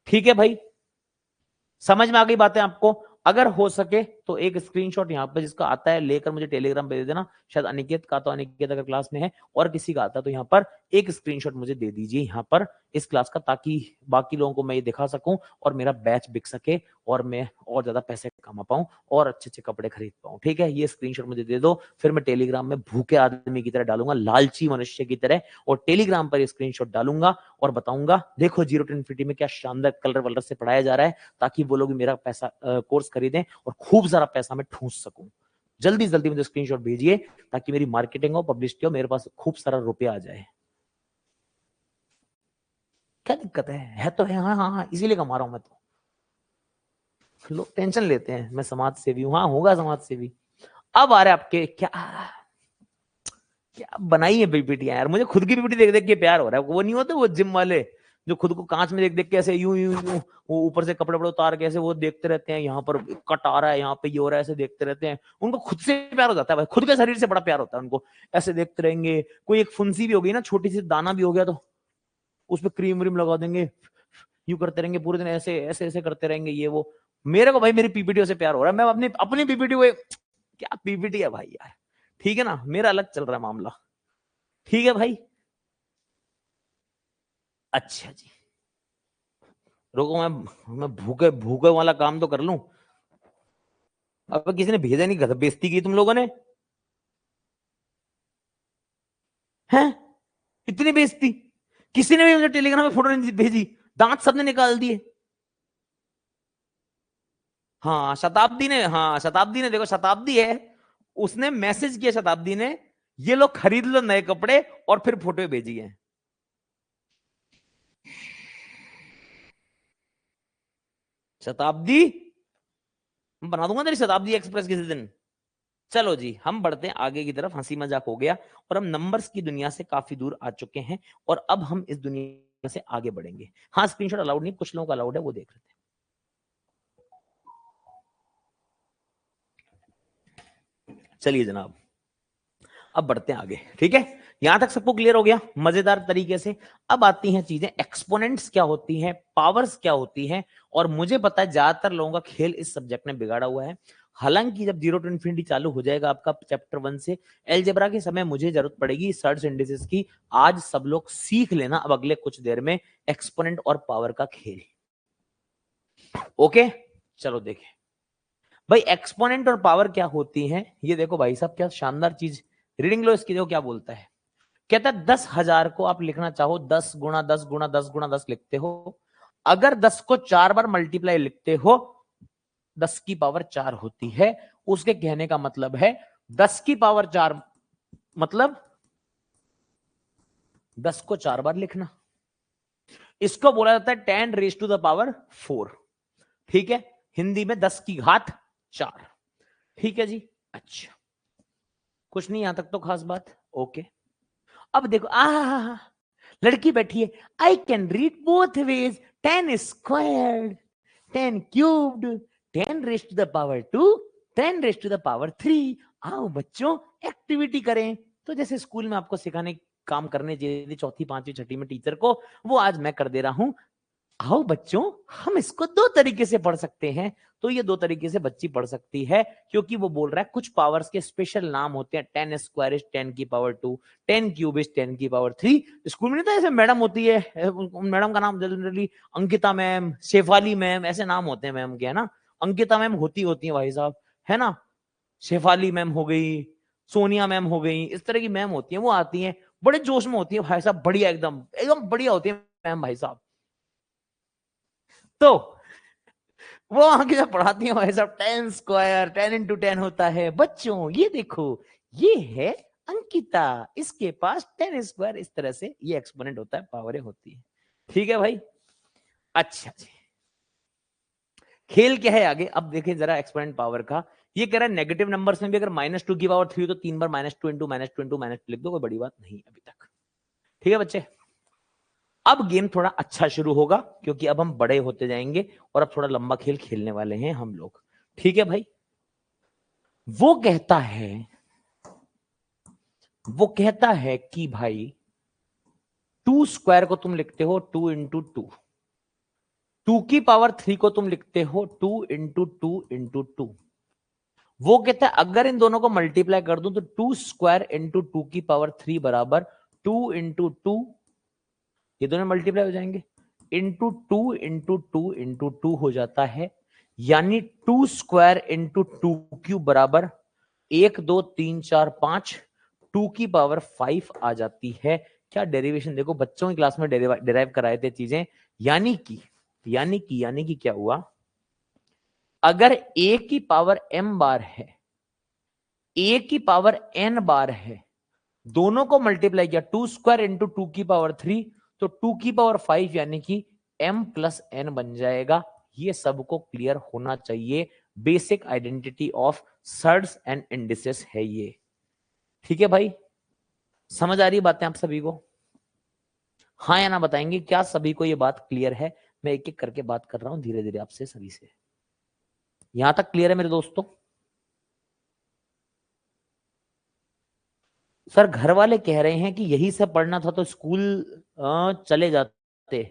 ठीक है भाई, समझ में आ गई बातें आपको? अगर हो सके तो एक स्क्रीनशॉट यहाँ पे जिसका आता है लेकर मुझे टेलीग्राम पे दे देना। शायद अनिकेत का, तो अनिकेत अगर क्लास में है और किसी का आता है तो यहाँ पर एक स्क्रीनशॉट मुझे दे दीजिए यहाँ पर इस क्लास का, ताकि बाकी लोगों को मैं ये दिखा सकूं और मेरा बैच बिक सके और मैं और ज्यादा पैसे कमा पाऊं और अच्छे अच्छे कपड़े खरीद पाऊं। ठीक है, ये स्क्रीनशॉट मुझे दे दो, फिर मैं टेलीग्राम में भूखे आदमी की तरह डालूंगा, लालची मनुष्य की तरह, और टेलीग्राम पर स्क्रीनशॉट डालूंगा और बताऊंगा देखो जीरो टू इन्फिनिटी में क्या शानदार कलर वलर से पढ़ाया जा रहा है, ताकि वो लोग मेरा पैसा कोर्स खरीदें और खूब सारा पैसा मैं ठूस सकूं। जल्दी जल्दी मुझे स्क्रीनशॉट भेजिए ताकि मेरी मार्केटिंग हो, पब्लिसिटी हो, मेरे पास खूब सारा रुपया आ जाए। क्या दिक्कत है तो है। हाँ हाँ हाँ, इसीलिए कमा रहा हूं मैं। तो लोग टेंशन लेते हैं मैं समाज सेवी हूं। हाँ, होगा समाज सेवी। अब आ रहे आपके क्या क्या बनाई है पीपीटी यार। मुझे खुद की पीपीटी देख देख के प्यार हो रहा है। वो नहीं होते वो जिम वाले जो खुद को कांच में देख देख के ऐसे यूं यूं यूं वो ऊपर से कपड़े उतार के ऐसे वो देखते रहते हैं, यहाँ पर कट आ रहा है, यहाँ पे ये हो रहा है, ऐसे देखते रहते हैं। उनको खुद से प्यार हो जाता है भाई, खुद के शरीर से बड़ा प्यार होता है उनको। ऐसे देखते रहेंगे, कोई एक फुंसी भी हो गई ना, छोटी सी दाना भी हो गया तो उस पर क्रीम व्रीम लगा देंगे, यूं करते रहेंगे पूरे दिन, ऐसे ऐसे ऐसे करते रहेंगे ये वो। मेरे को भाई मेरी पीपीटी से प्यार हो रहा है। मैं अपनी अपनी पीपीटी को क्या पीपीटी है भाई यार। ठीक है ना, मेरा अलग चल रहा है मामला। ठीक है भाई। अच्छा जी, रुको मैं भूखे भूखे वाला काम तो कर लूं। अब किसी ने भेजा नहीं, गधा बेइज्जती की तुम लोगों ने। हैं, इतनी बेइज्जती किसी ने भी मुझे टेलीग्राम में फोटो नहीं भेजी, दांत सबने निकाल दिए। हाँ शताब्दी ने, हाँ शताब्दी ने, देखो शताब्दी है, उसने मैसेज किया शताब्दी ने, ये लोग खरीद लो नए कपड़े, और फिर फोटो भेजी है। शताब्दी, मैं बना दूंगा तेरी शताब्दी एक्सप्रेस किसी दिन। चलो जी, हम बढ़ते हैं आगे की तरफ। हंसी मजाक हो गया और हम नंबर्स की दुनिया से काफी दूर आ चुके हैं, और अब हम इस दुनिया से आगे बढ़ेंगे। हाँ, स्क्रीनशॉट अलाउड नहीं, कुछ लोगों का अलाउड है, वो देख रहे थे। चलिए जनाब, अब बढ़ते हैं आगे। ठीक है, यहां तक सबको क्लियर हो गया मजेदार तरीके से। अब आती हैं चीजें, एक्सपोनेंट्स क्या होती हैं, पावर्स क्या होती हैं। और मुझे पता है ज्यादातर लोगों का खेल इस सब्जेक्ट ने बिगाड़ा हुआ है। हालांकि जब जीरो टू इन्फिनिटी चालू हो जाएगा आपका चैप्टर 1 से, अलजेब्रा के समय मुझे जरूरत पड़ेगी सर्च इंडिसेस की। आज सब लोग सीख लेना अब अगले कुछ देर में एक्सपोनेंट और पावर का खेल। ओके, चलो देखें भाई एक्सपोनेंट और पावर क्या होती है। ये देखो भाई साहब, क्या शानदार चीज। रीडिंग लो इसकी, देखो क्या बोलता है। कहता है 10,000 को आप लिखना चाहो 10 गुणा 10 गुणा 10 गुणा 10 लिखते हो। अगर 10 को 4 बार मल्टीप्लाई लिखते हो, 10 की पावर 4 होती है। उसके कहने का मतलब है 10 की पावर 4 मतलब 10 को 4 बार लिखना। इसको बोला जाता है 10 रेज टू द पावर 4। ठीक है, हिंदी में 10 की घात 4। ठीक है जी। अच्छा, कुछ नहीं, यहां तक तो खास बात। ओके, अब देखो लड़की बैठी है। I can read both ways, 10 squared, 10 cubed, 10 raise to the power 2, 10 raise to the power 3। आओ बच्चों एक्टिविटी करें। तो जैसे स्कूल में आपको सिखाने काम करने चाहिए चौथी पांचवी छठी में टीचर को, वो आज मैं कर दे रहा हूं। आओ बच्चों, हम इसको दो तरीके से पढ़ सकते हैं। तो ये दो तरीके से बच्ची पढ़ सकती है, क्योंकि वो बोल रहा है कुछ पावर्स के स्पेशल नाम होते हैं। 10 स्क्वायर इज 10 की पावर 2, 10 क्यूब इज 10 की पावर 3। स्कूल में नहीं था ऐसे मैडम होती है, मैडम का नाम generally Ankita ma'am, Shefali ma'am, ऐसे नाम होते हैं मैम के, है ना। अंकिता मैम होती है भाई साहब, है ना। शेफाली मैम हो गई, सोनिया मैम हो गई, इस तरह की मैम होती है। वो आती है बड़े जोश में होती है भाई साहब, बढ़िया एकदम एकदम बढ़िया होती है मैम भाई साहब। तो वो आगे जब पढ़ाती है भाई साहब, 10 स्क्वायर 10 इंटू 10 होता है बच्चों, ये देखो, ये है अंकिता, इसके पास 10 स्क्वायर, इस तरह से ये एक्सपोनेंट होता है, पावरें होती है। ठीक है भाई। अच्छा जी, खेल क्या है आगे, अब देखें जरा एक्सपोनेंट पावर का। ये कह रहा है नेगेटिव नंबर्स में भी अगर -2 की पावर 3 हो तो 3 बार -2 इंटू -2 इंटू -2 लिख दो, कोई बड़ी बात नहीं अभी तक। ठीक है बच्चे, अब गेम थोड़ा अच्छा शुरू होगा, क्योंकि अब हम बड़े होते जाएंगे और अब थोड़ा लंबा खेल खेलने वाले हैं हम लोग। ठीक है भाई। वो कहता है वो कहता है कि भाई 2 स्क्वायर को तुम लिखते हो 2 इंटू 2, 2 की पावर 3 को तुम लिखते हो 2 इंटू 2 इंटू 2। वो कहता है अगर इन दोनों को मल्टीप्लाई कर दूं तो 2 स्क्वायर इंटू 2 की पावर 3 बराबर 2 इंटू 2, ये दोनों मल्टीप्लाई हो जाएंगे, इंटू 2 इंटू 2 इंटू 2 हो जाता है, यानी 2 स्क्वायर इंटू 2 क्यूब बराबर 1 2 3 4 5, 2 की पावर 5 आ जाती है। क्या डेरिवेशन देखो, बच्चों की क्लास में डेराइव कराए थे चीजें, यानी कि क्या हुआ, अगर a की पावर m बार है, a की पावर n बार है, दोनों को मल्टीप्लाई किया 2 स्क्वायर इंटू 2 की पावर 3, तो 2 की पावर 5 यानी कि m प्लस n बन जाएगा। ये सबको क्लियर होना चाहिए, basic identity of surds and indices है ये। ठीक है भाई, समझ आ रही बातें आप सभी को? हाँ या ना बताएंगे, क्या सभी को ये बात क्लियर है? मैं एक एक करके बात कर रहा हूं धीरे धीरे आपसे सभी से। यहां तक क्लियर है मेरे दोस्तों? सर घर वाले कह रहे हैं कि यही सब पढ़ना था तो स्कूल चले जाते।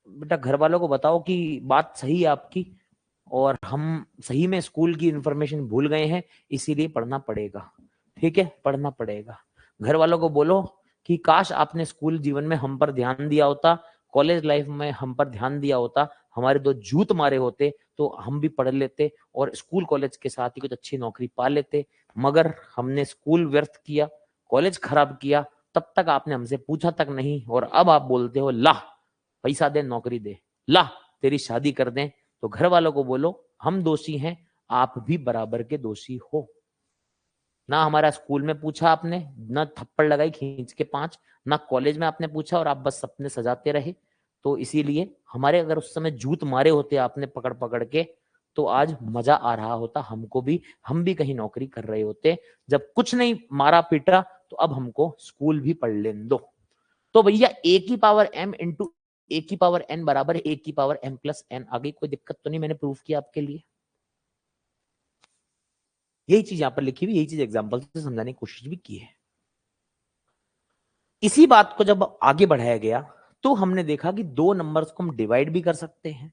बेटा घर वालों को बताओ कि बात सही है आपकी, और हम सही में स्कूल की इंफॉर्मेशन भूल गए हैं, इसीलिए पढ़ना पड़ेगा। ठीक है, पढ़ना पड़ेगा। घर वालों को बोलो कि काश आपने स्कूल जीवन में हम पर ध्यान दिया होता, कॉलेज लाइफ में हम पर ध्यान दिया होता, हमारे दो जूत मारे होते तो हम भी पढ़ लेते और स्कूल कॉलेज के साथ ही कुछ अच्छी नौकरी पा लेते। मगर हमने स्कूल व्यर्थ किया, कॉलेज खराब किया, तब तक आपने हमसे पूछा तक नहीं, और अब आप बोलते हो ला पैसा दे, नौकरी दे, ला तेरी शादी कर दें। तो घर वालों को बोलो हम दोषी हैं, आप भी बराबर के दोषी हो। ना हमारा स्कूल में पूछा आपने, ना थप्पड़ लगाई खींच के 5, ना कॉलेज में आपने पूछा और आप बस सपने सजाते रहे। तो इसीलिए हमारे अगर उस समय जूत मारे होते आपने पकड़ पकड़ के, तो आज मजा आ रहा होता हमको भी, हम भी कहीं नौकरी कर रहे होते। जब कुछ नहीं मारा पीटा, तो अब हमको स्कूल भी पढ़ लेने दो। तो भैया ए की पावर m इंटू ए की पावर n बराबर ए की पावर m प्लस n आ गई। कोई दिक्कत तो नहीं, मैंने प्रूफ किया आपके लिए। यही चीज यहां पर लिखी हुई, यही चीज एग्जांपल से समझाने की कोशिश भी की है। इसी बात को जब आगे बढ़ाया गया तो हमने देखा कि दो नंबर्स को हम डिवाइड भी कर सकते हैं।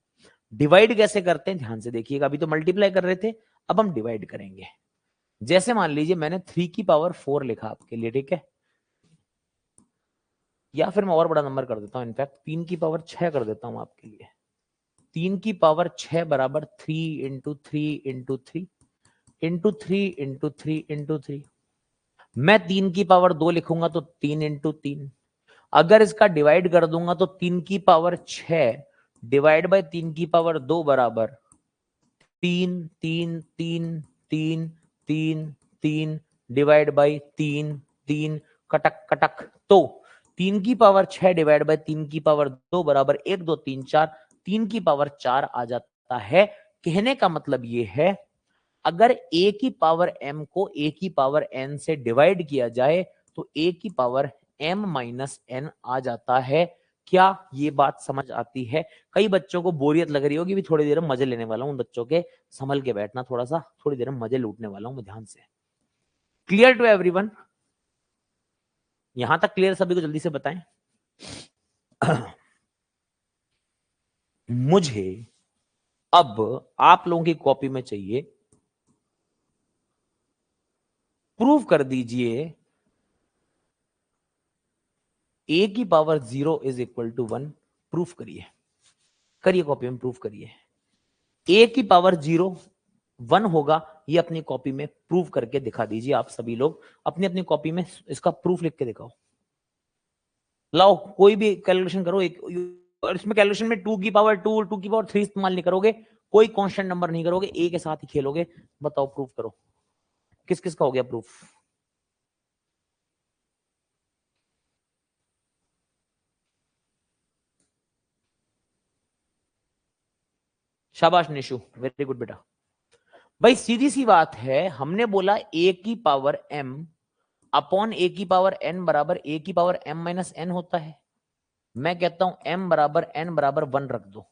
डिवाइड कैसे करते हैं ध्यान से देखिएगा, अभी तो मल्टीप्लाई कर रहे थे, अब हम डिवाइड करेंगे। जैसे मान लीजिए मैंने 3 की पावर 4 लिखा आपके लिए, ठीक है, या फिर मैं और बड़ा नंबर कर देता हूं, इनफैक्ट 3 की पावर 6 कर देता हूं आपके लिए। 3 की पावर 6 बराबर 3 into 3 into 3 into 3 into 3 into 3। मैं 3 की पावर 2 लिखूंगा तो 3 इंटू 3। अगर इसका डिवाइड कर दूंगा तो 3 की पावर 6 डिवाइड बाय 3 की पावर 2 बराबर 3 3 3 3 3 3 डिवाइड बाय 3 3 कटक कटक। तो 3 की पावर 6 डिवाइड बाय 3 की पावर 2 बराबर 1 2 3 4, 3 की पावर 4 आ जाता है। कहने का मतलब ये है, अगर a की पावर m को a की पावर n से डिवाइड किया जाए तो a की पावर m माइनस n आ जाता है। क्या ये बात समझ आती है? कई बच्चों को बोरियत लग रही होगी, भी थोड़ी देर में मजे लेने वाला हूं बच्चों के, संभल के बैठना थोड़ा सा, थोड़ी देर में मजे लूटने वाला हूं मैं, ध्यान से। Clear to everyone? यहां तक क्लियर सभी को? जल्दी से बताएं। मुझे अब आप लोगों की कॉपी में चाहिए, प्रूव कर दीजिए a की power 0 is equal to 1। Proof करिए, करिए कॉपी में प्रूफ करिए। a की पावर 0 1 होगा, ये अपनी कॉपी में प्रूफ करके दिखा दीजिए। आप सभी लोग अपनी अपनी कॉपी में इसका प्रूफ लिख के दिखाओ। लाओ कोई भी कैलकुलेशन करो, एक और इसमें कैलकुलेशन में 2 की पावर 2 2 की पावर 3 इस्तेमाल नहीं करोगे, कोई कांस्टेंट नंबर नहीं करोगे, a के साथ ही खेलोगे। बताओ प्रूफ करो, किस किस का हो गया प्रूफ? शाबाश निशु, वेरी गुड बेटा। भाई सीधी सी बात है, हमने बोला a की पावर m अपॉन a की पावर n बराबर a की पावर m माइनस n होता है। मैं कहता हूं m बराबर n बराबर 1 रख दो।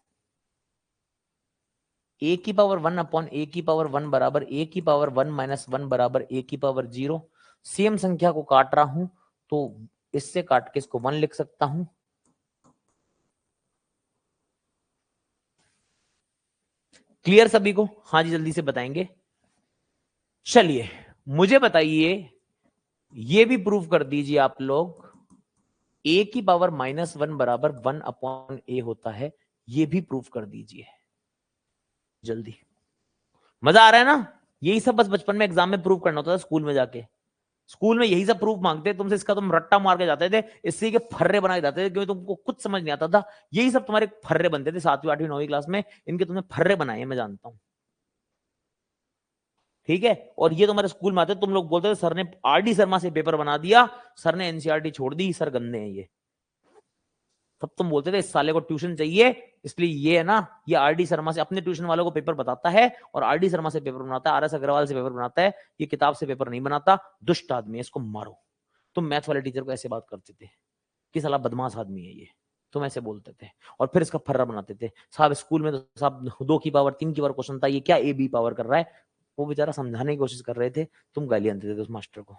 a की पावर 1 अपॉन a की पावर 1 बराबर a की पावर 1 माइनस 1 बराबर a की पावर 0। सेम संख्या को काट रहा हूं तो इससे काट के इसको 1 लिख सकता हूं। क्लियर सभी को? हाँ जी, जल्दी से बताएंगे। चलिए मुझे बताइए, ये भी प्रूव कर दीजिए आप लोग, ए की पावर -1 बराबर 1/a होता है, ये भी प्रूव कर दीजिए जल्दी। मजा आ रहा है ना? यही सब बस बचपन में एग्जाम में प्रूव करना होता था, स्कूल में जाके। स्कूल में यही सब प्रूफ मांगते तुमसे, इसका तुम रट्टा मार के जाते थे, इससे के फर्रे बनाए जाते थे, क्योंकि तुमको कुछ समझ नहीं आता था। यही सब तुम्हारे फर्रे बनते थे 7वीं 8वीं 9वीं क्लास में, इनके तुमने फर्रे बनाए, मैं जानता हूं। ठीक है, और ये तुम्हारे स्कूल में आते, तुम लोग बोलते थे सर ने आरडी शर्मा से पेपर बना दिया, सर ने एनसीईआरटी छोड़ दी, सर गंदे हैं ये। तब तुम बोलते थे इस साले को ट्यूशन चाहिए, इसलिए ये है ना, ये आरडी शर्मा से अपने ट्यूशन वालों को पेपर बताता है और आरडी शर्मा से पेपर बनाता है, आरएस अग्रवाल से पेपर बनाता है, ये किताब से पेपर नहीं बनाता, दुष्ट आदमी है, इसको मारो। तुम मैथ वाले टीचर को ऐसे बात करते थे कि साला बदमाश आदमी है ये, तुम ऐसे बोलते थे, और फिर इसका फर्रा बनाते थे। साहब स्कूल में तो साहब 2 की पावर 3 की पावर क्वेश्चन था, ये क्या ए बी पावर कर रहा है? वो बेचारा समझाने की कोशिश कर रहे थे, तुम गालियां देते थे उस मास्टर को।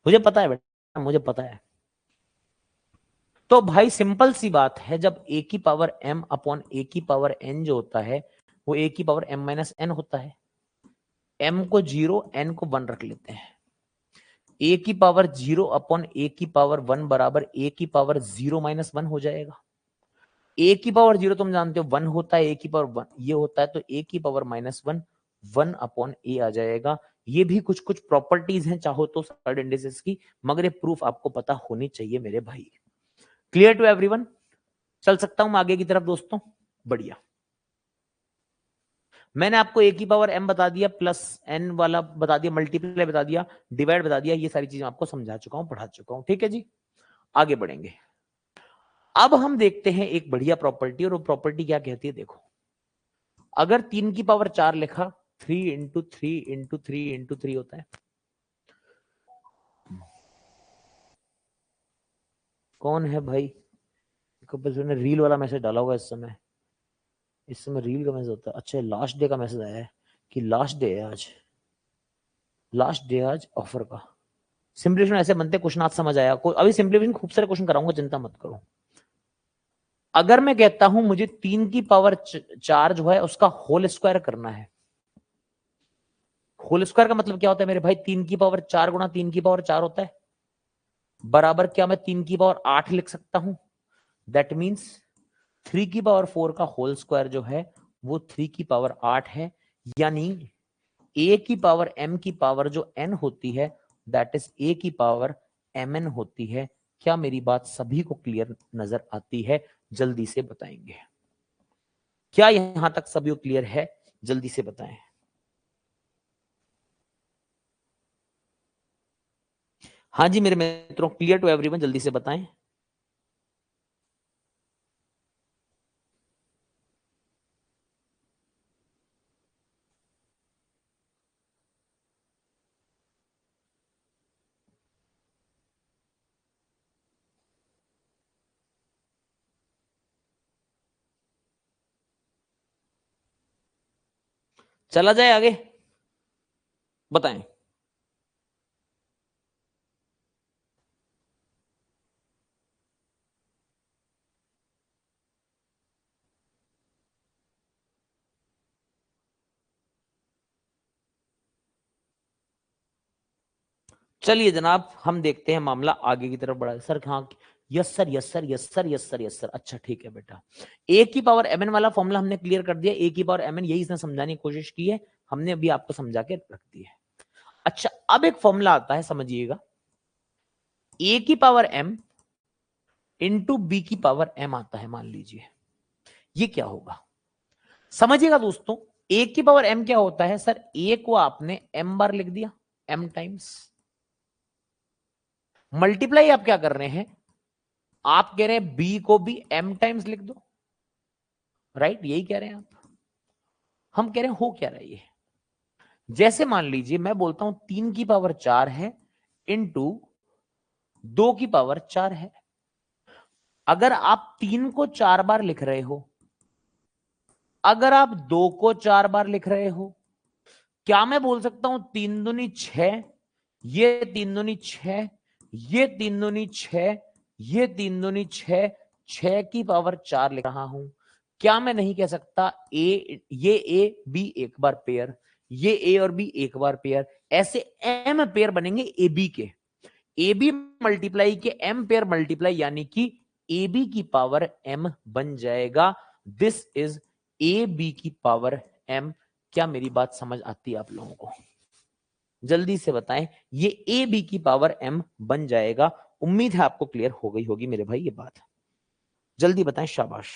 मुझे पता है बेटा, मुझे पता है। तो भाई सिंपल सी बात है, जब ए की पावर m अपॉन ए की पावर n जो होता है, वो ए की पावर m माइनस n होता है। m को 0, n को 1 रख लेते हैं। ए की पावर 0 अपॉन ए की पावर 1 बराबर ए की पावर 0 माइनस 1 हो जाएगा। ए की पावर 0 तुम जानते हो 1 होता है, ए की पावर 1 ये होता है, तो ए की पावर -1 1 अपॉन ए आ जाएगा। ये भी कुछ कुछ प्रॉपर्टीज हैं चाहो तो थर्ड इंडिसेस की, मगर ये प्रूफ आपको पता होनी चाहिए मेरे भाई। Clear to everyone? चल सकता हूं मैं आगे की तरफ दोस्तों? बढ़िया। मैंने आपको ए की पावर m बता दिया, प्लस n वाला बता दिया, मल्टीप्लाई बता दिया, डिवाइड बता दिया, ये सारी चीजें आपको समझा चुका हूं, पढ़ा चुका हूं। ठीक है जी, आगे बढ़ेंगे। अब हम देखते हैं एक बढ़िया प्रॉपर्टी, और वो प्रॉपर्टी क्या कहती है देखो। अगर 3 की पावर 4 लिखा, 3 इंटू 3 इंटू 3 इंटू 3 होता है। कौन है भाई? कपिल ने रील वाला मैसेज डाला हुआ इस समय रील का मैसेज होता है। अच्छा, लास्ट डे का मैसेज आया है कि लास्ट डे है आज, लास्ट डे आज ऑफर का। सिंप्लीफिकेशन ऐसे बनते, क्वेश्चन आज समझ आया? अभी सिंप्लीफिकेशन खूब सारे क्वेश्चन कराऊंगा, चिंता मत करो। अगर मैं कहता हूं मुझे 3 की पावर 4 जो है उसका होल स्क्वायर करना है, होल स्क्वायर का मतलब क्या होता है मेरे भाई? 3 की पावर 4 गुणा 3 की पावर 4 होता है, बराबर क्या मैं 3 की पावर 8 लिख सकता हूं? दैट मीन्स 3 की पावर 4 का होल स्क्वायर जो है वो 3 की पावर 8 है। यानी a की पावर m की पावर जो n होती है, दैट इज a की पावर mn होती है। क्या मेरी बात सभी को क्लियर नजर आती है? जल्दी से बताएंगे। क्या यहां तक सभी को क्लियर है? जल्दी से बताएं। हाँ जी मेरे मित्रों, क्लियर टू एवरीवन, जल्दी से बताएं। चला जाए आगे, बताएं। चलिए जनाब, हम देखते हैं मामला आगे की तरफ बढ़ा। सर हाँ, yes sir, yes sir, yes sir, yes sir, yes sir. अच्छा ठीक है बेटा, ए की पावर mn वाला फॉर्मूला हमने क्लियर कर दिया। ए की पावर mn यही इसने समझाने की कोशिश की है, हमने अभी आपको समझा के रख दिया है। अच्छा, अब एक फॉर्मूला आता है, समझिएगा। ए की पावर m इंटू बी की पावर m आता है, मान लीजिए। ये क्या होगा समझिएगा दोस्तों। ए की पावर m क्या होता है? सर ए को आपने m बार लिख दिया, m टाइम्स, मल्टीप्लाई आप क्या कर रहे हैं? आप कह रहे हैं बी को भी m टाइम्स लिख दो, राइट? यही कह रहे हैं आप। हम कह रहे हैं हो क्या रहा है ये? जैसे मान लीजिए मैं बोलता हूं 3 की पावर 4 है इंटू 2 की पावर 4 है। अगर आप 3 को 4 बार लिख रहे हो, अगर आप 2 को 4 बार लिख रहे हो, क्या मैं बोल सकता हूं 3 दूनी 6, ये 3 दूनी 6, ये 3 दूनी 6, ये 3 दूनी 6, 6 की पावर 4 लिख रहा हूं। क्या मैं नहीं कह सकता ये ए बी एक बार पेयर, ये ए और बी एक बार पेयर, ऐसे एम पेयर बनेंगे ए बी के, ए बी मल्टीप्लाई के एम पेयर मल्टीप्लाई, यानी कि ए बी की पावर एम बन जाएगा। दिस इज ए बी की पावर एम। क्या मेरी बात समझ आती है आप लोगों को? जल्दी से बताएं, ये ए बी की पावर एम बन जाएगा। उम्मीद है आपको क्लियर हो गई होगी मेरे भाई ये बात। जल्दी बताएं, शाबाश।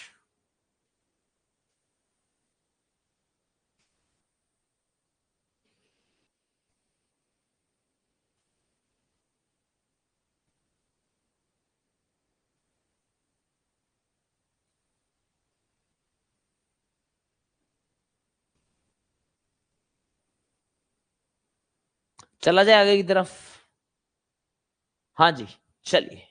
चला जाए आगे की तरफ। हाँ जी, चलिए।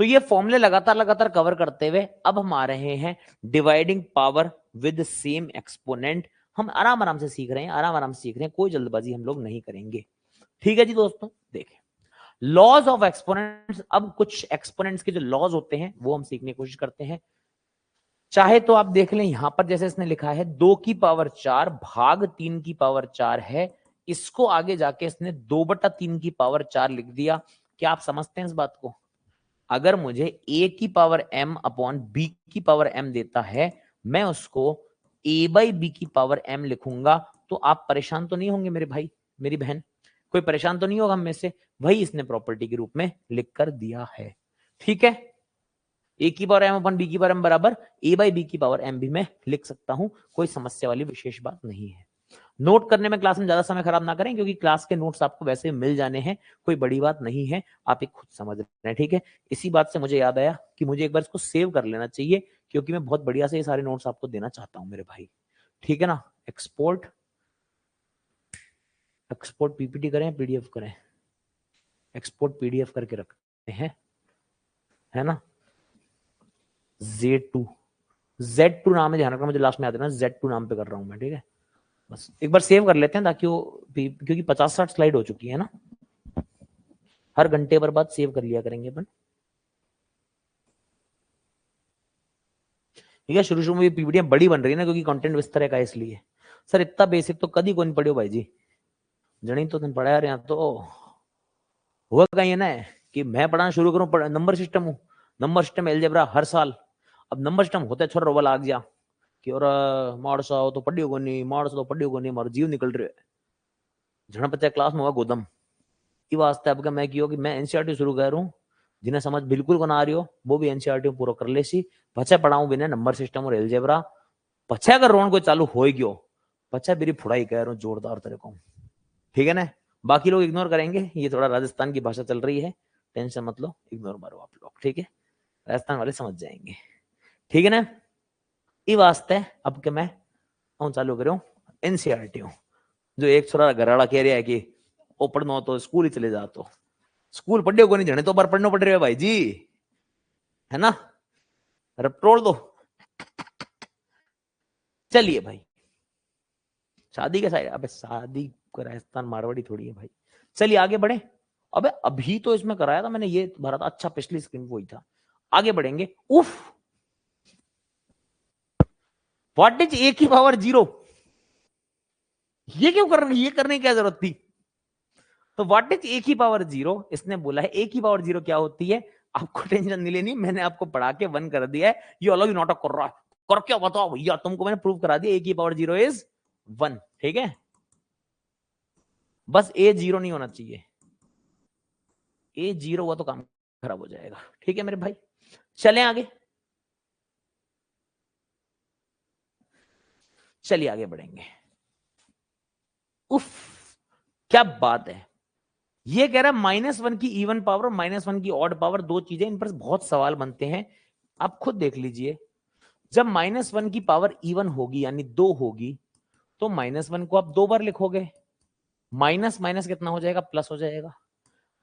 तो ये फॉर्मूले लगातार लगातार कवर करते हुए अब हम आ रहे हैं dividing power with same exponent. हम आराम आराम से सीख रहे हैं, आराम आराम से सीख रहे हैं, कोई जल्दबाजी हम लोग नहीं करेंगे। ठीक है जी दोस्तों, देखें लॉज ऑफ एक्सपोनेंट्स। अब कुछ एक्सपोनेंट्स के जो लॉज होते हैं वो हम सीखने की कोशिश करते हैं। चाहे तो आप देख लें यहां पर, जैसे इसने लिखा है 2 की पावर 4 भाग 3 की पावर 4 है, इसको आगे जाके इसने 2/3 की पावर 4 लिख दिया। क्या आप समझते हैं इस बात को? अगर मुझे a की पावर m अपॉन b की पावर m देता है, मैं उसको a बाई b की पावर m लिखूंगा, तो आप परेशान तो नहीं होंगे मेरे भाई मेरी बहन? कोई परेशान तो नहीं होगा हम में से? वही इसने प्रॉपर्टी के रूप में लिख कर दिया है। ठीक है, ए की पावर एम अपन बी की पावर एम बराबर ए बाई बी की पावर एम भी मैं लिख सकता हूं, कोई समस्या वाली विशेष बात नहीं है। नोट करने में क्लास में ज्यादा समय खराब ना करें, क्योंकि क्लास के नोट्स आपको वैसे मिल जाने हैं, कोई बड़ी बात नहीं है, आप एक खुद समझ रहे हैं। ठीक है, इसी बात से मुझे याद आया कि मुझे एक बार इसको सेव कर लेना चाहिए, क्योंकि मैं बहुत बढ़िया से ये सारे नोट्स आपको देना चाहता हूं मेरे भाई। ठीक है ना, एक्सपोर्ट एक्सपोर्ट पीपीटी करें पीडीएफ करें? एक्सपोर्ट पीडीएफ करके रखते हैं, है ना। Z2 नाम है, ध्यान रखना, मुझे लास्ट में याद है ना, Z2 नाम पे कर रहा हूं मैं। ठीक है, बस एक बार सेव कर लेते हैं ताकि वो, क्योंकि 50-60 स्लाइड हो चुकी है ना, हर घंटे भर बाद सेव कर लिया करेंगे अपन। ठीक है, शुरू शुरू में पीपीटीएम बड़ी बन रही है ना, क्योंकि कंटेंट इस तरह का है, इसलिए। सर इतना बेसिक तो कभी कौन पढ़ियो भाई जी, जनी तो तुम पढ़ा यार। यहाँ तो हुआ कहीं है ना कि मैं पढ़ाना शुरू करूं, नंबर सिस्टम हूँ, नंबर सिस्टम एलजेब्रा हर साल। अब नंबर सिस्टम होता छोरा रोवा लाग गया कि और मारसा तो पढ़ियो को नहीं, मारसा तो पढ़ियो को नहीं, मारो जीव निकल रहे झड़ बच्चा क्लास में हुआ गोदम। ये वास्ते अब मैं कियो कि मैं एनसीईआरटी शुरू कर रहा हूँ, जिन्हें समझ बिल्कुल को ना आ रही हो वो भी एनसीईआरटी पूरा कर ले सी। पछे पढ़ाऊं बिना नंबर सिस्टम और एलजेब्रा, पछे अगर रोन को चालू हो गयो, पछे मेरी फुड़ाई कह रहा हूँ जोरदार तरह को। ठीक है ना, बाकी लोग इग्नोर करेंगे, ये थोड़ा राजस्थान की भाषा चल रही है, टेंशन मत लो, इग्नोर मारो आप लोग। ठीक है, राजस्थान वाले समझ जाएंगे। ठीक है ना, ये वास्ते अब के मैं चालू करूँ एनसीईआरटी हूँ। जो एक छोरा घराड़ा कह रहा है कि ओ पढ़ना तो स्कूल ही चले जा, तो स्कूल पढ़ियो को नहीं जाने तो बार पढ़ना पड़ रहा है भाई जी, है ना, रट्रोल दो। चलिए भाई, शादी के साइड, अबे शादी को राजस्थान मारवाड़ी थोड़ी है भाई। चलिए आगे बढ़े। अबे अभी तो इसमें कराया था मैंने, ये भरा था, अच्छा पिछली स्क्रीन वही था। आगे बढ़ेंगे। उफ, व्हाट इज ए की पावर 0? ये क्यों कर रहे, ये करने की क्या जरूरत थी? तो व्हाट इज ए की पावर 0, इसने बोला है ए की पावर 0 क्या होती है। आपको टेंशन नहीं लेनी, मैंने आपको पढ़ा के 1 कर दिया है, ये अलग ही नाटक कर रहा है, कर क्या बताओ भैया, तुमको मैंने प्रूव करा दिया ए की पावर 0 इज 1। ठीक है, बस ए 0 नहीं होना चाहिए, ए 0 हुआ तो काम खराब हो जाएगा। ठीक है मेरे भाई, चलें आगे, चलिए आगे बढ़ेंगे। उफ, क्या बात है। ये कह रहा है -1 की इवन पावर और -1 की ऑड पावर, दो चीजें, इन पर बहुत सवाल बनते हैं, आप खुद देख लीजिए। जब -1 की पावर इवन होगी यानी 2 होगी, तो -1 को आप 2 बार लिखोगे, माइनस माइनस कितना हो जाएगा, प्लस हो जाएगा।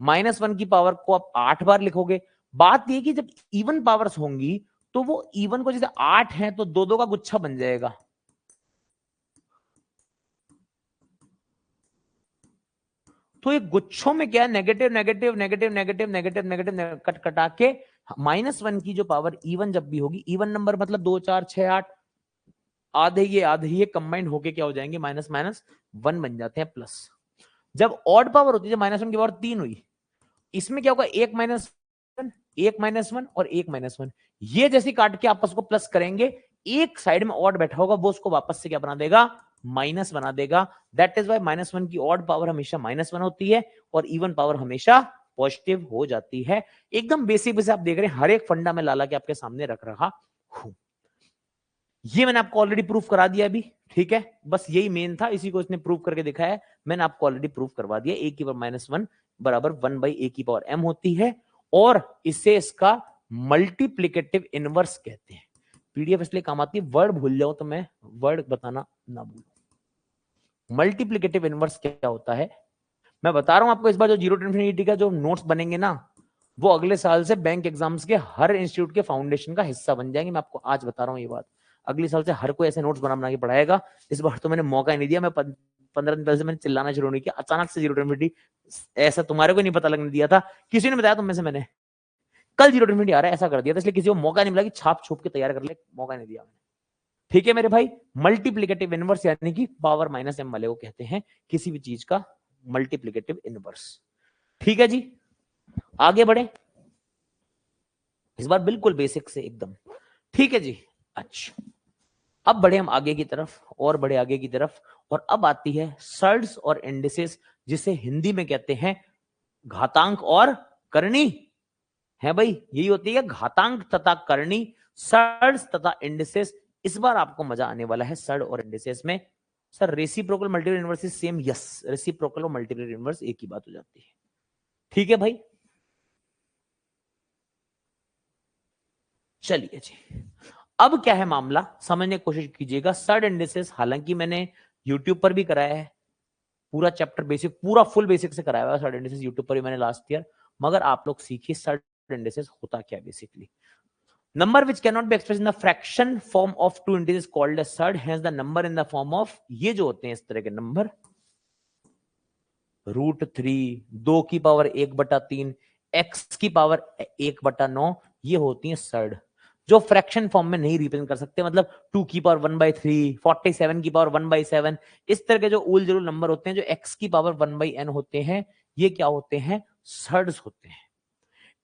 -1 की पावर को आप 8 बार लिखोगे। बात यह कि जब इवन पावर्स होंगी तो वो इवन को जैसे 8 है तो 2 2 का गुच्छा बन जाएगा। तो ये गुच्छों में क्या है, negative negative negative negative negative negative cut कटा के -1 की जो पावर इवन जब भी होगी, इवन नंबर मतलब 2 4 6 8, आधे ये कंबाइंड होके क्या हो जाएंगे, माइनस माइनस 1 बन जाते हैं प्लस। जब ऑड पावर होती है, -1 की पावर 3 हुई, इसमें क्या होगा, 1 -1, 1 -1 और 1 -1, ये जैसे काट के आपस को प्लस करेंगे, एक साइड में ऑड बैठा होगा वो उसको वापस से क्या बना देगा, माइनस बना देगा। दैट इज वाई -1 की ऑड पावर हमेशा -1 होती है और इवन पावर हमेशा पॉजिटिव हो जाती है। एकदम बेसिक से आप देख रहे हैं, हर एक फंडा में लाला के आपके सामने रख रहा हूं। ये मैंने आपको ऑलरेडी प्रूफ करा दिया अभी, ठीक है, बस यही मेन था, इसी को इसने प्रूफ करके दिखाया है, मैंने आपको ऑलरेडी प्रूफ करवा दिया। ए की पावर -1 बराबर 1/a की पावर m होती है, और इसे इसका मल्टीप्लिकेटिव इनवर्स कहते हैं। पीडीएफ इसलिए काम आती है, वर्ड भूल जाओ तो मैं वर्ड बताना ना भूलूं। मल्टीप्लिकेटिव इनवर्स क्या होता है, मैं बता रहा हूं आपको। इस बार जो जीरो टू इन्फिनिटी का जो नोट्स बनेंगे ना, वो अगले साल से बैंक एग्जाम्स के हर इंस्टीट्यूट के फाउंडेशन का हिस्सा बन जाएंगे। मैं आपको आज बता रहा हूं ये बात, अगले साल से हर कोई ऐसे नोट्स बना के पढ़ाएगा। इस बार तो मैंने मौका ही नहीं दिया, मैं 15 दिन पहले से मैंने चिल्लाना शुरू नहीं किया, अचानक से जीरो टू इन्फिनिटी, ऐसा तुम्हारे को नहीं पता लगने दिया था, किसी ने बताया तुम में से, मैंने कल जीरो टू इन्फिनिटी आ रहा है ऐसा कर दिया था, इसलिए किसी को मौका नहीं मिला कि छाप छुप के तैयार कर ले, मौका नहीं दिया मैंने। ठीक है मेरे भाई, मल्टीप्लिकेटिव इनवर्स यानी कि पावर -m वाले को कहते हैं किसी भी चीज का मल्टीप्लिकेटिव इनवर्स। ठीक है जी, आगे बढ़े, इस बार बिल्कुल बेसिक से एकदम, ठीक है जी। अच्छा, अब बढ़े हम आगे की तरफ, और बढ़े आगे की तरफ, और अब आती है सर्ड्स और इंडिसेस, जिसे हिंदी में कहते हैं घातांक और करनी, है भाई, यही होती है घातांक तथा करनी, सर्ड्स तथा इंडिसेस। इस बार आपको मजा आने वाला है सर्ड और इंडिसेस में। Sir reciprocal multiple inverse is same, yes, reciprocal और मल्टीपल इनवर्स एक ही बात हो जाती है। ठीक है भाई, चलिए जी, अब क्या है मामला, समझने की कोशिश कीजिएगा। सर्ड इंडिसेस हालांकि मैंने यूट्यूब पर भी कराया है, पूरा चैप्टर बेसिक, पूरा फुल बेसिक से कराया हुआ सर्ड इंडिसेस, यूट्यूब पर भी मैंने लास्ट ईयर, मगर आप लोग सीखिए सर्ड इंडिसेस होता क्या है basically. Number which can not be express in the fraction form of two indices called as surd, hence the number in the form of, ये जो होते हैं इस तरह के नंबर, √3, 2 की पावर 1/3, x की पावर 1/9, ये होती है सर्ड, जो फ्रैक्शन फॉर्म में नहीं रिप्रेजेंट कर सकते, मतलब 2 की पावर 1/3, 47 की पावर 1/7, इस तरह के जो उल जरूल नंबर होते हैं, जो x की पावर 1/n होते हैं, ये क्या होते हैं, सर्ड्स होते हैं।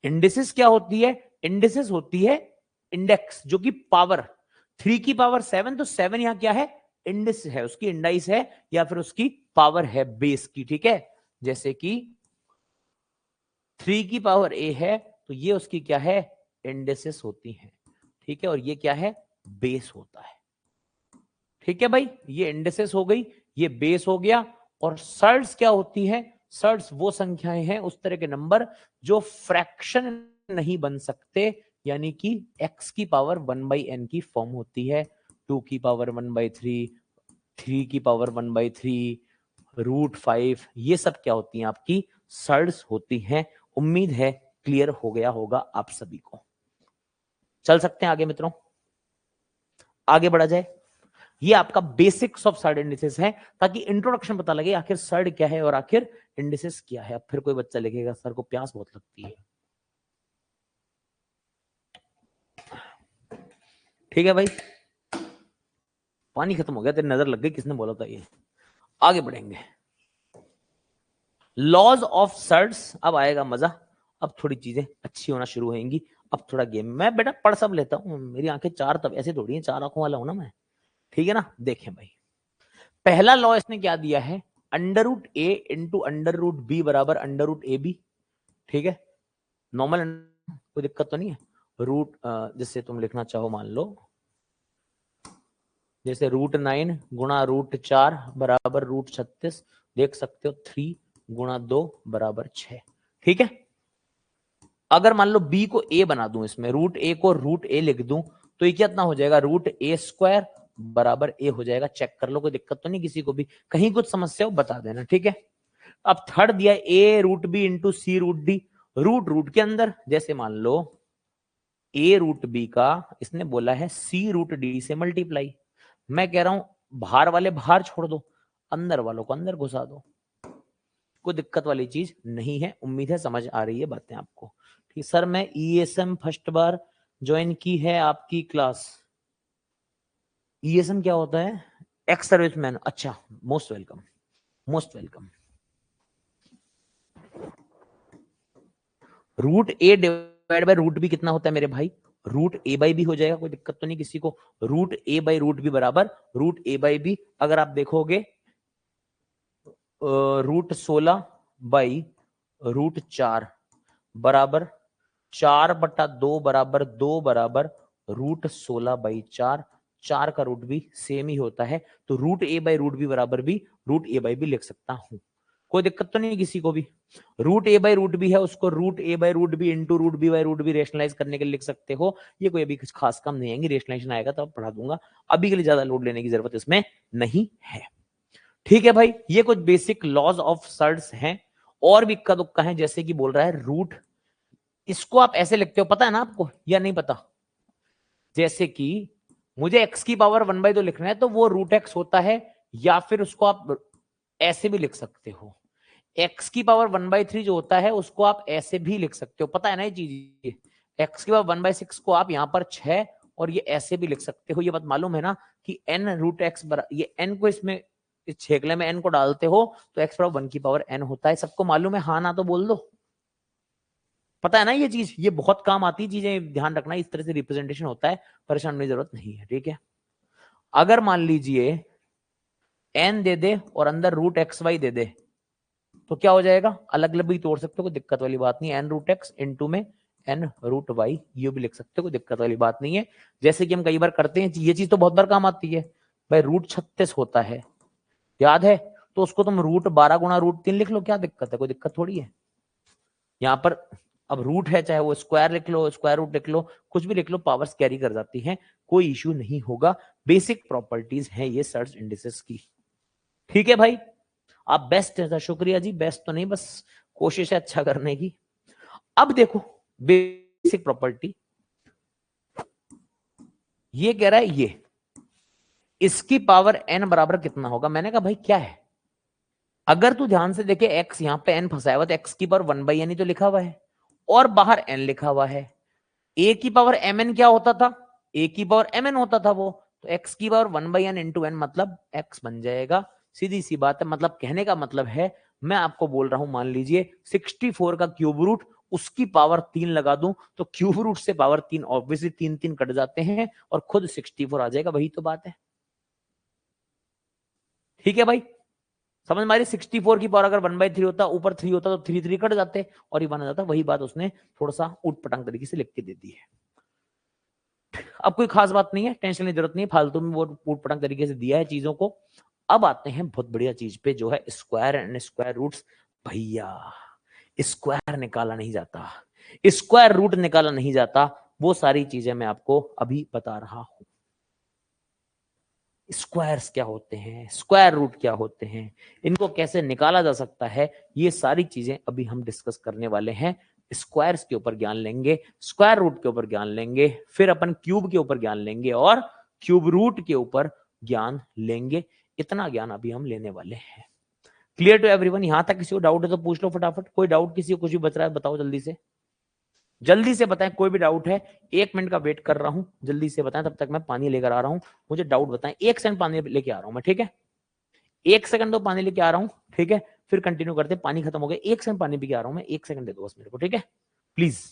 इंडिसेस क्या होती है, इंडिसेस होती है इंडेक्स, जो कि पावर 3 की पावर 7, तो 7 यहां क्या है, इंडिस है, उसकी इंडाइस है, या फिर उसकी पावर है बेस की। ठीक है, जैसे कि 3 की पावर a है, तो ये उसकी क्या है, इंडिसेस होती है। ठीक है, और ये क्या है, बेस होता है। ठीक है भाई, ये इंडिसेस हो गई, ये बेस हो गया। और सर्ड्स क्या होती है, सर्ड्स वो संख्याएं हैं, उस तरह के नंबर जो फ्रैक्शन नहीं बन सकते, यानी कि x की पावर 1/n की फॉर्म होती है, 2 की पावर 1/3, 3 की पावर 1/3, √5, ये सब क्या होती हैं, आपकी सर्ड्स होती हैं। उम्मीद है क्लियर हो गया होगा आप सभी को। चल सकते हैं आगे मित्रों, आगे बढ़ा जाए। ये आपका बेसिक्स ऑफ सर्ड इंडिसेस है, ताकि इंट्रोडक्शन पता लगे आखिर सर्ड क्या है और आखिर इंडिसेस क्या है। अब फिर कोई बच्चा लिखेगा सर को प्यास बहुत लगती है, ठीक है भाई, पानी खत्म हो गया, तेरी नजर लग गई, किसने बोला था ये। आगे बढ़ेंगे, लॉज ऑफ सर्ड्स, अब आएगा मजा, अब थोड़ी चीजें अच्छी होना शुरू होंगी। अब थोड़ा गेम, मैं बेटा पढ़ सब लेता हूँ, मेरी आंखें चार, तब ऐसे थोड़ी है, 4 आंखों वाला हूं ना मैं, ठीक है ना। देखें भाई, पहला लॉ इसने क्या दिया है, √a इंटू √b बराबर √ab। ठीक है, नॉर्मल, कोई दिक्कत तो नहीं है। रूट जिससे तुम लिखना चाहो, मान लो जैसे √9 गुणा √4 बराबर √36, देख सकते हो 3 गुणा 2 बराबर 6। ठीक है, अगर मान लो b को a बना दूं, इसमें √a को √a लिख दूं, तो ये कितना हो जाएगा, √a² बराबर a हो जाएगा। चेक कर लो, कोई दिक्कत तो नहीं किसी को भी, कहीं कुछ समस्या हो बता देना। ठीक है, अब थर्ड दिया a√b इंटू c√d, रूट के अंदर, जैसे मान लो a√b का इसने बोला है c√d से मल्टीप्लाई, मैं कह रहा हूं बाहर वाले बाहर छोड़ दो, अंदर वालों को अंदर घुसा दो, कोई दिक्कत वाली चीज नहीं है। उम्मीद है समझ आ रही है बातें आपको। ठीक सर, मैं ESM फर्स्ट बार ज्वाइन की है आपकी क्लास, ईएसएम क्या होता है? Ex serviceman. अच्छा, most welcome, most welcome. Root A divide by root B कितना होता है मेरे भाई? रूट ए बाई बी हो जाएगा, कोई दिक्कत तो नहीं किसी को। Root A by root B बराबर रूट ए बाई बी। अगर आप देखोगे रूट 16 बाई रूट 4 बराबर 4/2 बराबर 2 बराबर रूट 16/4। 4 का रूट भी सेम ही होता है, तो root A by root B बराबर भी रूट ए बाई बी लिख सकता हूं। कोई दिक्कत तो नहीं किसी को भी। Root A by root B है, उसको root A by root B into root B by root B rationalize करने के लिए लिख सकते हो। ये कोई अभी कुछ खास काम नहीं आएंगे, रेशनलाइजेशन आएगा तो पढ़ा दूंगा। अभी के लिए ज्यादा लोड लेने की जरूरत इसमें नहीं है। ठीक है भाई, ये कुछ बेसिक लॉज ऑफ सर्ड्स हैं। और भी इक्का दुक्का है, जैसे कि बोल रहा है रूट, इसको आप ऐसे लिखते हो, पता है ना आपको या नहीं पता? जैसे कि मुझे x की पावर 1/2 लिखना है, तो वो रूट एक्स होता है, या फिर उसको आप ऐसे भी लिख सकते हो। x की पावर 1/3 जो होता है उसको आप ऐसे भी लिख सकते हो, पता है ना ये चीज? x की पावर 1/6 को आप यहां पर 6 और ये ऐसे भी लिख सकते हो। ये बात मालूम है ना कि n रूट एक्स, ये n को इसमें इस छेकले में n को डालते हो तो x बराबर 1 की पावर n होता है। सबको मालूम है? हाँ ना तो बोल दो। पता है ना ये चीज? ये बहुत काम आती है चीजें, ध्यान रखना। इस तरह से रिप्रेजेंटेशन होता है, परेशान होने की जरूरत नहीं है। ठीक है, अगर मान लीजिए n दे दे और अंदर रूट एक्स वाई दे दे, तो क्या हो जाएगा? अलग अलग भी तोड़ सकते हो, कोई दिक्कत वाली बात नहीं। n रूट एक्स इंटू में n रूट वाई, ये भी लिख सकते हो, कोई दिक्कत वाली बात नहीं है। जैसे कि हम कई बार करते हैं, ये चीज तो बहुत बार काम आती है भाई। रूट 36 होता है, याद है? तो उसको तुम रूट 12 गुणा रूट 3 लिख लो, क्या दिक्कत है? कोई दिक्कत थोड़ी है यहाँ पर। अब रूट है, चाहे वो स्क्वायर लिख लो, स्क्वायर रूट लिख लो, कुछ भी लिख लो, पावर्स कैरी कर जाती हैं, कोई इश्यू नहीं होगा। बेसिक प्रॉपर्टीज है ये सर्च इंडिसेस की। ठीक है भाई, आप बेस्ट है, शुक्रिया जी। बेस्ट तो नहीं, बस कोशिश है अच्छा करने की। अब देखो बेसिक प्रॉपर्टी, ये कह रहा है ये इसकी पावर n बराबर कितना होगा। मैंने कहा भाई क्या है, अगर तू ध्यान से देखे x यहां पे n फंसाया हुआ, तो x की पावर 1/n ही तो लिखा हुआ है, और बाहर n लिखा हुआ है। a की पावर mn क्या होता था? a की पावर mn होता था वो, तो x की पावर 1/n इंटू n मतलब x बन जाएगा। सीधी सी बात है। मतलब कहने का मतलब है, मैं आपको बोल रहा हूं, मान लीजिए 64 का क्यूब रूट, उसकी पावर 3 लगा दूं तो क्यूब रूट से पावर 3 ऑब्वियसली 3 3 कट जाते हैं और खुद 64 आ जाएगा। वही तो बात है। ठीक है भाई, समझ मारी? 64 की पावर अगर 1/3 होता, ऊपर 3 होता, तो 3 3 कट जाते और ये बना जाता। वही बात उसने थोड़ा सा उठ पटांग तरीके से लिख के दे दी है। अब कोई खास बात नहीं है, टेंशन की जरूरत नहीं है, फालतू में वो उठ पटांग तरीके से दिया है चीजों को। अब आते हैं बहुत बढ़िया चीज पे, जो है स्क्वायर एंड स्क्वायर रूट्स। भैया स्क्वायर निकाला नहीं जाता, स्क्वायर रूट निकाला नहीं जाता, वो सारी चीजें मैं आपको अभी बता रहा हूं। स्क्वायर्स क्या होते हैं, स्क्वायर रूट क्या होते हैं, इनको कैसे निकाला जा सकता है, ये सारी चीजें अभी हम डिस्कस करने वाले हैं। स्क्वायर्स के ऊपर ज्ञान लेंगे, स्क्वायर रूट के ऊपर ज्ञान लेंगे, फिर अपन क्यूब के ऊपर ज्ञान लेंगे और क्यूब रूट के ऊपर ज्ञान लेंगे। इतना ज्ञान अभी हम लेने वाले हैं। Clear to everyone? यहां तक किसी को डाउट है तो पूछ लो फटाफट। कोई डाउट किसी को कुछ भी बच रहा है बताओ जल्दी से, जल्दी से बताएं। कोई भी डाउट है, 1 मिनट का वेट कर रहा हूं, जल्दी से बताएं, तब तक मैं पानी लेकर आ रहा हूं। मुझे डाउट बताएं, 1 सेकंड पानी लेके आ रहा हूं मैं, ठीक है? 1 सेकंड तो पानी लेके आ रहा हूं, ठीक है? फिर कंटिन्यू करते, पानी खत्म हो गया, 1 सेकंड पानी पी के आ रहा हूं मैं, 1 सेकंड दे दो बस मेरे को, ठीक है? प्लीज।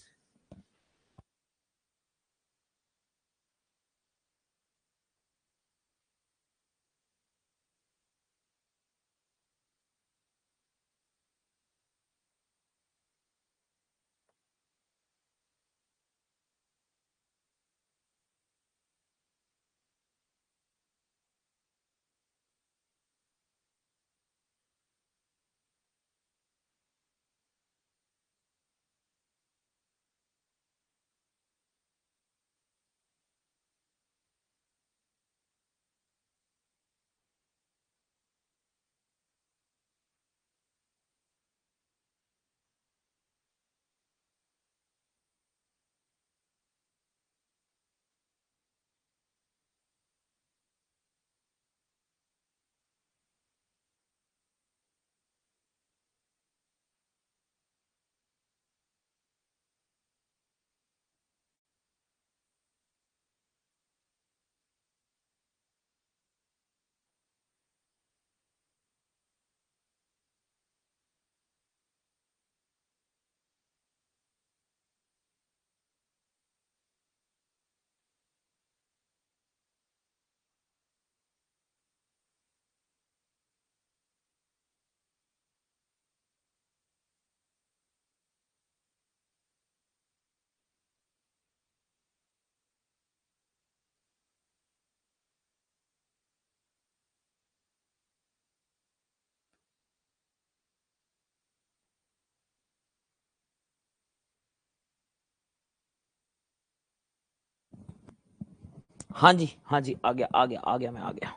हाँ जी हाँ जी, आ गया आ गया आ गया, मैं आ गया।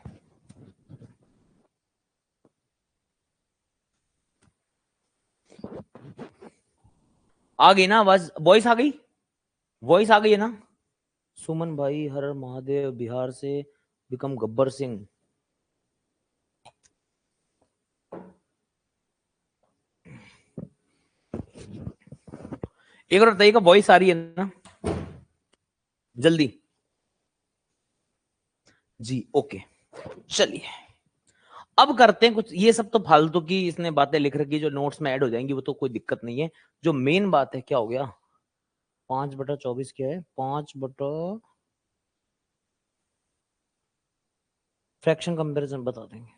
आ गई ना आवाज, वॉइस आ गई, वॉइस आ गई है ना। सुमन भाई हर हर महादेव, बिहार से बिकम गब्बर सिंह। एक और बताइएगा, वॉइस आ रही है ना जल्दी। जी ओके, चलिए अब करते हैं कुछ। ये सब तो फालतू की इसने बातें लिख रखी जो नोट्स में ऐड हो जाएंगी, वो तो कोई दिक्कत नहीं है। जो मेन बात है, क्या हो गया, 5/24 क्या है, 5 फ्रैक्शन कंपैरिजन बता देंगे,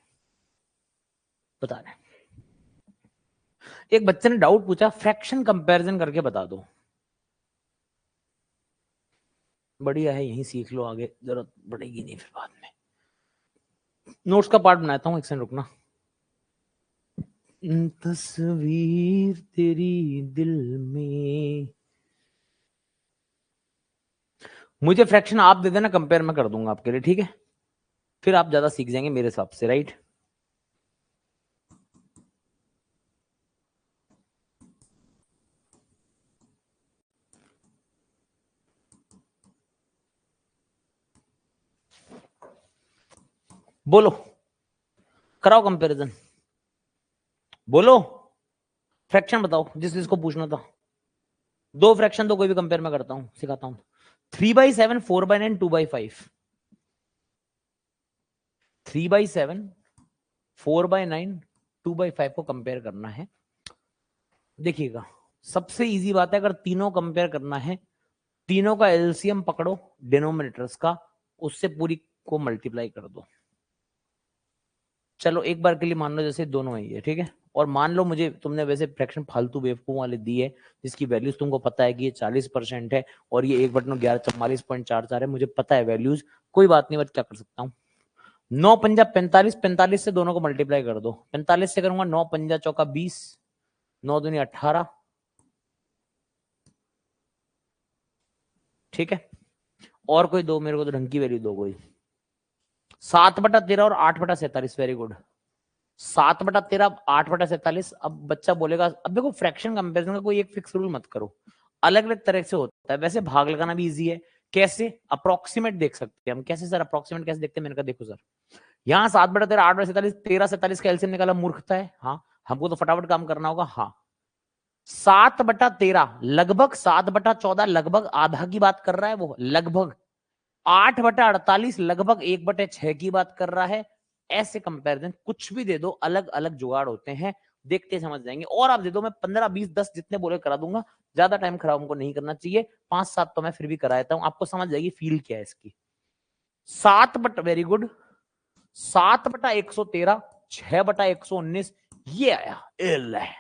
बता रहे हैं। एक बच्चे ने डाउट पूछा, फ्रैक्शन कंपैरिजन करके बता दो। बढ़िया है, यहीं सीख लो, आगे जरूरत पड़ेगी नहीं फिर बाद में। नोट्स का पार्ट बनाता हूं, एक सेकंड रुकना। तस्वीर तेरी दिल में, मुझे फ्रैक्शन आप दे देना, कंपेयर मैं कर दूंगा आपके लिए, ठीक है। फिर आप ज्यादा सीख जाएंगे मेरे हिसाब से, राइट। बोलो, कराओ कंपैरिजन, बोलो। फ्रैक्शन बताओ जिस जिसको पूछना था। दो फ्रैक्शन तो कोई भी कंपेयर में करता हूं, सिखाता हूं। 3/7, 4/9, 2/5। 3/7, 4/9, 2/5 को कंपेयर करना है। देखिएगा, सबसे इजी बात है, अगर तीनों कंपेयर करना है, तीनों का एलसीएम पकड़ो डिनोमिनेटर्स का, उससे पूरी को मल्टीप्लाई कर दो। चलो एक बार के लिए मान लो जैसे दोनों है ये, ठीक है। और मान लो मुझे तुमने वैसे फ्रैक्शन फालतू बेवकूफ वाले दी है, जिसकी वैल्यूज तुमको पता है कि ये 40% है और ये 1/11 44.44 है, मुझे पता है वैल्यूज, कोई बात नहीं, बट क्या कर सकता हूँ। 9×5 45, 45 से दोनों को मल्टीप्लाई कर दो। 45 से करूंगा 9×5 = 20, 9×2 = 18, ठीक है। और कोई दो मेरे को, तो ढंग की वैल्यू दो कोई। 7/13 और 8/47, वेरी गुड। 7/13, 8/47। अब बच्चा बोलेगा, अब देखो फ्रैक्शन कंपैरिजन का कोई एक फिक्स रूल मत करो, अलग अलग तरह से होता है। वैसे भाग लगाना भी इजी है, कैसे, अप्रोक्सीमेट देख सकते हैं हम। कैसे सर, अप्रोक्सीमेट कैसे देखते हैं? मैंने कहा देखो सर, यहाँ 7/13, 8/47, 13/47 का एलसीएम निकाला, मूर्खता है। हाँ, हमको तो फटाफट काम करना होगा। हाँ, 7/13 लगभग 7/14, लगभग आधा की बात कर रहा है वो, लगभग 8/48 लगभग 1/6 की बात कर रहा है। ऐसे कंपैरिजन कुछ भी दे दो, अलग अलग जुगाड़ होते हैं, देखते समझ जाएंगे। और आप दे दो, मैं 15, 20, 10 जितने बोले करा दूंगा, ज्यादा टाइम खराब हमको नहीं करना चाहिए। 5-7 तो मैं फिर भी करा देता हूं, आपको समझ जाएगी फील क्या है इसकी। 7 वेरी गुड, 7/113, 6/119, ये आया एल है,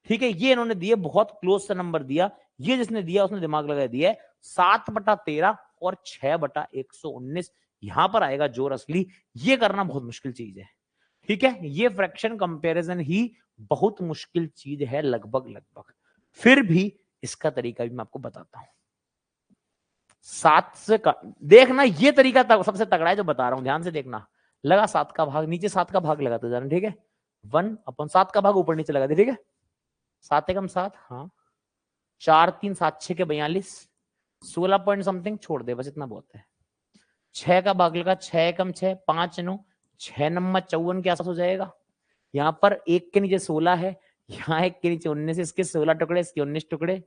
ठीक है। ये इन्होंने दिए, बहुत क्लोज सा नंबर दिया, ये जिसने दिया उसने दिमाग लगा दिया है। 7/13 और 6/119, यहां पर आएगा जोर असली। ये करना बहुत मुश्किल चीज है, ठीक है। ये फ्रैक्शन कंपैरिजन ही बहुत मुश्किल चीज है, लगभग लगभग। फिर भी इसका तरीका भी मैं आपको बताता हूं। 7 से देखना, ये तरीका सबसे तगड़ा है जो बता रहा हूं, ध्यान से देखना। लगा 7 का भाग, नीचे 7 का भाग लगाते जाना, ठीक है। 1/7 का भाग ऊपर नीचे लगा दे, ठीक है। 7 एकम 7, हाँ। 4 3 7 6 के 42, 16 पॉइंट समथिंग, छोड़ दे बस, इतना बहुत है। 6 का भाग लगा, 6 एकम 6, 5 9, 6 नंबर 54 के आसपास हो जाएगा। यहाँ पर एक के नीचे 16 है, यहाँ एक के नीचे 19, इसके 16 टुकड़े, इसके 19 टुकड़े,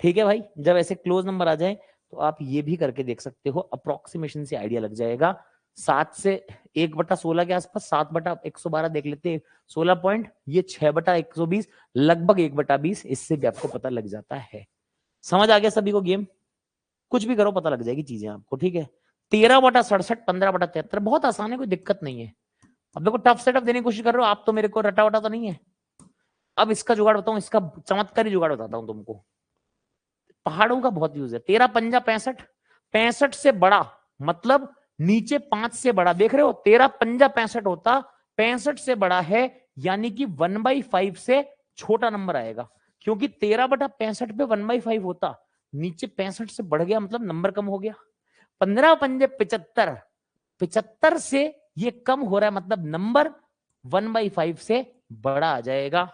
ठीक है भाई। जब ऐसे क्लोज नंबर आ जाए तो आप ये भी करके देख सकते हो, अप्रोक्सीमेशन से आइडिया लग जाएगा। 7 से 1/16 के आसपास, 7/112 देख लेते हैं, 16 पॉइंट, ये 6/120, लगभग 1/20, इससे भी आपको पता लग जाता है। समझ आ गया सभी को गेम? कुछ भी करो पता लग जाएगी चीजें आपको, ठीक है। 13/67, 15/73, बहुत आसान है, कोई दिक्कत नहीं है। अब देखो टफ सेटअप देने की कोशिश कर रहे हो आप, तो मेरे को रटा वटा तो नहीं है। अब इसका जुगाड़ बताऊं, इसका चमत्कारी जुगाड़ बताता हूं तुमको। पहाड़ों का बहुत यूज है। 13×5 = 65, 65 से बड़ा मतलब नीचे 5 से बड़ा, देख रहे हो, 13×5 = 65 होता, 65 से बड़ा है, यानी कि 1/5 से छोटा नंबर आएगा। क्योंकि 13/65 पे 1/5 होता, नीचे 65 से बढ़ गया मतलब नंबर कम हो गया। 15 पंजे 75, 75 से ये कम हो रहा है मतलब नंबर 1/5 से बड़ा आ जाएगा।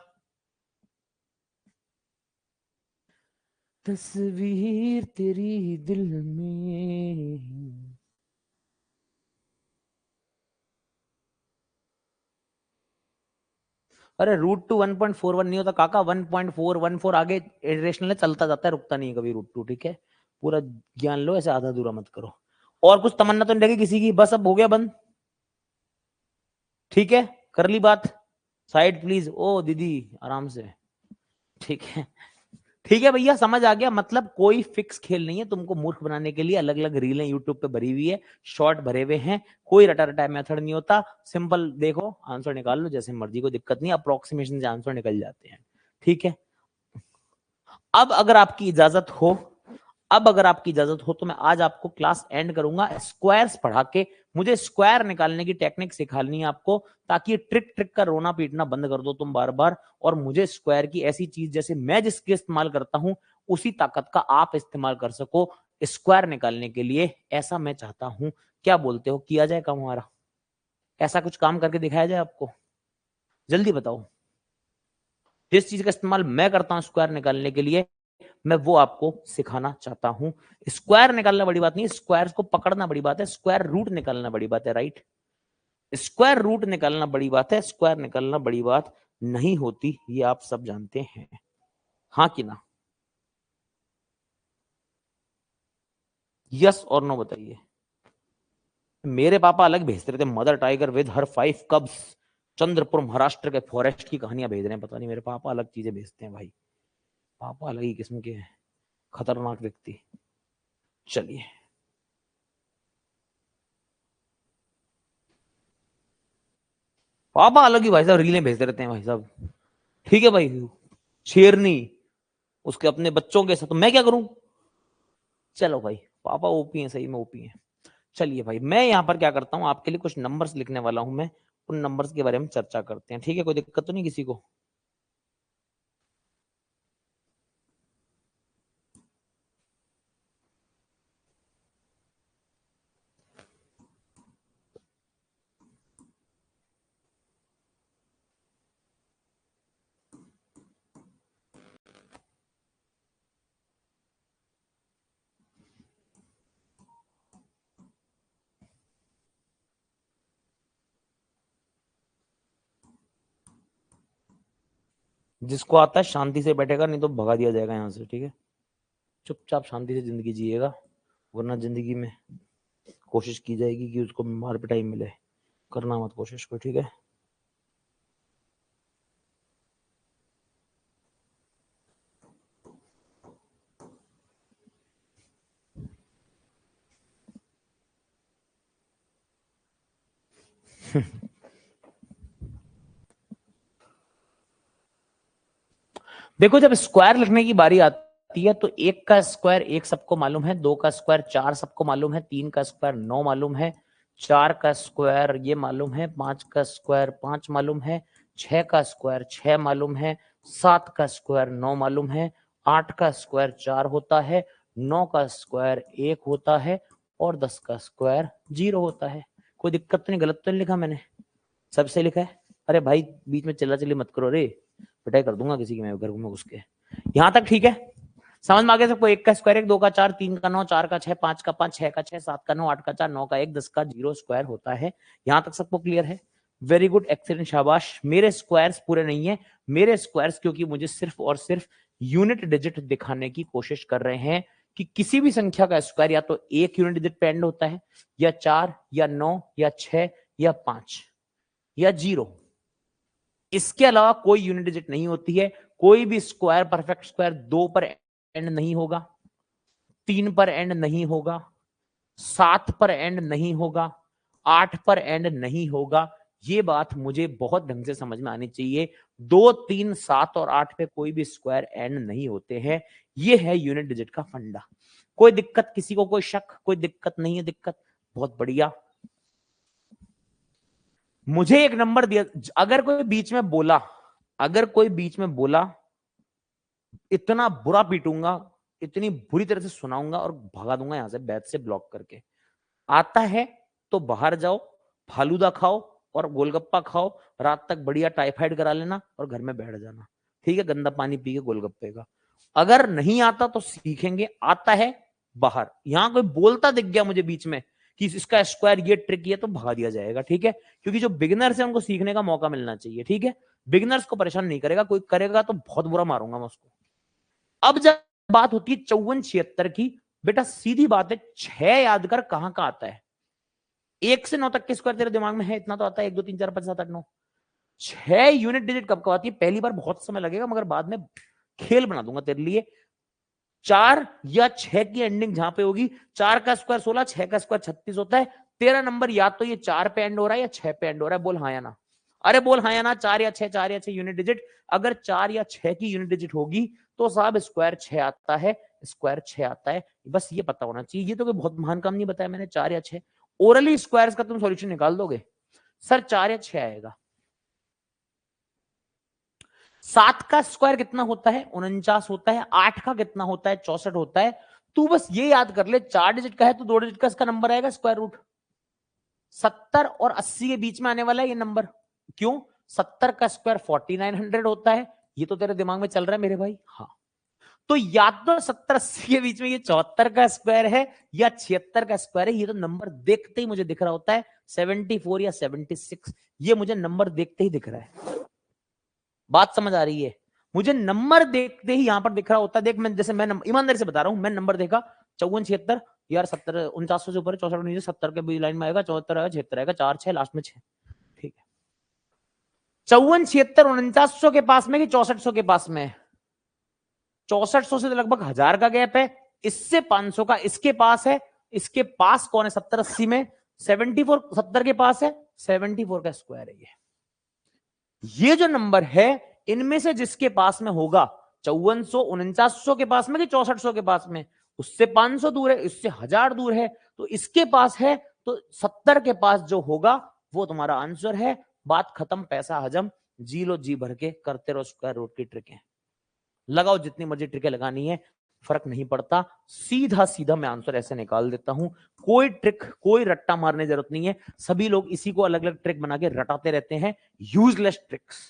तस्वीर तेरी दिल में, अरे √2 1.41 नहीं होता काका, 1.414 आगे इटरेशनल चलता जाता है, रुकता नहीं कभी √2। ठीक है, पूरा ज्ञान लो, ऐसे आधा अधूरा मत करो। और कुछ तमन्ना तो नहीं लगी किसी की? बस अब हो गया बंद। ठीक है, कर ली बात। Side please. ओ दीदी आराम से। ठीक है, ठीक है भैया, समझ आ गया। मतलब कोई फिक्स खेल नहीं है तुमको मूर्ख बनाने के लिए। अलग अलग रीलें यूट्यूब पे भरी हुई है, शॉर्ट भरे हुए हैं, कोई रटा रटा मेथड नहीं होता। सिंपल देखो, आंसर निकाल लो जैसे मर्जी, कोई दिक्कत नहीं, अप्रोक्सीमेशन से आंसर निकल जाते हैं। ठीक है, अब अगर आपकी इजाजत हो, अब अगर आपकी इजाजत हो तो मैं आज आपको क्लास एंड करूंगा स्क्वायर्स पढ़ा के। मुझे स्क्वायर निकालने की टेक्निक सिखानी है आपको, ताकि ट्रिक ट्रिक का रोना पीटना बंद कर दो तुम बार बार, और मुझे स्क्वायर की ऐसी चीज जैसे मैं जिसके इस्तेमाल करता हूं उसी ताकत का आप इस्तेमाल कर सको स्क्वायर निकालने के लिए, ऐसा मैं चाहता हूं। क्या बोलते हो, किया जाए काम हमारा? ऐसा कुछ काम करके दिखाया जाए आपको? जल्दी बताओ। जिस चीज का इस्तेमाल मैं करता हूं स्क्वायर निकालने के लिए, मैं वो आपको सिखाना चाहता हूं। स्क्वायर निकालना बड़ी बात नहीं, स्क्वायर को पकड़ना बड़ी बात है, स्क्वायर रूट निकालना बड़ी बात है। राइट, स्क्वायर रूट निकालना बड़ी बात है, स्क्वायर निकालना बड़ी बात नहीं होती, ये आप सब जानते हैं। हाँ कि ना? यस और नो बताइए। मेरे पापा अलग भेजते रहते, mother tiger with her 5 कब्स, Chandrapur Maharashtra के फॉरेस्ट की कहानियां भेज रहे हैं। पता नहीं मेरे पापा अलग चीजें भेजते हैं भाई, पापा अलग ही किस्म के हैं, खतरनाक व्यक्ति। चलिए, पापा अलग ही भाई साहब रीलें भेजते रहते हैं भाई साहब। ठीक है भाई, शेरनी उसके अपने बच्चों के साथ, तो मैं क्या करूं? चलो भाई, पापा ओपी हैं, सही में ओपी हैं। चलिए भाई, मैं यहाँ पर क्या करता हूँ, आपके लिए कुछ नंबर्स लिखने वाला हूं मैं, उन नंबर्स के बारे में चर्चा करते हैं। ठीक है, कोई दिक्कत तो नहीं किसी को? जिसको आता है शांति से बैठेगा, नहीं तो भगा दिया जाएगा यहाँ से। ठीक है, चुपचाप शांति से जिंदगी जिएगा, वरना जिंदगी में कोशिश की जाएगी कि उसको मार पिटाई मिले। करना मत कोशिश को, ठीक है? देखो, जब स्क्वायर लिखने की बारी आती है तो एक का स्क्वायर एक सबको मालूम है, दो का स्क्वायर चार सबको मालूम है, तीन का स्क्वायर नौ मालूम है, चार का स्क्वायर ये मालूम है, पांच का स्क्वायर पांच मालूम है, छह का स्क्वायर छह मालूम है, सात का स्क्वायर नौ मालूम है, आठ का स्क्वायर चार होता है, नौ का स्क्वायर एक होता है, और 10 का स्क्वायर 0 होता है। कोई दिक्कत तो नहीं, गलत तो नहीं लिखा मैंने? सबसे लिखा है? अरे भाई बीच में चिल्ला चिल्ली मत करो रे, पिटाई कर दूंगा किसी की मैं घर में घुस के। यहां तक ठीक है? समझ में आ गया सबको? एक का स्क्वायर एक, दो का चार, तीन का नौ, चार का छह, पांच का पांच, छह का छह, सात का नौ, आठ का चार, नौ का एक, 10 का 0 स्क्वायर होता है। यहां तक सबको क्लियर है? वेरी गुड, एक्सीलेंट, शाबाश। मेरे स्क्वायर्स पूरे नहीं है, मेरे स्क्वायर्स क्योंकि मुझे सिर्फ और सिर्फ यूनिट डिजिट दिखाने की कोशिश कर रहे हैं कि किसी भी संख्या का स्क्वायर या तो एक यूनिट डिजिट पे एंड होता है, या चार, या नौ, या छह, या पांच, या 0। इसके अलावा कोई यूनिट डिजिट नहीं होती है। कोई भी स्क्वायर, परफेक्ट स्क्वायर, 2 पर एंड नहीं होगा, 3 पर एंड नहीं होगा, 7 पर एंड नहीं होगा, 8 पर एंड नहीं होगा। ये बात मुझे बहुत ढंग से समझ में आनी चाहिए। 2, 3, 7 और 8 पे कोई भी स्क्वायर एंड नहीं होते हैं। ये है यूनिट डिजिट का फंडा। कोई दिक्कत किसी को? कोई शक? कोई दिक्कत नहीं है? दिक्कत? बहुत बढ़िया। मुझे एक नंबर दिया, अगर कोई बीच में बोला, अगर कोई बीच में बोला, इतना बुरा पीटूंगा, इतनी बुरी तरह से सुनाऊंगा और भगा दूंगा यहां से, बैच से ब्लॉक करके। आता है तो बाहर जाओ, फालूदा खाओ और गोलगप्पा खाओ, रात तक बढ़िया टाइफाइड करा लेना और घर में बैठ जाना, ठीक है, गंदा पानी पी के गोलगप्पे का। अगर नहीं आता तो सीखेंगे, आता है बाहर। यहां कोई बोलता दिख गया मुझे बीच में कि इसका स्क्वायर ये ट्रिक है, तो भगा दिया जाएगा, ठीक है, क्योंकि जो बिगिनर्स है उनको सीखने का मौका मिलना चाहिए, ठीक है। बिगिनर्स को परेशान नहीं करेगा, कोई करेगा तो बहुत बुरा मारूंगा मैं उसको। अब जब बात होती है 54-76 की, बेटा सीधी बात है, 6 याद कर कहां का आता है। 1 से 9 तक के स्क्वायर तेरे दिमाग में है, इतना तो आता है, 1 2 3 4 5 7 8 9। 6 यूनिट डिजिट कब कब आती है? पहली बार बहुत समय लगेगा, मगर बाद में खेल बना दूंगा तेरे लिए। 4 या 6 की एंडिंग जहां पे होगी, 4 का स्क्वायर 16, 6 का स्क्वायर 36 होता है। तेरा नंबर या तो ये 4 पे एंड हो रहा है या 6 पे एंड हो रहा है। बोल हाँ या ना। अरे बोल हाँ या ना। 4 या 6, 4 या 6 यूनिट डिजिट। अगर 4 या 6 की यूनिट डिजिट होगी तो साहब स्क्वायर 6 आता है, स्क्वायर 6 आता है। बस ये पता होना चाहिए। ये तो कोई बहुत महान काम नहीं बताया मैंने, 4 या 6। ओरली स्क्वायर्स का तुम सॉल्यूशन निकाल दोगे सर, 4 या 6 आएगा। 7 का स्क्वायर कितना होता है? 49 होता है। 8 का कितना होता है? 64 होता है। तू बस ये याद कर ले, 4 डिजिट का है तो 2 डिजिट का इसका नंबर आएगा स्क्वायर रूट। 70 और 80 के बीच में आने वाला है ये नंबर। क्यों? 70 का स्क्वायर 4900 होता है। ये तो तेरे दिमाग में चल रहा है मेरे भाई। हाँ, तो या तो 70-80 के बीच में ये 74 का स्क्वायर है या 76 का स्क्वायर है। ये तो नंबर देखते ही मुझे दिख रहा होता है, 74 या 76। ये मुझे नंबर देखते ही दिख रहा है। बात समझ आ रही है? मुझे नंबर देखते ही यहां पर दिख रहा होता है। देख, मैं जैसे मैं ईमानदारी से बता रहा हूं, मैं नंबर देखा 54-76 यार, 70 49 से ऊपर 64 70 के बीच लाइन में आएगा, 74 आएगा, 76 आएगा, 4 6 लास्ट में 6, ठीक है। 54-76 49 के पास में कि 64 के पास में? 64 से तो लगभग 1000 का गैप है। इससे 500 का इसके पास है। इसके पास कौन है 70-80 में? 74 70 के पास है, 74 का स्क्वायर है ये जो नंबर है इनमें से जिसके पास में होगा, 5400 4900 के पास में कि 6400 के पास में, उससे 500 दूर है, इससे 1000 दूर है, तो इसके पास है, तो 70 के पास जो होगा वो तुम्हारा आंसर है। बात खत्म, पैसा हजम। जी लो, जी भर के करते रहो स्क्वायर रूट की ट्रिकें, लगाओ जितनी मर्जी ट्रिकें लगानी है, फर्क नहीं पड़ता। सीधा सीधा मैं आंसर ऐसे निकाल देता हूं। कोई ट्रिक, कोई रट्टा मारने की जरूरत नहीं है। सभी लोग इसी को अलग अलग ट्रिक बना के रटाते रहते हैं, यूजलेस ट्रिक्स।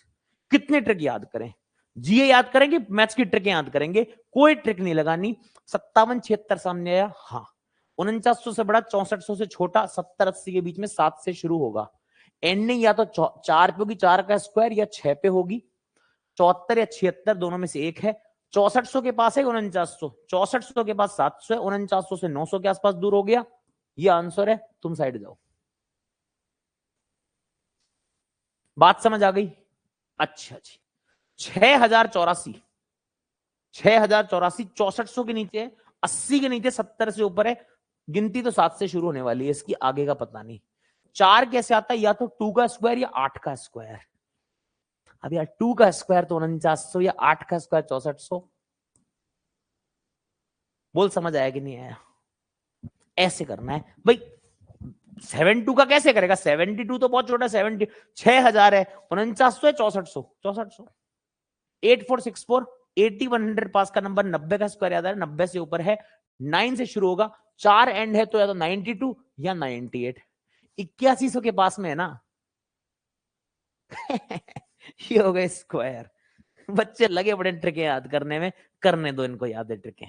कितने ट्रिक याद करें? जीए याद करेंगे, मैथ्स की ट्रिक याद करेंगे, कोई ट्रिक नहीं लगानी। 57-76 सामने आया, हाँ। 4900 से बड़ा, 6400 से छोटा, 70-80 के बीच में 7 से शुरू होगा। एंडिंग या तो 4 पे होगी, 4 का स्क्वायर, या 6 पे होगी। 74 या 76 दोनों में से एक है। 6400 के पास है 4900, 6400 के पास 700 है, 4900 से 900 के आसपास दूर हो गया। ये आंसर है, तुम साइड जाओ। बात समझ आ गई? अच्छा जी। 6084, 6084 6400 के नीचे है, 80 के नीचे, 70 से ऊपर है। गिनती तो 7 से शुरू होने वाली है, इसकी आगे का पता नहीं। 4 कैसे आता है? या तो 2 का स्क्वायर या 8 का स्क्वायर। अब यार 2 का स्क्वायर तो 4900 या 8 का स्क्वायर 6400। बोल समझ आया कि नहीं आया? ऐसे करना है भाई। 72 का कैसे करेगा? 72 तो बहुत छोटा, 70 6000 है, 4900 है, 6400 6400। 8464 8100 पास का नंबर, 90 का स्क्वायर याद है, 90 से ऊपर है, 9 से शुरू होगा, 4 एंड है तो या तो 92 या 98। 8100 के पास में है ना। ये हो गए स्क्वायर। बच्चे लगे बड़े ट्रिक याद करने में, करने दो इनको याद है ट्रिक।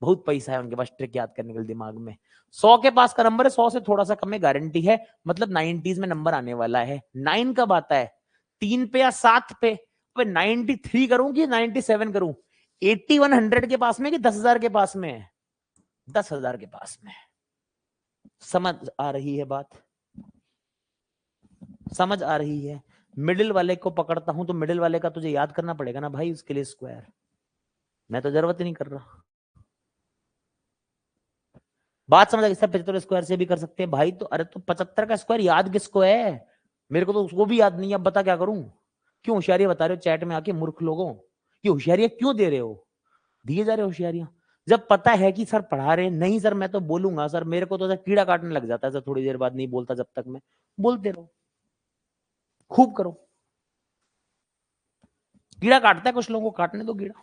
बहुत पैसा है उनके पास ट्रिक याद करने के लिए दिमाग में। 100 के पास का नंबर है, 100 से थोड़ा सा कम है, गारंटी है, मतलब 90s में नंबर आने वाला है। 9 कब आता है? 3 पे या 7 पे? 93 करूं कि 97 करूं? 8100 के पास में कि 10,000 के पास में? 10,000 के पास में। समझ आ रही है बात? समझ आ रही है? मिडिल वाले को पकड़ता हूं तो मिडिल वाले का तुझे याद करना पड़ेगा ना भाई, उसके लिए स्क्वायर। मैं तो जरूरत ही नहीं कर रहा। बात समझ आ गई? सर 75 स्क्वायर से भी कर सकते हैं भाई। तो अरे तो 75 का स्क्वायर याद किसको है? मेरे को तो उसको भी याद नहीं है। अब बता क्या करूं? क्यों होशियारी बता रहे हो चैट में आके मूर्ख लोगों? ये होशियारियां क्यों दे रहे हो? दिए जा रहे होशियारियां जब पता है कि सर पढ़ा रहे नहीं। सर मैं तो बोलूंगा सर, मेरे को तो सर कीड़ा काटने लग जाता है सर, थोड़ी देर बाद नहीं बोलता जब तक मैं। बोलते रहो, खूब करो। कीड़ा काटता है कुछ लोगों को, काटने दो कीड़ा।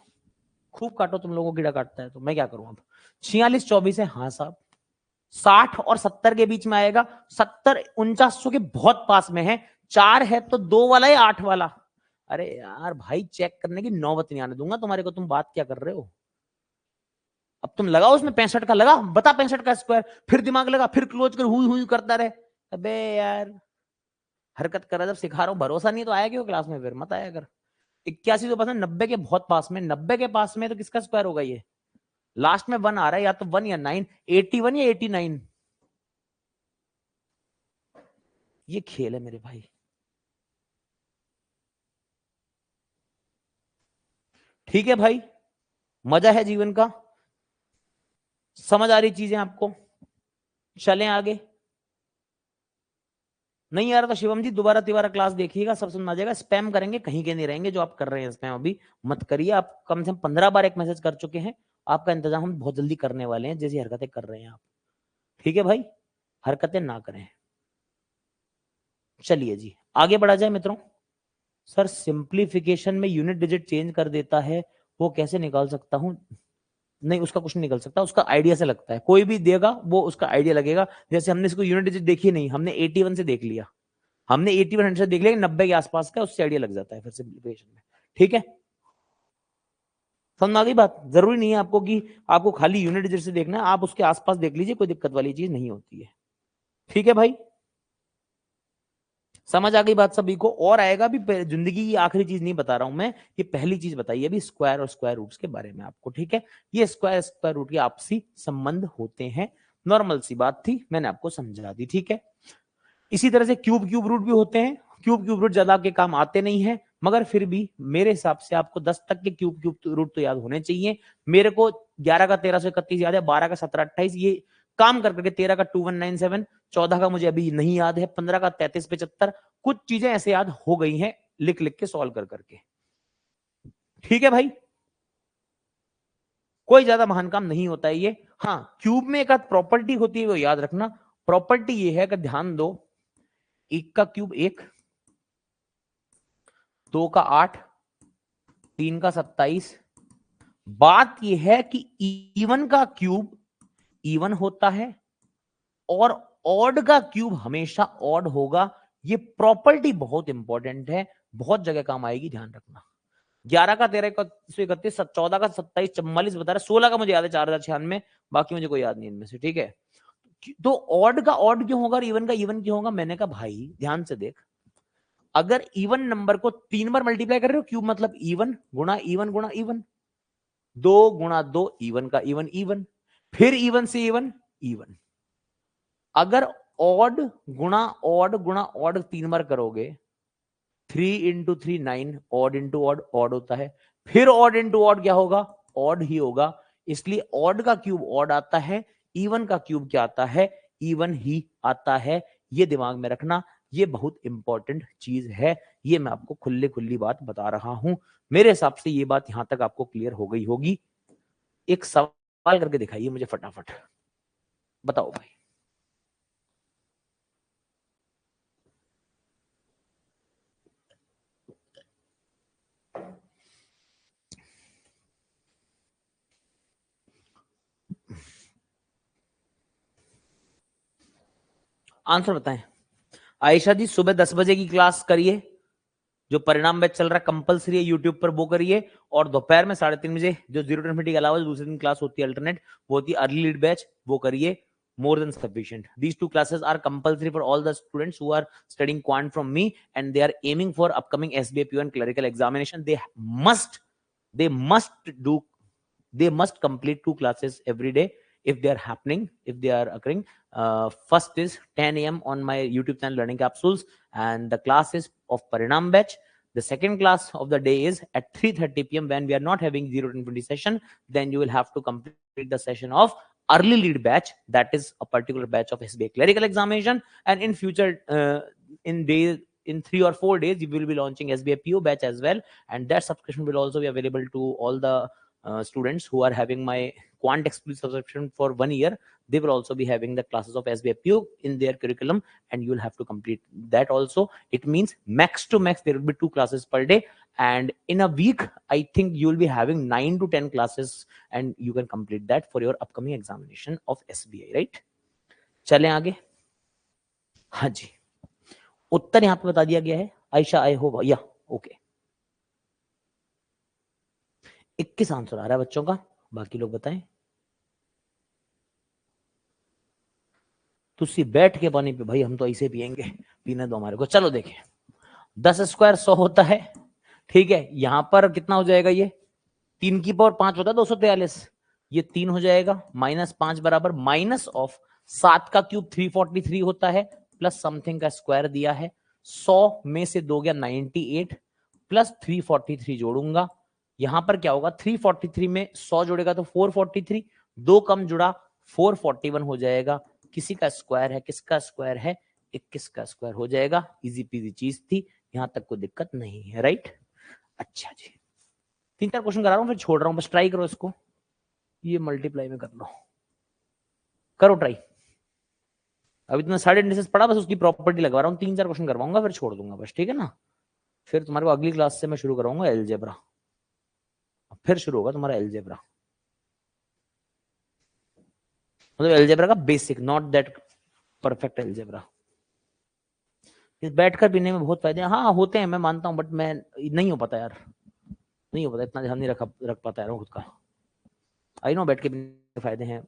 खूब काटो, तुम लोगों को कीड़ा काटता है तो मैं क्या करूं अब। 46 24 है, हाँ साहब। 60 और 70 के बीच में आएगा। 70 4900 के बहुत पास में है। 4 है तो 2 वाला या 8 वाला। अरे यार भाई, चेक करने की नौबत नहीं आने दूंगा तुम्हारे को। तुम बात क्या कर रहे हो। अब तुम लगाओ उसमें 65 का, लगा बता 65 का स्क्वायर, फिर दिमाग लगा, फिर क्लोज कर हुई हुई करता रहे। अबे यार, हरकत कर रहा, जब सिखा रहा हूं भरोसा नहीं तो आया क्यों क्लास में, फिर मत आया कर। 81 तो पसंद, 90 के बहुत पास में, 90 के पास में तो किसका स्क्वायर होगा ये। लास्ट में 1 आ रहा है, या तो 1 या 9, 81 या 89। ये खेल है मेरे भाई। ठीक है भाई, मजा है जीवन का। समझ आ रही चीजें आपको। चलें आगे। नहीं आ रहा तो शिवम जी दोबारा तिबारा क्लास देखिएगा, सब समझ आ जाएगा। स्पैम करेंगे कहीं के नहीं रहेंगे, जो आप कर रहे हैं स्पैम अभी मत करिए। आप कम से कम 15 बार एक मैसेज कर चुके हैं। आपका इंतजाम हम बहुत जल्दी करने वाले हैं, जैसी हरकतें कर रहे हैं आप। ठीक है भाई, हरकतें ना करें। चलिए जी, आगे बढ़ा जाए मित्रों। सर सिंप्लीफिकेशन में यूनिट डिजिट चेंज कर देता है, वो कैसे निकाल सकता हूं। नहीं, उसका कुछ नहीं निकल सकता, उसका आइडिया से लगता है। कोई भी देगा वो उसका आइडिया लगेगा। जैसे हमने इसको यूनिट डिजिट देखी नहीं, हमने 81 से देख लिया, हमने 81 से देख लिया, 90 के आसपास का, उससे आइडिया लग जाता है फिर सिंप्लीफिकेशन में। ठीक है, समझ आ गई बात। जरूरी नहीं है आपको कि आपको खाली यूनिट डिजिट से देखना है, आप उसके आसपास देख लीजिए, कोई दिक्कत वाली चीज नहीं होती है। ठीक है भाई, समझ आ गई बात सभी को। और आएगा भी, जिंदगी की आखिरी चीज नहीं बता रहा हूं मैं, ये पहली चीज बताइए अभी, स्क्वायर और स्क्वायर रूट्स के बारे में आपको। ठीक है, ये स्क्वायर स्क्वायर रूट के आपसी संबंध होते हैं, नॉर्मल सी बात थी, मैंने आपको समझा दी। ठीक है, इसी तरह से क्यूब क्यूब रूट भी होते हैं। क्यूब क्यूब रूट ज्यादा के काम आते नहीं है, मगर फिर भी मेरे हिसाब से आपको 10 तक के क्यूब क्यूब रूट तो याद होने चाहिए। मेरे को 11 का 1331 याद है, 12 का 1728, ये काम कर करके, 13 का 2197, 14 का मुझे अभी नहीं याद है, 15 का 3375, कुछ चीजें ऐसे याद हो गई हैं लिख लिख के, सॉल्व कर करके। ठीक है भाई, कोई ज्यादा महान काम नहीं होता है ये। हाँ, क्यूब में एक आध प्रॉपर्टी होती है, वो याद रखना। प्रॉपर्टी ये है कि ध्यान दो, 1 का क्यूब 1, 2 का 8, 3 का 27। बात यह है कि इवन का क्यूब इवन होता है, और ऑड का क्यूब हमेशा ऑड होगा। ये प्रॉपर्टी बहुत इंपॉर्टेंट है, बहुत जगह काम आएगी, ध्यान रखना। 11 का 1331, 14 का 27, 44 बता रहा, 16 का मुझे याद है 4096, बाकी मुझे कोई याद नहीं इनमें से। ठीक है, तो ऑड का ऑड क्यों होगा और इवन का इवन क्यों होगा। मैंने कहा भाई ध्यान से देख, अगर इवन नंबर को 3 बार मल्टीप्लाई कर रहे हो, क्यूब मतलब इवन गुणा इवन गुणा इवन, 2 गुणा 2 इवन का इवन इवन, फिर इवन से इवन इवन। अगर ऑड गुणा ऑड 3 बार करोगे, 3 × 3 9, ऑड इंटू ऑड ऑड होता है, फिर ऑड इंटू ऑड क्या होगा, ऑड ही होगा। इसलिए ऑड का क्यूब ऑड आता है, इवन का क्यूब क्या आता है, इवन ही आता है। ये दिमाग में रखना, ये बहुत इंपॉर्टेंट चीज है। ये मैं आपको खुली खुली बात बता रहा हूं। मेरे हिसाब से ये बात यहां तक आपको क्लियर हो गई होगी। एक सवाल करके दिखाइए मुझे फटाफट, बताओ भाई। आंसर बताएं। आयशा जी, सुबह 10 बजे की क्लास करिए, जो परिणाम बैच चल रहा है कंपलसरी है यूट्यूब पर, वो करिए। और दोपहर में 3:30 बजे जो 0:20 के अलावा दूसरे दिन क्लास होती है अल्टरनेट, वो होती है अर्ली लीड बैच, वो करिए। More than sufficient. These 2 classes are compulsory for all the students who are studying quant from me, and they are aiming for upcoming SBA PO and clerical examination. They must do, they must complete 2 classes every day if they are happening, if they are occurring. First is 10 a.m. on my YouTube channel Learning Capsules, and the class is of Parinam batch. The second class of the day is at 3:30 p.m. when we are not having 0-20 session. Then you will have to complete the session of early lead batch, that is a particular batch of SBA clerical examination. And in future, in 3 or 4 days, we will be launching SBA PO batch as well, and that subscription will also be available to all the students who are having my Quant exclusive subscription for 1 year, they will also be having the classes of SBI PO in their curriculum, and you will have to complete that also. It means max to max there will be 2 classes per day, and in a week I think you will be having 9 to 10 classes, and you can complete that for your upcoming examination of SBI, right? चलें आगे। हाँ जी, उत्तर यहां पे बता दिया गया है। Ayesha, I hope, या ओके। 21 आंसर आ रहा है बच्चों का, बाकी लोग बताएं। तुसी बैठ के पानी पे भाई, हम तो ऐसे पिएंगे, पीने दो हमारे को। चलो देखें, 10 स्क्वायर 100 होता है, ठीक है। यहां पर कितना हो जाएगा, ये 3 की पावर 5 होता है 243, ये 3 हो जाएगा, -5 बराबर माइनस ऑफ 7 का क्यूब 343 होता है, प्लस समथिंग का स्क्वायर दिया है। 100 में से 2 गया 98 प्लस 343 जोड़ूंगा, यहां पर क्या होगा, 343 में 100 जोड़ेगा तो 443, 2 कम जुड़ा 441 हो जाएगा। किसी का स्क्वायर है, किसका स्क्वायर है, 21 का स्क्वायर हो जाएगा। इजी पीजी चीज थी, यहां तक कोई दिक्कत नहीं है, राइट। अच्छा जी, 3-4 क्वेश्चन करा रहा हूं, फिर छोड़ रहा हूं, बस ट्राई करो इसको। ये मल्टीप्लाई में कर लो, करो ट्राई। अभी तुमने साइड इंडिसेस पढ़ा, बस उसकी प्रॉपर्टी लगवा रहा हूँ। 3-4 क्वेश्चन करवाऊंगा, फिर छोड़ दूंगा बस, ठीक है ना। फिर तुम्हारे को अगली क्लास से मैं शुरू कराऊंगा एलजेब्रा, फिर शुरू होगा तुम्हारा एलजेब्रा, मतलब एलजेब्रा का basic, not that perfect algebra. इस बैठकर पीने में बहुत फायदे हाँ होते हैं, मैं मानता हूं, बट मैं नहीं हो पाता यार, नहीं हो पाता, इतना ध्यान नहीं रख पाता यार खुद का। आई नो बैठ के पीने के फायदे हैं।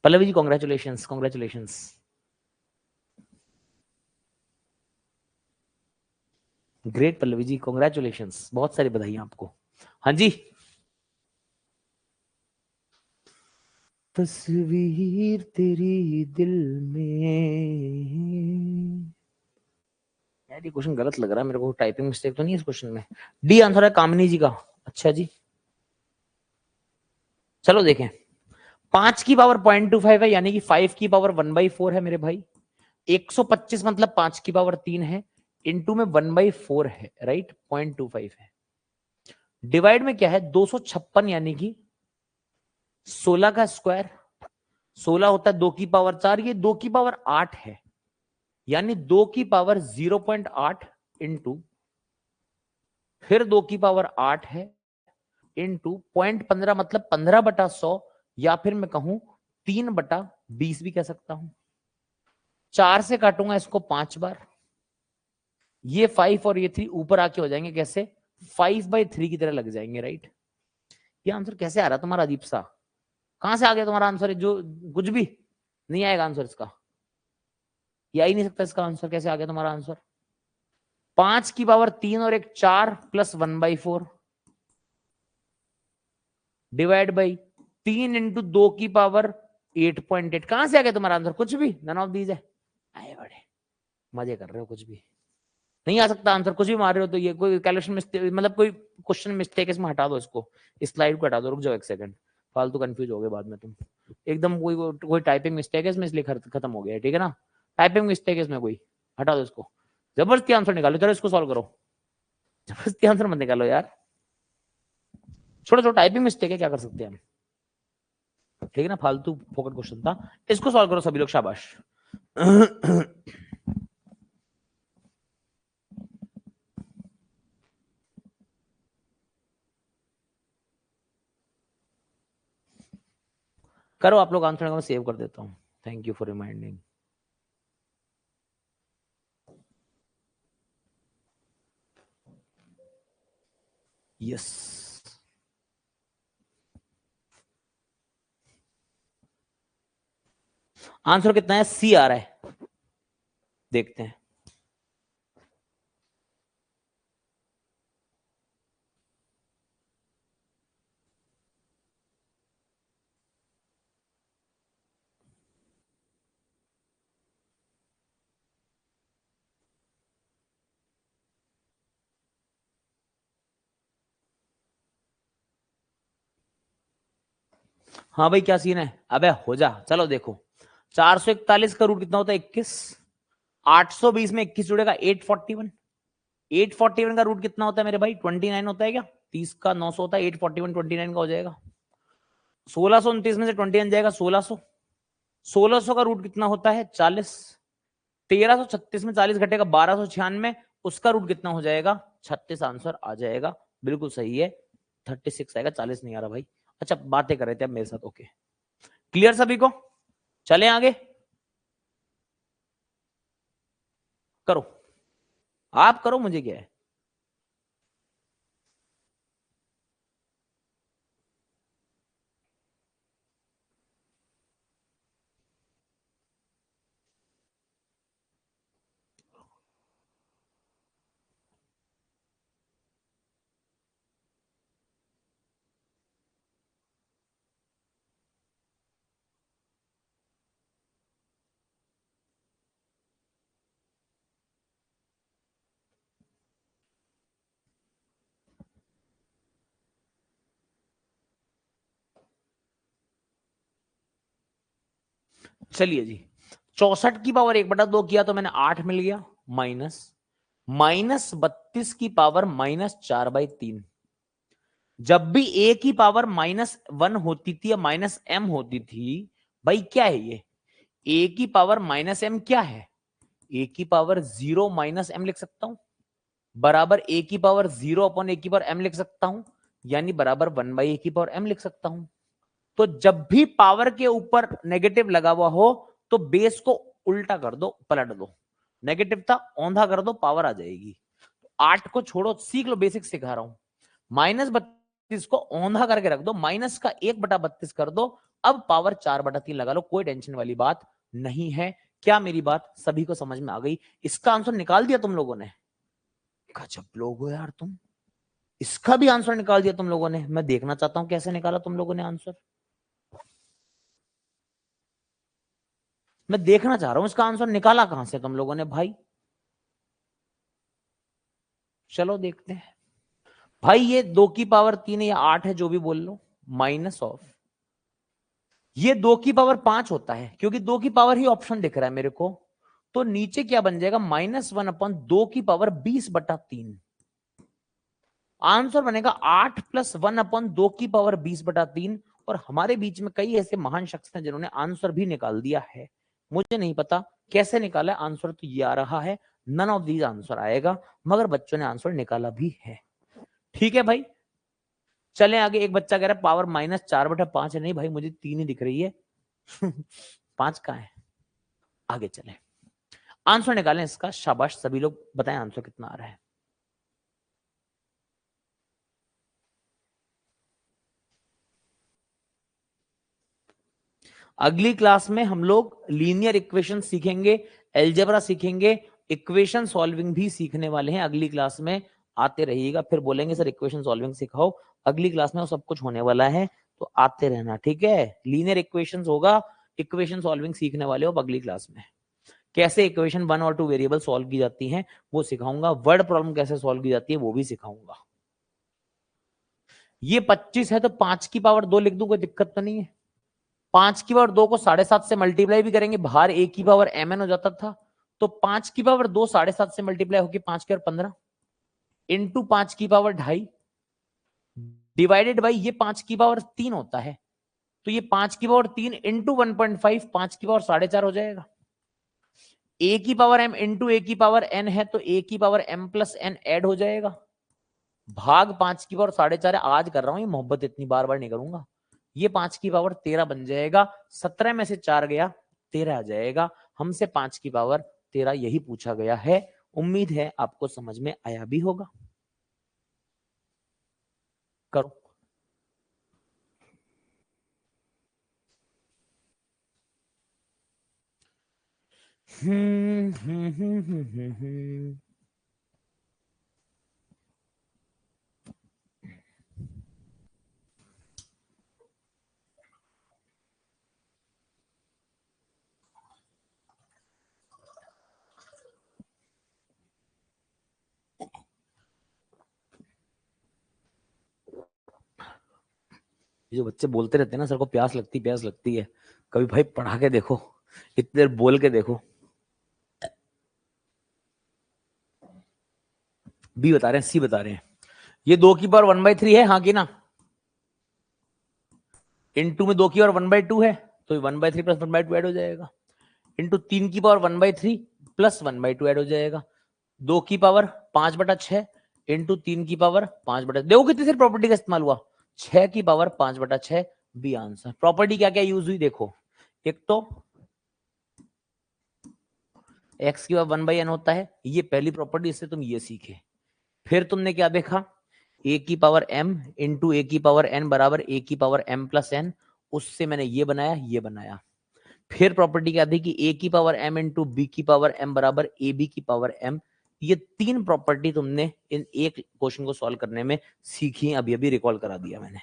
Pallavi ji congratulations, congratulations. Great Pallavi ji, congratulations, बहुत सारी बधाई आपको। हाँ जी, तस्वीर तेरी दिल में, यार ये क्वेश्चन गलत लग रहा है मेरे को, टाइपिंग मिस्टेक तो नहीं है इस क्वेश्चन में। डी आंसर है कामिनी जी का। अच्छा जी, चलो देखें। 5 की पावर 0.25 है, यानी कि 5 की पावर 1/4 है मेरे भाई। 125 मतलब 5 की पावर 3 है, इंटू में 1/4 है, राइट, 0.25 है। डिवाइड में क्या है, 256, यानी कि 16 का स्क्वायर, 16 होता है 2 की पावर 4, ये 2 की पावर 8 है, यानी 2 की पावर 0.8 इंटू फिर 2 की पावर 8 है इंटू 0.15 मतलब 15/100, या फिर मैं कहूं 3/20 भी कह सकता हूं। 4 से काटूंगा इसको 5 बार, ये 5 और ये 3 ऊपर आके हो जाएंगे कैसे, 5/3 की तरह लग जाएंगे, राइट। ये आंसर कैसे आ रहा तुम्हारा अजीब सा, कहां से आ गया तुम्हारा आंसर, जो कुछ भी नहीं आएगा आंसर इसका, ये आ ही नहीं सकता इसका आंसर, कैसे आ गया तुम्हारा आंसर। 5 की पावर 3 और एक 4 प्लस 1/4 डिवाइड बाई 3 इंटू 2 की पावर 8.8, कहां से आ गया तुम्हारा आंसर, कुछ भी, नन ऑफ दीज है। आए बड़े मजे कर रहे हो, कुछ भी नहीं आ सकता आंसर, कुछ भी मार रहे हो तो ये कोई कैलकुलेशन मिस्टेक, मतलब कोई क्वेश्चन मिस्टेक, इसमें हटा दो इसको, इस स्लाइड को हटा दो, रुक जाओ एक सेकंड, फालतू कंफ्यूज हो गए बाद में तुम एकदम। कोई टाइपिंग मिस्टेक है इसमें, इसलिए खत्म हो गया है, ठीक है ना। टाइपिंग मिस्टेक है इसमें कोई, हटा दो इसको। जबरदस्ती आंसर निकालो, चलो इसको सॉल्व करो, जबरदस्ती आंसर मत निकालो यार, छोड़ो छोड़ो, टाइपिंग मिस्टेक है, क्या कर सकते हैं हम, ठीक है ना। फालतू फोकट क्वेश्चन था, इसको सॉल्व करो सभी लोग, शाबाश। करो आप लोग आंसर, मैं सेव कर देता हूं। Thank you for reminding. Yes, answer कितना है, सी आ रहा है, देखते हैं। हाँ भाई क्या सीन है, अबे हो जा, चलो देखो। 441 का रूट कितना होता है, 21। 820 में 21 जुड़ेगा 841, 841 का रूट कितना होता है मेरे भाई? 29 होता है क्या? 30 का 900 होता है, 841 29 का हो जाएगा। 1629 में से 29 जाएगा 1600। 1600 का रूट कितना होता है? 40। 1336 में 40 घटेगा 1296, उसका रूट कितना हो जाएगा? 36। आंसर आ जाएगा, बिल्कुल सही है, 36 आएगा, 40 नहीं आ रहा भाई। अच्छा बातें कर रहे थे अब मेरे साथ, ओके क्लियर सभी को? चले आगे, करो आप करो, मुझे क्या है। चलिए जी, 64 की पावर 1/2 किया तो मैंने 8 मिल गया, माइनस -32 की पावर -4/3। जब भी ए की पावर -1 होती थी या -m होती थी, भाई क्या है ये? ए की पावर -m क्या है? ए की पावर 0 -m लिख सकता हूं, बराबर ए की पावर 0 अपॉन ए की पावर m लिख सकता हूं, यानी बराबर 1/a की पावर m लिख सकता हूं। तो जब भी पावर के ऊपर नेगेटिव लगा हुआ हो तो बेस को उल्टा कर दो, पलट दो, नेगेटिव था औंधा कर दो, पावर आ जाएगी। 8 को छोड़ो, सीख लो, बेसिक सिखा रहा हूं। -32 को औंधा करके रख दो, माइनस का 1/32 कर दो, अब पावर 4/3 लगा लो, कोई टेंशन वाली बात नहीं है। क्या मेरी बात सभी को समझ में आ गई? इसका आंसर निकाल दिया तुम लोगों ने? गजब लोग हो यार तुम, इसका भी आंसर निकाल दिया तुम लोगों ने। मैं देखना चाहता हूं कैसे निकाला तुम लोगों ने आंसर, मैं देखना चाह रहा हूं इसका आंसर निकाला कहां से तुम लोगों ने भाई। चलो देखते हैं भाई, ये 2 की पावर 3 या 8 है, जो भी बोल लो, माइनस ऑफ ये 2 की पावर 5 होता है, क्योंकि 2 की पावर ही ऑप्शन दिख रहा है मेरे को। तो नीचे क्या बन जाएगा? -1/2 की पावर 20/3। आंसर बनेगा 8 + 1/2 की पावर 20/3। और हमारे बीच में कई ऐसे महान शख्स हैं जिन्होंने आंसर भी निकाल दिया है। मुझे नहीं पता कैसे निकाला, आंसर तो ये आ रहा है, नन ऑफ दीज आंसर आएगा, मगर बच्चों ने आंसर निकाला भी है। ठीक है भाई, चले आगे। एक बच्चा कह रहा है पावर -4/5 है। नहीं भाई, मुझे 3 ही दिख रही है 5 कहां है? आगे चले, आंसर निकालें इसका। शाबाश, सभी लोग बताएं आंसर कितना आ रहा है। अगली क्लास में हम लोग लीनियर इक्वेशन सीखेंगे, एलजेब्रा सीखेंगे, इक्वेशन सॉल्विंग भी सीखने वाले हैं। अगली क्लास में आते रहिएगा, फिर बोलेंगे सर इक्वेशन सॉल्विंग सिखाओ। अगली क्लास में वो सब कुछ होने वाला है, तो आते रहना, ठीक है। लीनियर इक्वेशंस होगा, इक्वेशन सॉल्विंग सीखने वाले हो अगली क्लास में। कैसे इक्वेशन 1 और 2 वेरिएबल सॉल्व की जाती हैं वो सिखाऊंगा, वर्ड प्रॉब्लम कैसे सॉल्व की जाती है वो भी सिखाऊंगा। ये 25 है तो 5 की पावर 2 लिख दूं, कोई दिक्कत तो नहीं है। 5 की पावर 2 को 7.5 से मल्टीप्लाई भी करेंगे, बाहर a की पावर mn हो जाता था, तो 5 की पावर 2 7.5 से मल्टीप्लाई होगी 5 की पावर 15 इंटू 5 की पावर 2.5 डिवाइडेड बाई ये 5 की पावर 3 होता है, तो ये 5 की पावर 3 इंटू 1.5 5 की पावर 4.5 हो जाएगा। a की पावर m इंटू a की पावर n है, तो a की power m plus n add हो जाएगा, भाग 5 की पावर 4.5 आज कर रहा हूं, ये मोहब्बत इतनी बार बार नहीं करूंगा। ये 5 की पावर 13 बन जाएगा, 17 में से 4 गया 13 आ जाएगा। हमसे 5 की पावर 13 यही पूछा गया है। उम्मीद है आपको समझ में आया भी होगा। करो। हम्म हम्म हम्म हम्म हम्म हम्म। ये जो बच्चे बोलते रहते हैं ना, सर को प्यास लगती है, कभी भाई पढ़ा के देखो, इतनी देर बोल के देखो। बी बता रहे हैं, सी बता रहे हैं। ये 2⁻1/3 है, हाँ कि ना? इनटू में 2⁻1/2 है, तो 1/3 प्लस 1/2 ऐड हो जाएगा। इंटू 3⁻1/3 प्लस 1/2 ऐड हो जाएगा। 2⁻5/6 इंटू 3⁻5/, देखो कितनी सारी प्रॉपर्टी का इस्तेमाल हुआ। 6⁻5/6 बी आंसर। प्रॉपर्टी क्या क्या यूज हुई देखो, एक तो x की पावर 1/n होता है, ये पहली प्रॉपर्टी, इससे तुम ये सीखे। फिर तुमने क्या देखा, a की पावर m इंटू a की पावर n बराबर a की पावर m प्लस n, उससे मैंने ये बनाया, ये बनाया। फिर प्रॉपर्टी क्या थी कि a की पावर m इंटू बी की पावर m बराबर ए बी की पावर m। ये तीन प्रॉपर्टी तुमने इन एक क्वेश्चन को सॉल्व करने में सीखी, अभी अभी रिकॉल करा दिया मैंने।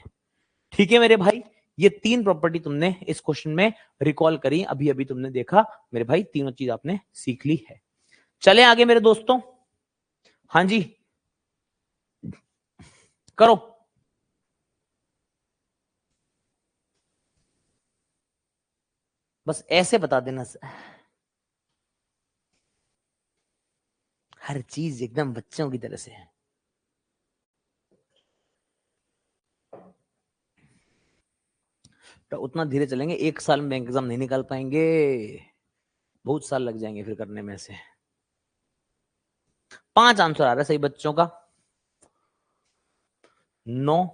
ठीक है मेरे भाई, ये तीन प्रॉपर्टी तुमने इस क्वेश्चन में रिकॉल करी, अभी अभी तुमने देखा मेरे भाई, तीनों चीज आपने सीख ली है। चले आगे मेरे दोस्तों, हाँ जी करो। बस ऐसे बता देना, हर चीज एकदम बच्चों की तरह से है। तो उतना धीरे चलेंगे, एक साल में बैंक एग्जाम नहीं निकाल पाएंगे, बहुत साल लग जाएंगे फिर करने में से। 5 आंसर आ रहा है सही बच्चों का। 9,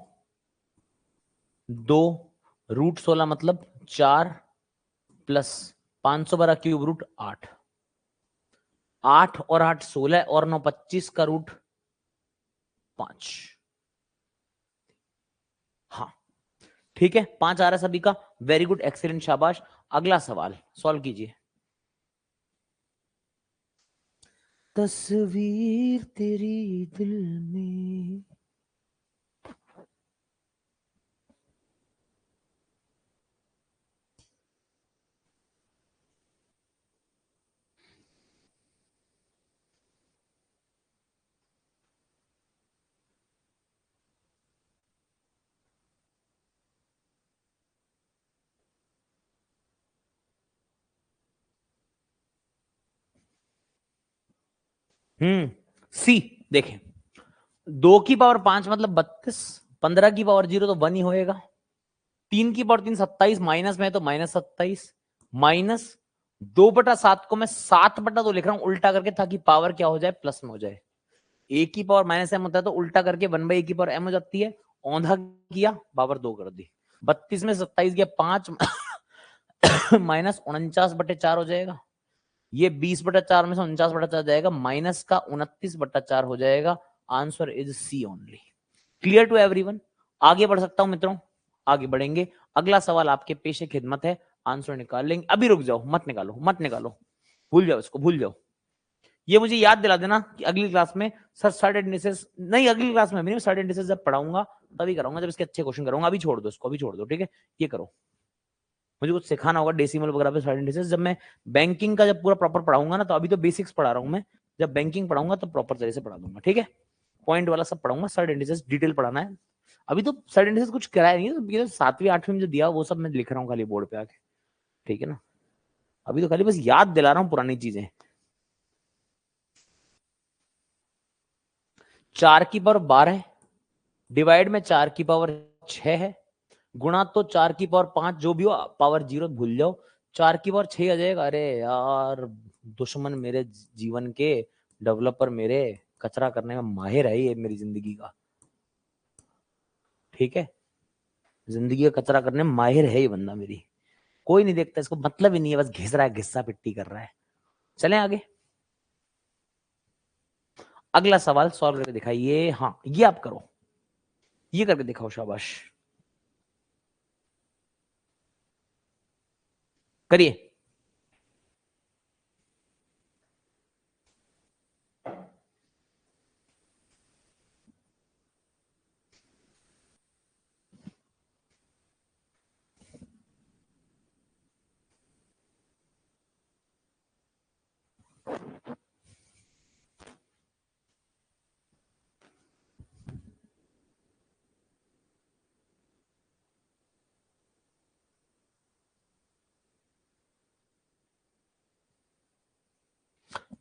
2, √16 मतलब 4 प्लस 500 √3 8। 8 और 8 16 और 9 25 का √5। हाँ ठीक है, 5 आ रहा है सभी का। वेरी गुड, एक्सीलेंट, शाबाश। अगला सवाल सॉल्व कीजिए। तस्वीर तेरी दिल में। सी देखें, 2⁵ मतलब 32, 15⁵0 तो 1 ही होएगा। 3⁵3 27, माइनस में तो -27, माइनस 2/7 को मैं 7/2 लिख रहा हूं उल्टा करके, ताकि पावर क्या हो जाए, प्लस में हो जाए। a की पावर -m होता है तो उल्टा करके 1/a की पावर m हो जाती है, औंधा किया पावर 2 कर दी। 32 में 27 गया 5 माइनस 49/4 हो जाएगा। ये 20/4 में से 49/4 जाएगा, माइनस का 29/4 हो जाएगा। Answer is C only. Clear to everyone? आगे बढ़ सकता हूं मित्रों? आगे बढ़ेंगे। अगला सवाल आपके पेशे खिदमत है, आंसर निकाल लेंगे। अभी रुक जाओ, मत निकालो, मत निकालो, भूल जाओ इसको, भूल जाओ। ये मुझे याद दिला देना कि अगली क्लास में सर सर्टेन इंडिसेस नहीं, अगली क्लास में भी सर्टेन इंडिसेस जब पढ़ाऊंगा तभी कराऊंगा, जब इसके अच्छे क्वेश्चन करूंगा। अभी छोड़ दो इसको, अभी छोड़ दो, ठीक है? ये करो, मुझे कुछ सिखाना होगा डेसिमल वगैरह पे, सर्टेन इंडिसेस जब मैं बैंकिंग का जब पूरा प्रॉपर पढ़ाऊंगा ना, तो अभी तो बेसिक्स पढ़ा रहा हूं मैं, जब बैंकिंग पढ़ाऊंगा तो प्रॉपर तरह से पढ़ा दूंगा, ठीक है? पॉइंट वाला सब पढ़ाऊंगा, सर्टेन इंडिसेस डिटेल पढ़ाना है। अभी तो सर्टेन इंडिसेस कुछ कराया नहीं है, तो 7वीं 8वीं में जो दिया वो सब मैं लिख रहा हूँ खाली बोर्ड पे आके, ठीक है ना? अभी तो खाली बस याद दिला रहा हूँ पुरानी चीजें। 4⁻12 डिवाइड में 4⁻6 है, गुणा तो 4⁻5, जो भी हो पावर 0 भूल जाओ, 4⁻6 आ जाएगा। अरे यार, दुश्मन मेरे जीवन के, डेवलपर मेरे, कचरा करने में माहिर है ये मेरी जिंदगी का, ठीक है? जिंदगी का कचरा करने में माहिर है ये बंदा मेरी। कोई नहीं देखता इसको, मतलब ही नहीं है, बस घिस रहा है, घिस्सा पिट्टी कर रहा है। चलें आगे। अगला सवाल सॉल्व करके दिखाइए। हाँ ये आप करो, ये करके दिखाओ, शाबाश, करिए।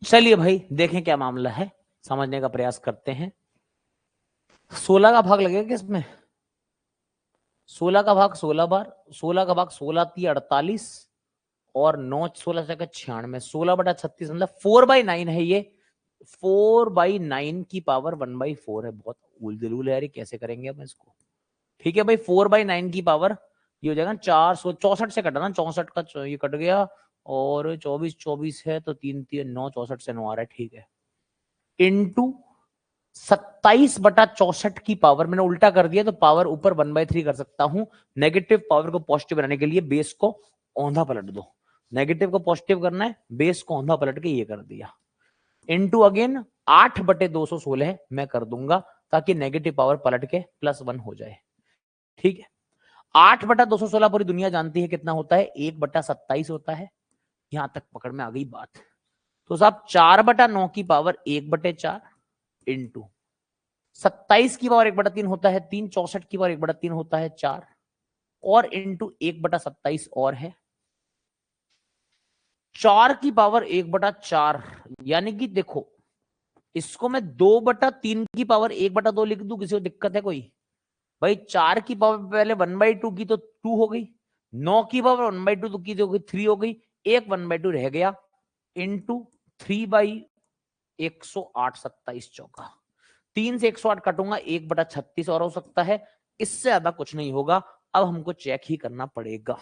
चलिए भाई, देखें क्या मामला है। समझने का प्रयास करते हैं। 16 का भाग लगेगा किसमें? 16 का भाग 16 बार, 16 का भाग 16 × 48 और 9 16 से 96, 16/36 मतलब 4/9 है ये। 4/9 की पावर 1/4 है। बहुत उलझुल है यार, कैसे करेंगे अब इसको? ठीक है भाई, 4/9 की पावर ये हो जाएगा 464 से कटा ना, 64 का ये कट गया और 24 24 है तो 3 3 9 64 से 9 आ रहा है। ठीक है, इंटू 27/64 की पावर, मैंने उल्टा कर दिया तो पावर ऊपर 1/3 कर सकता हूं। नेगेटिव पावर को पॉजिटिव बनाने के लिए बेस को औंधा पलट दो। नेगेटिव को पॉजिटिव करना है, बेस को औंधा पलट के ये कर दिया। इंटू अगेन 8/216 मैं कर दूंगा ताकि नेगेटिव पावर पलट के +1 हो जाए। ठीक है, 8/216 पूरी दुनिया जानती है कितना होता है, 1/27 होता है। यहां तक पकड़ में आ गई बात। तो साहब 4/9 की पावर 1/4 इंटू 27 की पावर 1/3 होता है 3, 64 की पावर 1/3 होता है 4 और इंटू 1/27 और है 4 की पावर 1/4। यानी कि देखो, इसको मैं 2/3 की पावर 1/2 लिख दूं, किसी को दिक्कत है कोई? भाई 4 की पावर पहले 1/2 की तो 2 हो गई, 9 की पावर 1/2 की तो 3 हो गई, एक 1/2 रह गया इंटू 3/108 27 चौका। 3 से 108 काटूंगा 1/36 और हो सकता है, इससे ज्यादा कुछ नहीं होगा। अब हमको चेक ही करना पड़ेगा।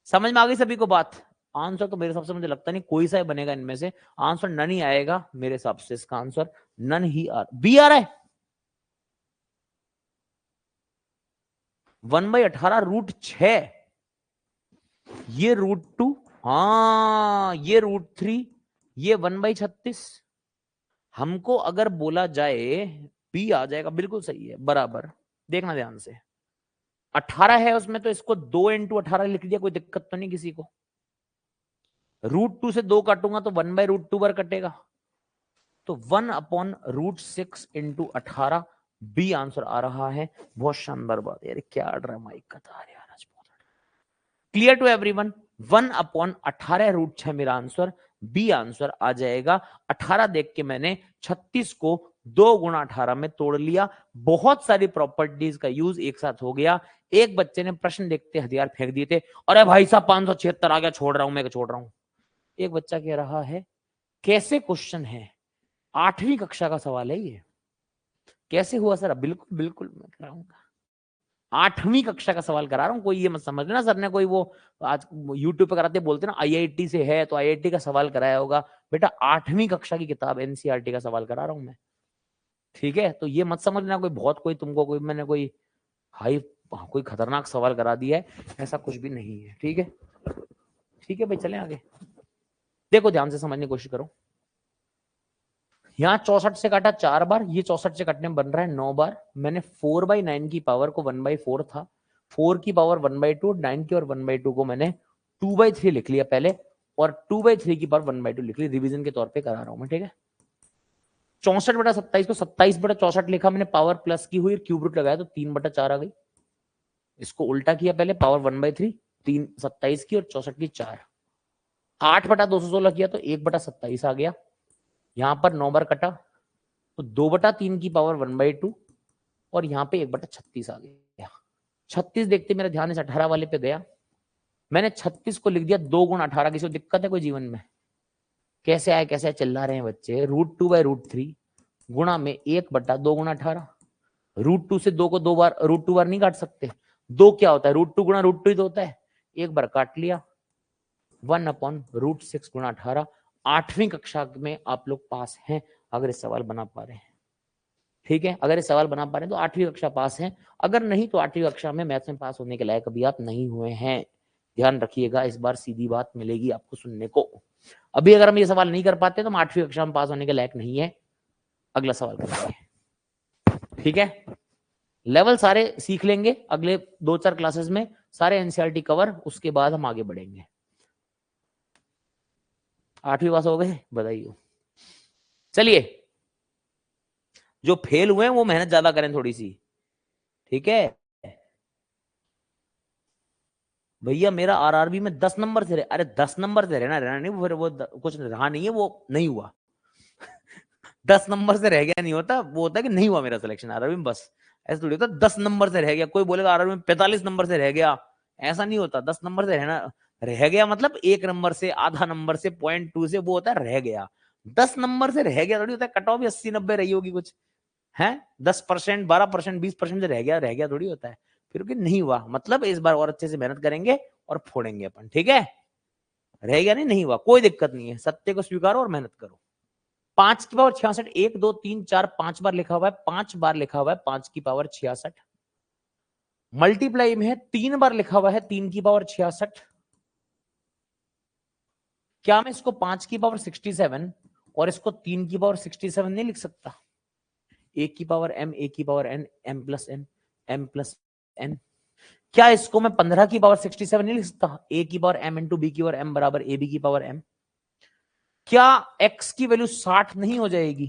समझ में आ गई सभी को बात? आंसर तो मेरे हिसाब से मुझे लगता नहीं कोई सा ही बनेगा इनमें से, आंसर नन ही आएगा मेरे हिसाब से। इसका आंसर नन ही बी आ रहा है। 1/18√6, ये √2, हाँ ये √3, ये 1/36। हमको अगर बोला जाए बी आ जाएगा, बिल्कुल सही है, बराबर। देखना ध्यान से, 18 है उसमें तो इसको 2 × 18 लिख दिया, कोई दिक्कत तो नहीं किसी को। √2 से 2 काटूंगा तो 1/√2 बार कटेगा, तो 1/√6 × 18 बी आंसर आ रहा है। बहुत शानदार बात यार, क्या ड्रामा का था यार आज। Clear to everyone? 1/18√6 मेरा आंसर, बी आंसर आ जाएगा। 18 देख के मैंने 36 को 2 × 18 में तोड़ लिया। बहुत सारी प्रॉपर्टीज का यूज एक साथ हो गया। एक बच्चे ने प्रश्न देखते हथियार फेंक दिए थे, अरे भाई साहब 576 आ गया, छोड़ रहा हूं, मैं छोड़ रहा हूं। एक बच्चा कह रहा है कैसे क्वेश्चन है, 8वीं कक्षा का सवाल है ये, कैसे हुआ सर? बिल्कुल बिल्कुल मैं कराऊंगा, 8वीं कक्षा का सवाल करा रहा हूं। कोई ये मत समझना सर ने कोई वो आज यूट्यूब पे कराते बोलते ना आईआईटी से है तो आईआईटी का सवाल कराया होगा। बेटा 8वीं कक्षा की किताब एनसीईआरटी का सवाल करा रहा हूं मैं। ठीक है, तो ये मत समझना कोई बहुत कोई तुमको कोई मैंने कोई हाई कोई खतरनाक सवाल करा दिया है, ऐसा कुछ भी नहीं है। ठीक है, ठीक है भाई, चलें आगे। देखो ध्यान से समझने की कोशिश करो। यहाँ 64 से काटा 4 बार, ये 64 से कटने में बन रहा है 9 बार। मैंने 4/9 की पावर को 1/4 था, 4 की पावर 1/2, 9 की और 1/2 को मैंने 2/3 लिख लिया पहले, और 2/3 की पावर 1/2 लिख ली। रिवीजन के तौर पे करा रहा हूं मैं। ठीक है, 64/27 को 27/64 लिखा मैंने, पावर प्लस की हुई, क्यूब रूट लगाया तो 3/4 आ गई। इसको उल्टा किया पहले, पावर 1/3, 3 27 की और 64 की 4। 8/216 किया तो 1/27 आ गया। यहां पर 9 बार कटा तो 2/3 की पावर 1/2 और यहाँ पे 1/36 आ गया। 36 देखते मेरा ध्यान इस 18 वाले पे गया, मैंने 36 को लिख दिया 2 × 18। किसी को दिक्कत है कोई जीवन में? कैसे आए कैसे आए चिल्ला रहे हैं बच्चे? √2/√3 गुणा में 1/2 × 18। √2 से 2 को 2 बार √2 बार नहीं काट सकते। 2 क्या होता है? √2 × √2 ही तो होता है, एक बार काट लिया। 1/√6 × 18। 8वीं कक्षा में आप लोग पास हैं अगर इस सवाल बना पा रहे हैं। ठीक है, अगर ये सवाल बना पा रहे हैं तो 8वीं कक्षा पास है, अगर नहीं तो 8वीं कक्षा में मैथ्स में पास होने के लायक अभी आप नहीं हुए हैं। ध्यान रखिएगा, इस बार सीधी बात मिलेगी आपको सुनने को। अभी अगर हम ये सवाल नहीं कर पाते तो हम 8वीं कक्षा में पास होने के लायक नहीं है। अगला सवाल करेंगे। ठीक है, लेवल सारे सीख लेंगे अगले 2-4 क्लासेस में, सारे एनसीईआरटी कवर, उसके बाद हम आगे बढ़ेंगे। 8वीं पास हो गए, बधाई। चलिए, जो फेल हुए हैं वो मेहनत ज्यादा करें थोड़ी सी। ठीक है भैया, मेरा आरआरबी में 10 नंबर से रहे, अरे 10 नंबर से रहना नहीं, फिर वो कुछ रहा नहीं है, वो नहीं हुआ। 10 नंबर से रह गया नहीं होता, वो होता है कि नहीं हुआ मेरा सिलेक्शन आरआरबी में, बस ऐसा थोड़ी होता। 10 नंबर से रह गया, कोई बोलेगा आरआरबी में 45 नंबर से रह गया, ऐसा नहीं होता। 10 नंबर से रहना, रह गया मतलब 1 नंबर से, आधा नंबर से, 0.2 से, वो होता है रह गया। 10 नंबर से रह गया थोड़ी होता है, कट ऑफ भी 80-90 रही होगी कुछ है, 10%, 12%, 20% से रह गया थोड़ी होता है। फिर भी नहीं हुआ मतलब इस बार और अच्छे से मेहनत करेंगे और फोड़ेंगे अपन, ठीक है। रह गया नहीं हुआ, कोई दिक्कत नहीं है, सत्य को स्वीकारो और मेहनत करो। 5 की पावर 66, 1 2 3 4 5 बार लिखा हुआ है, 5 बार लिखा हुआ है 5 की पावर 66। मल्टीप्लाई में है 3 बार लिखा हुआ है 3 की पावर 66। क्या मैं इसको 5 की पावर 67 और इसको 3 की पावर 67 नहीं लिख सकता? 1 की पावर m, 1 की power n, m plus n, m plus n। क्या इसको मैं 15 की पावर 67 नहीं लिख सकता? a की पावर m इंटू b की पावर m बराबर ab की पावर m। क्या x की वैल्यू 60 नहीं हो जाएगी?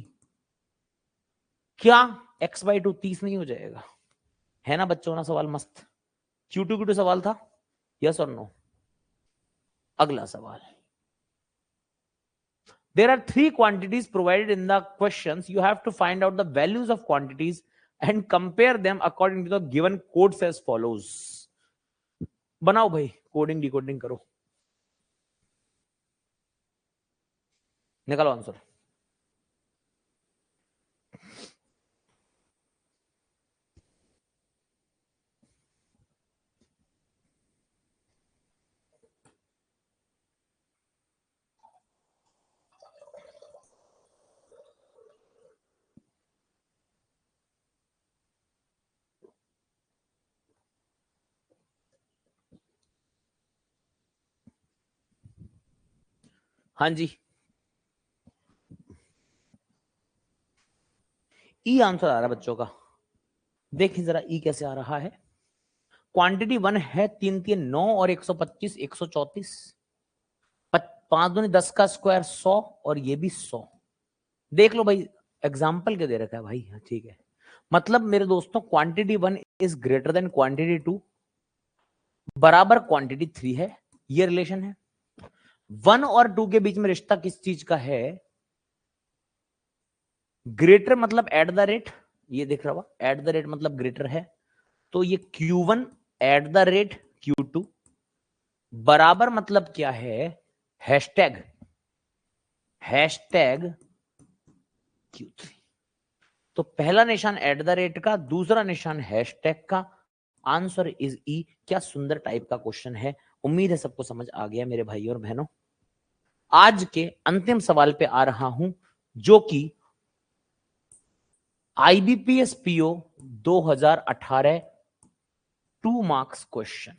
क्या x/2 30 नहीं हो जाएगा? है ना बच्चों ना सवाल मस्त? Q2 सवाल था, यस और नो? अगला सवाल। There are 3 quantities provided in the questions. You have to find out the values of quantities and compare them according to the given codes as follows. बनाओ भाई, कोडिंग डिकोडिंग करो, निकालो answer. हाँ जी, ई answer आ रहा है बच्चों का। देखिए जरा ई कैसे आ रहा है। क्वांटिटी 1 है 3 3 9 और 125 134। 5 दूनी 10 का स्क्वायर 100 और ये भी 100। देख लो भाई, एग्जाम्पल के दे रखा है भाई, ठीक है। मतलब मेरे दोस्तों quantity 1 is greater than quantity 2 बराबर क्वांटिटी 3 है, ये रिलेशन है। 1 और 2 के बीच में रिश्ता किस चीज का है? ग्रेटर मतलब एट द रेट, ये दिख रहा हुआ एट द रेट मतलब ग्रेटर है, तो ये Q1 at the rate Q2 बराबर मतलब क्या है? Hashtag Q3। तो पहला निशान एट द रेट का, दूसरा निशान हैशटैग का, आंसर इज ई। क्या सुंदर टाइप का क्वेश्चन है। उम्मीद है सबको समझ आ गया मेरे भाइयों और बहनों। आज के अंतिम सवाल पे आ रहा हूं, जो कि IBPS PO 2018 2 मार्क्स क्वेश्चन।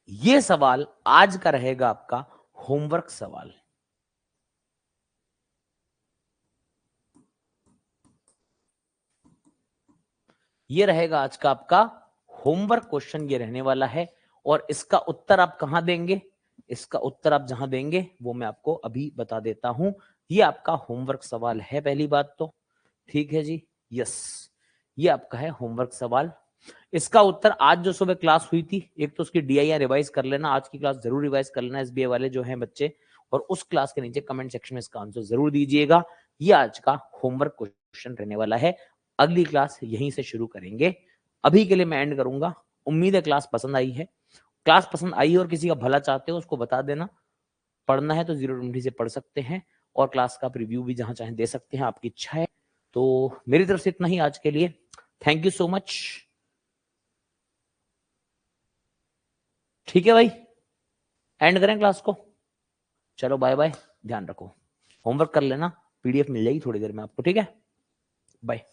ये सवाल आज का रहेगा आपका होमवर्क सवाल। ये रहेगा आज का आपका होमवर्क क्वेश्चन, ये रहने वाला है। और इसका उत्तर आप कहां देंगे? इसका उत्तर आप जहां देंगे वो मैं आपको अभी बता देता हूं। ये आपका होमवर्क सवाल है, पहली बात तो ठीक है जी, यस, ये आपका है होमवर्क सवाल। इसका उत्तर आज जो सुबह क्लास हुई थी, एक तो उसकी DIR रिवाइज कर लेना, आज की क्लास जरूर रिवाइज कर लेना SBI वाले जो हैं बच्चे, और उस क्लास के नीचे कमेंट सेक्शन में इसका आंसर जरूर दीजिएगा। ये आज का होमवर्क क्वेश्चन रहने वाला है। अगली क्लास यहीं से शुरू करेंगे। अभी के लिए मैं एंड करूंगा। उम्मीद है क्लास पसंद आई है। क्लास पसंद आई और किसी का भला चाहते हो उसको बता देना। पढ़ना है तो 020 से पढ़ सकते हैं, और क्लास का प्रीव्यू भी जहां चाहे दे सकते हैं, आपकी इच्छा है। तो मेरी तरफ से इतना ही आज के लिए। Thank you so much. ठीक है भाई, एंड करें क्लास को। चलो बाय बाय, ध्यान रखो, होमवर्क कर लेना, PDF मिल जाएगी थोड़ी देर में आपको, ठीक है, बाय।